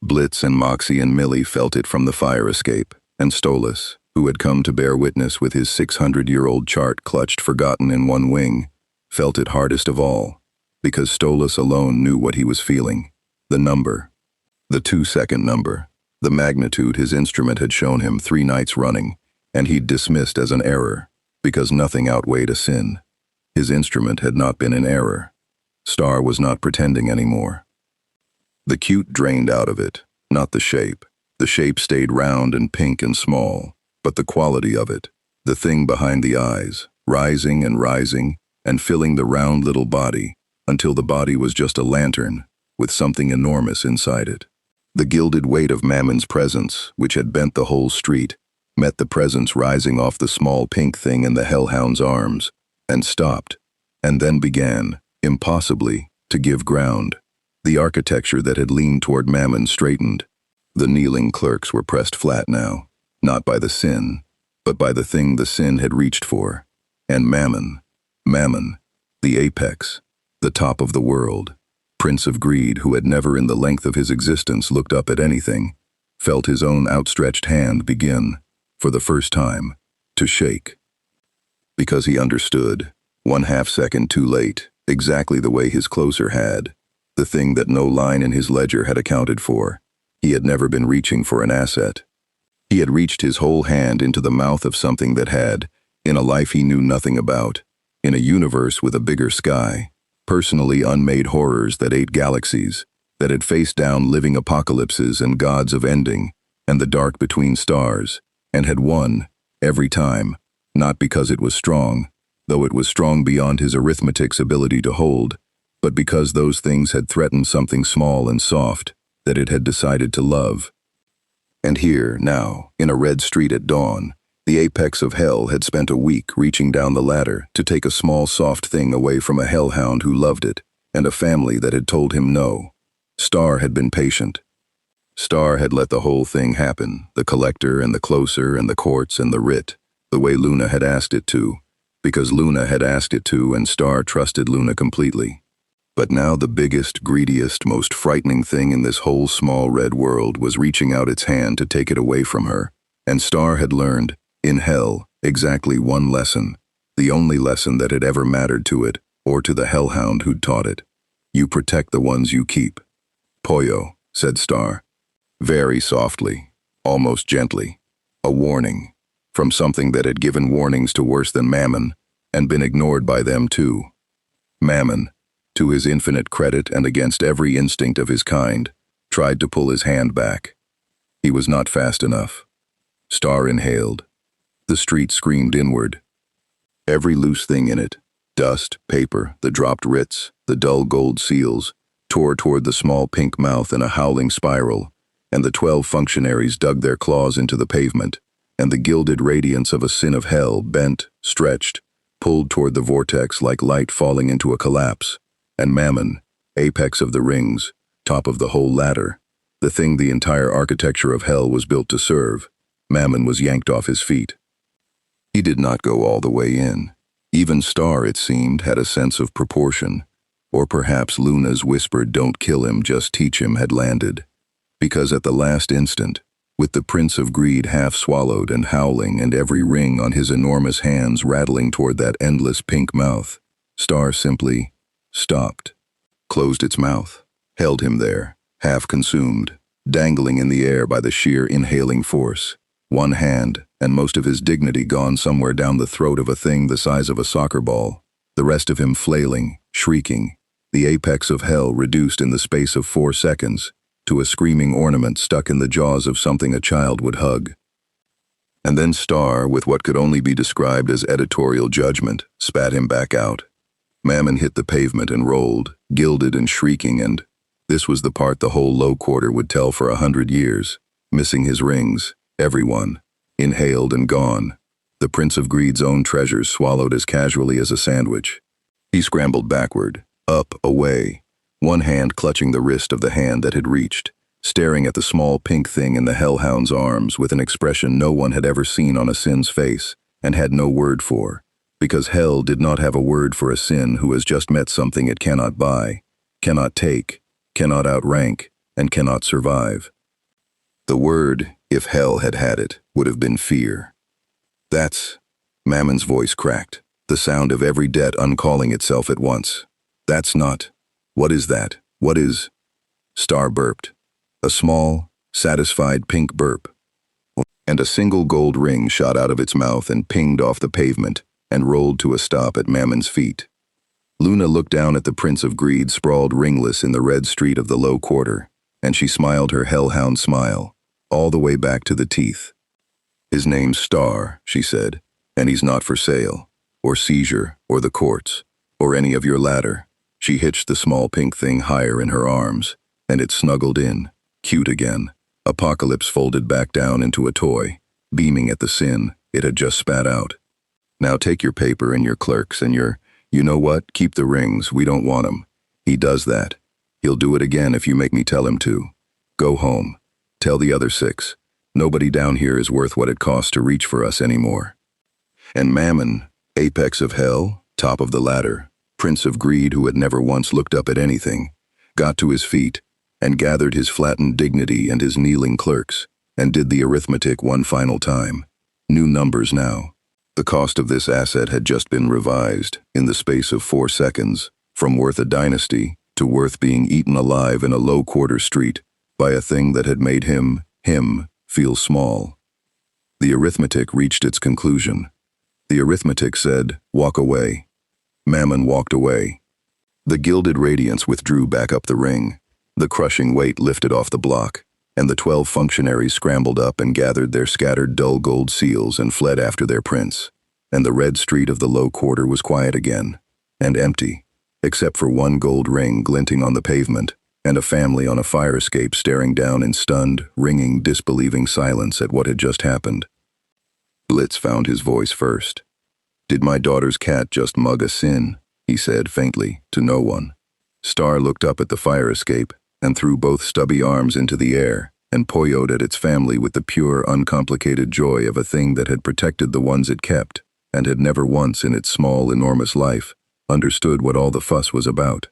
Blitz and Moxie and Millie felt it from the fire escape, and Stolas, who had come to bear witness with his 600-year-old chart clutched forgotten in one wing, felt it hardest of all, because Stolas alone knew what he was feeling. The number. The 2-second number. The magnitude his instrument had shown him 3 nights running, and he'd dismissed as an error, because nothing outweighed a sin. His instrument had not been in error. Star was not pretending anymore. The cute drained out of it, not the shape. The shape stayed round and pink and small, but the quality of it, the thing behind the eyes, rising and filling the round little body, until the body was just a lantern, with something enormous inside it. The gilded weight of Mammon's presence, which had bent the whole street, met the presence rising off the small pink thing in the hellhound's arms, and stopped, and then began, impossibly, to give ground. The architecture that had leaned toward Mammon straightened. The kneeling clerks were pressed flat now, not by the sin, but by the thing the sin had reached for. And Mammon, the apex, the top of the world, Prince of Greed who had never in the length of his existence looked up at anything, felt his own outstretched hand begin, for the first time, to shake. Because he understood, 1/2 second too late, exactly the way his closer had, the thing that no line in his ledger had accounted for. He had never been reaching for an asset. He had reached his whole hand into the mouth of something that had, in a life he knew nothing about, in a universe with a bigger sky, personally unmade horrors that ate galaxies, that had faced down living apocalypses and gods of ending, and the dark between stars, and had won, every time, not because it was strong, though it was strong beyond his arithmetic's ability to hold, but because those things had threatened something small and soft that it had decided to love. And here, now, in a red street at dawn, the apex of hell had spent a week reaching down the ladder to take a small soft thing away from a hellhound who loved it, and a family that had told him no. Star had been patient. Star had let the whole thing happen, the collector and the closer and the courts and the writ, the way Loona had asked it to, because Loona had asked it to and Star trusted Loona completely. But now the biggest, greediest, most frightening thing in this whole small red world was reaching out its hand to take it away from her, and Star had learned, in hell, exactly one lesson, the only lesson that had ever mattered to it, or to the hellhound who'd taught it. You protect the ones you keep. Pollo, said Star. Very softly, almost gently. A warning. From something that had given warnings to worse than Mammon, and been ignored by them too. Mammon, to his infinite credit and against every instinct of his kind, tried to pull his hand back. He was not fast enough. Star inhaled. The street screamed inward. Every loose thing in it, dust, paper, the dropped writs, the dull gold seals, tore toward the small pink mouth in a howling spiral, and the 12 functionaries dug their claws into the pavement, and the gilded radiance of a sin of hell bent, stretched, pulled toward the vortex like light falling into a collapse, and Mammon, apex of the rings, top of the whole ladder, the thing the entire architecture of hell was built to serve, Mammon was yanked off his feet. He did not go all the way in. Even Star, it seemed, had a sense of proportion, or perhaps Loona's whispered "don't kill him, just teach him" had landed, because at the last instant, with the Prince of Greed half swallowed and howling and every ring on his enormous hands rattling toward that endless pink mouth, Star simply stopped, closed its mouth, held him there, half consumed, dangling in the air by the sheer inhaling force, one hand and most of his dignity gone somewhere down the throat of a thing the size of a soccer ball, the rest of him flailing, shrieking, the apex of hell reduced in the space of 4 seconds to a screaming ornament stuck in the jaws of something a child would hug. And then Star, with what could only be described as editorial judgment, spat him back out. Mammon hit the pavement and rolled, gilded and shrieking, and this was the part the whole low quarter would tell for 100 years, missing his rings, everyone, inhaled and gone, the Prince of Greed's own treasures swallowed as casually as a sandwich. He scrambled backward, up, away, one hand clutching the wrist of the hand that had reached, staring at the small pink thing in the hellhound's arms with an expression no one had ever seen on a sin's face and had no word for, because hell did not have a word for a sin who has just met something it cannot buy, cannot take, cannot outrank, and cannot survive. The word, if hell had had it, would have been fear. That's, Mammon's voice cracked, the sound of every debt uncalling itself at once. That's not. What is that? What is? Star burped. A small, satisfied pink burp. And a single gold ring shot out of its mouth and pinged off the pavement and rolled to a stop at Mammon's feet. Loona looked down at the Prince of Greed sprawled ringless in the red street of the low quarter, and she smiled her hellhound smile, all the way back to the teeth. His name's Star, she said, and he's not for sale, or seizure, or the courts, or any of your ladder. She hitched the small pink thing higher in her arms, and it snuggled in, cute again. Apocalypse folded back down into a toy, beaming at the sin it had just spat out. Now take your paper and your clerks and your, you know what, keep the rings, we don't want 'em. He does that. He'll do it again if you make me tell him to. Go home. Tell the other 6. Nobody down here is worth what it costs to reach for us anymore. And Mammon, apex of hell, top of the ladder, Prince of Greed who had never once looked up at anything, got to his feet and gathered his flattened dignity and his kneeling clerks and did the arithmetic one final time. New numbers now. The cost of this asset had just been revised, in the space of 4 seconds, from worth a dynasty to worth being eaten alive in a low-quarter street by a thing that had made him, feel small. The arithmetic reached its conclusion. The arithmetic said, walk away. Mammon walked away. The gilded radiance withdrew back up the ring. The crushing weight lifted off the block, and the 12 functionaries scrambled up and gathered their scattered dull gold seals and fled after their prince. And the red street of the low quarter was quiet again, and empty, except for one gold ring glinting on the pavement, and a family on a fire escape staring down in stunned, ringing, disbelieving silence at what had just happened. Blitz found his voice first. "Did my daughter's cat just mug a sin?" he said faintly, to no one. Star looked up at the fire escape and threw both stubby arms into the air and poyoed at its family with the pure, uncomplicated joy of a thing that had protected the ones it kept and had never once in its small, enormous life understood what all the fuss was about.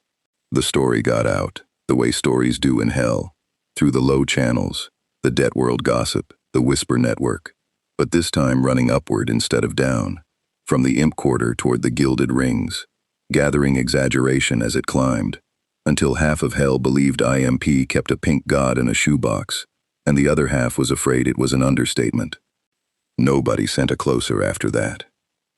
The story got out, the way stories do in hell, through the low channels, the debt world gossip, the whisper network, but this time running upward instead of down, from the imp quarter toward the gilded rings, gathering exaggeration as it climbed, until half of hell believed I.M.P. kept a pink god in a shoebox, and the other half was afraid it was an understatement. Nobody sent a closer after that.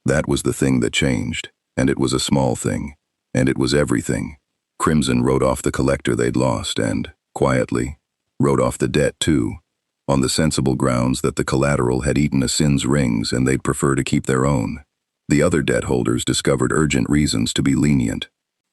That was the thing that changed, and it was a small thing, and it was everything. Crimson wrote off the collector they'd lost and, quietly, wrote off the debt too, on the sensible grounds that the collateral had eaten a sin's rings and they'd prefer to keep their own. The other debt holders discovered urgent reasons to be lenient.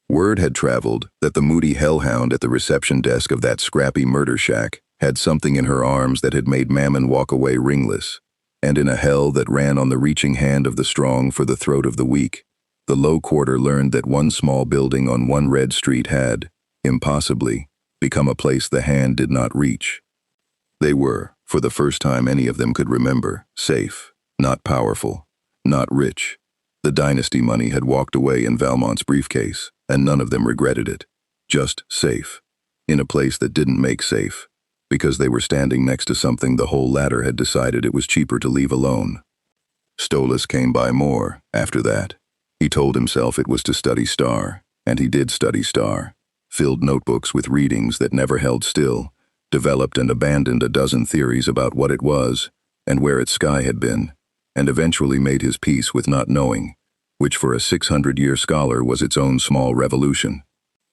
Word had traveled that the moody hellhound at the reception desk of that scrappy murder shack had something in her arms that had made Mammon walk away ringless, and in a hell that ran on the reaching hand of the strong for the throat of the weak, the low quarter learned that one small building on one red street had, impossibly, become a place the hand did not reach. They were, for the first time any of them could remember, safe, not powerful, not rich. The dynasty money had walked away in Valmont's briefcase, and none of them regretted it. Just safe. In a place that didn't make safe, because they were standing next to something the whole ladder had decided it was cheaper to leave alone. Stolas came by more, after that. He told himself it was to study Star, and he did study Star, filled notebooks with readings that never held still, developed and abandoned a dozen theories about what it was, and where its sky had been, and eventually made his peace with not knowing, which for a 600-year scholar was its own small revolution.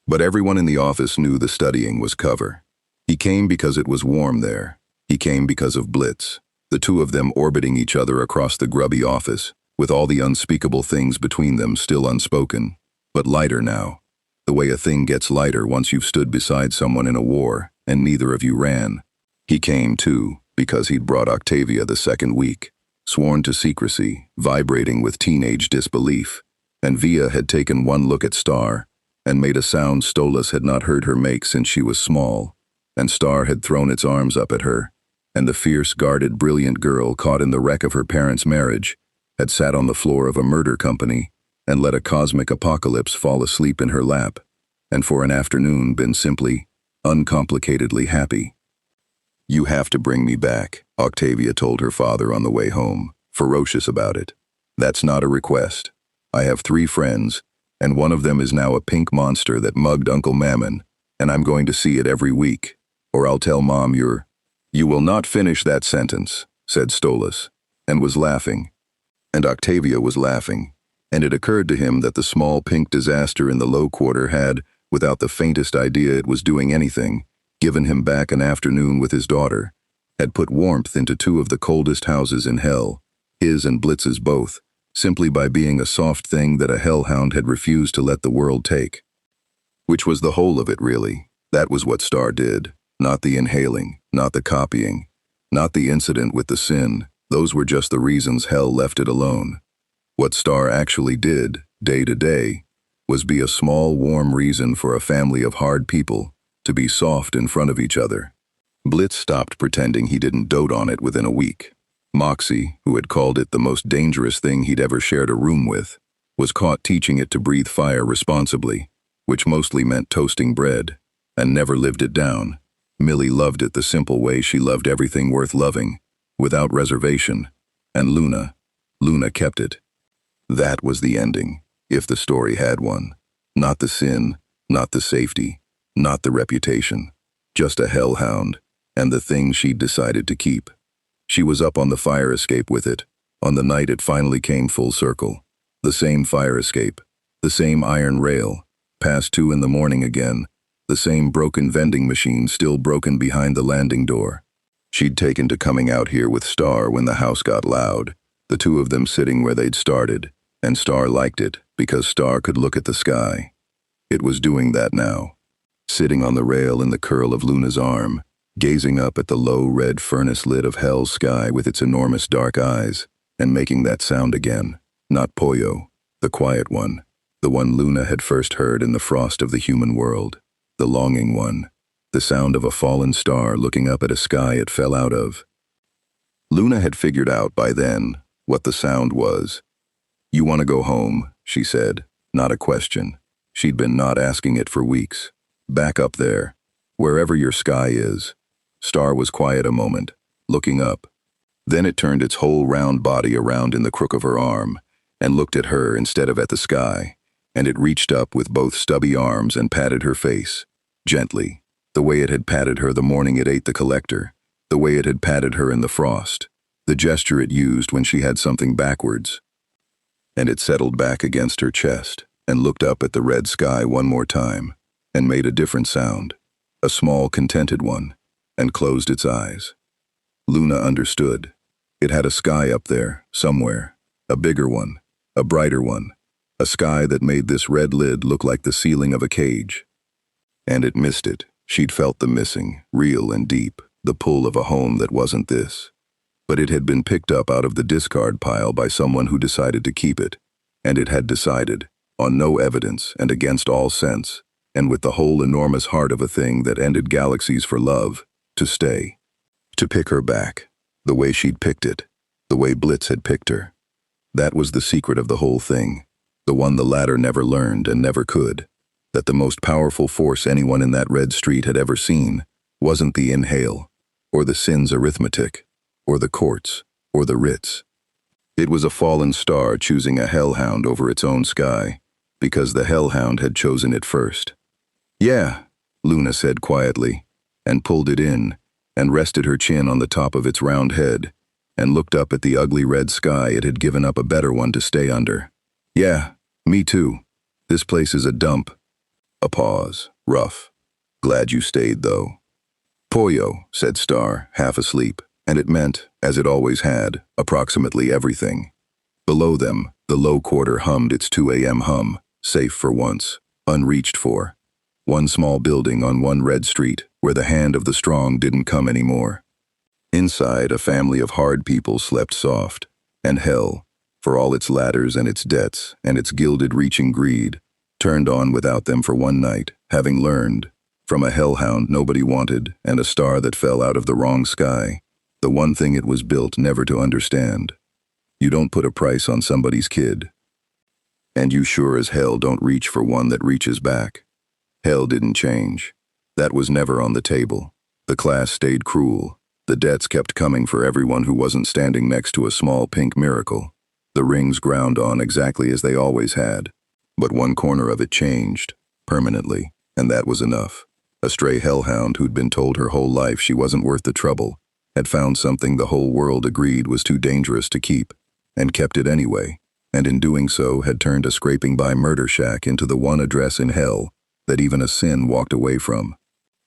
But everyone in the office knew the studying was cover. He came because it was warm there. He came because of Blitz, the two of them orbiting each other across the grubby office, with all the unspeakable things between them still unspoken, but lighter now, the way a thing gets lighter once you've stood beside someone in a war and neither of you ran. He came, too, because he'd brought Octavia the second week, sworn to secrecy, vibrating with teenage disbelief, and Via had taken one look at Star and made a sound Stolas had not heard her make since she was small, and Star had thrown its arms up at her, and the fierce, guarded, brilliant girl caught in the wreck of her parents' marriage had sat on the floor of a murder company and let a cosmic apocalypse fall asleep in her lap, and for an afternoon been simply, uncomplicatedly happy. "You have to bring me back," Octavia told her father on the way home, ferocious about it. "That's not a request. I have 3 friends, and one of them is now a pink monster that mugged Uncle Mammon, and I'm going to see it every week, or I'll tell Mom you're—" "You will not finish that sentence," said Stolas, and was laughing. And Octavia was laughing, and it occurred to him that the small pink disaster in the low quarter had, without the faintest idea it was doing anything, given him back an afternoon with his daughter, had put warmth into 2 of the coldest houses in hell, his and Blitz's both, simply by being a soft thing that a hellhound had refused to let the world take. Which was the whole of it, really. That was what Star did, not the inhaling, not the copying, not the incident with the sin. Those were just the reasons hell left it alone. What Star actually did, day to day, was be a small, warm reason for a family of hard people to be soft in front of each other. Blitz stopped pretending he didn't dote on it within a week. Moxie, who had called it the most dangerous thing he'd ever shared a room with, was caught teaching it to breathe fire responsibly, which mostly meant toasting bread, and never lived it down. Millie loved it the simple way she loved everything worth loving, without reservation, and Loona, Loona kept it. That was the ending, if the story had one. Not the sin, not the safety, not the reputation. Just a hellhound, and the thing she'd decided to keep. She was up on the fire escape with it, on the night it finally came full circle. The same fire escape, the same iron rail, past 2 in the morning again, the same broken vending machine still broken behind the landing door. She'd taken to coming out here with Star when the house got loud, the two of them sitting where they'd started, and Star liked it because Star could look at the sky. It was doing that now. Sitting on the rail in the curl of Luna's arm, gazing up at the low red furnace lid of hell's sky with its enormous dark eyes, and making that sound again. Not Pollo, the quiet one, the one Loona had first heard in the frost of the human world, the longing one, the sound of a fallen star looking up at a sky it fell out of. Loona had figured out by then what the sound was. "You want to go home," she said, not a question. She'd been not asking it for weeks. "Back up there, wherever your sky is." Star was quiet a moment, looking up. Then it turned its whole round body around in the crook of her arm, and looked at her instead of at the sky, and it reached up with both stubby arms and patted her face, gently, the way it had patted her the morning it ate the collector, the way it had patted her in the frost, the gesture it used when she had something backwards. And it settled back against her chest, and looked up at the red sky one more time, and made a different sound, a small, contented one, and closed its eyes. Loona understood. It had a sky up there, somewhere, a bigger one, a brighter one, a sky that made this red lid look like the ceiling of a cage. And it missed it. She'd felt the missing, real and deep, the pull of a home that wasn't this. But it had been picked up out of the discard pile by someone who decided to keep it, and it had decided, on no evidence and against all sense, and with the whole enormous heart of a thing that ended galaxies for love, to stay. To pick her back, the way she'd picked it, the way Blitz had picked her. That was the secret of the whole thing, the one the latter never learned and never could, that the most powerful force anyone in that red street had ever seen wasn't the inhale, or the sin's arithmetic, or the courts, or the writs. It was a fallen star choosing a hellhound over its own sky, because the hellhound had chosen it first. "Yeah," Loona said quietly, and pulled it in, and rested her chin on the top of its round head, and looked up at the ugly red sky it had given up a better one to stay under. "Yeah, me too. This place is a dump." A pause. Rough. "Glad you stayed, though." "Pollo," said Star, half asleep, and it meant, as it always had, approximately everything. Below them, the low quarter hummed its 2 a.m. hum, safe for once, unreached for. One small building on one red street, where the hand of the strong didn't come anymore. Inside, a family of hard people slept soft, and hell, for all its ladders and its debts and its gilded reaching greed, turned on without them for one night, having learned, from a hellhound nobody wanted and a star that fell out of the wrong sky, the one thing it was built never to understand. You don't put a price on somebody's kid. And you sure as hell don't reach for one that reaches back. Hell didn't change. That was never on the table. The class stayed cruel. The debts kept coming for everyone who wasn't standing next to a small pink miracle. The rings ground on exactly as they always had. But one corner of it changed, permanently, and that was enough. A stray hellhound who'd been told her whole life she wasn't worth the trouble, had found something the whole world agreed was too dangerous to keep, and kept it anyway, and in doing so had turned a scraping-by murder shack into the one address in hell that even a sin walked away from.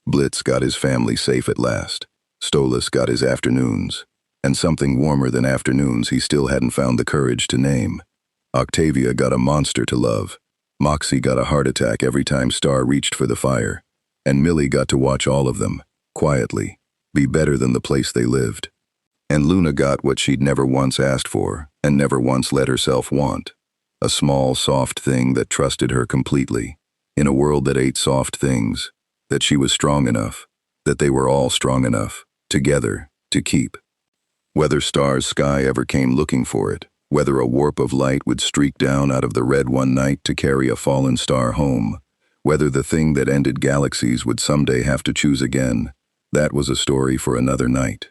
Blitz got his family safe at last. Stolas got his afternoons, and something warmer than afternoons he still hadn't found the courage to name. Octavia got a monster to love. Moxie got a heart attack every time Star reached for the fire, and Millie got to watch all of them, quietly, be better than the place they lived. And Loona got what she'd never once asked for, and never once let herself want. A small, soft thing that trusted her completely, in a world that ate soft things, that she was strong enough, that they were all strong enough, together, to keep. Whether Star's sky ever came looking for it, whether a warp of light would streak down out of the red one night to carry a fallen star home, whether the thing that ended galaxies would someday have to choose again, that was a story for another night.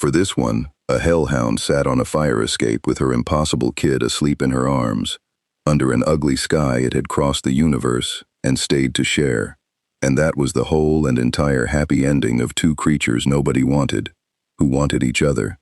For this one, a hellhound sat on a fire escape with her impossible kid asleep in her arms. Under an ugly sky, it had crossed the universe and stayed to share. And that was the whole and entire happy ending of two creatures nobody wanted, who wanted each other.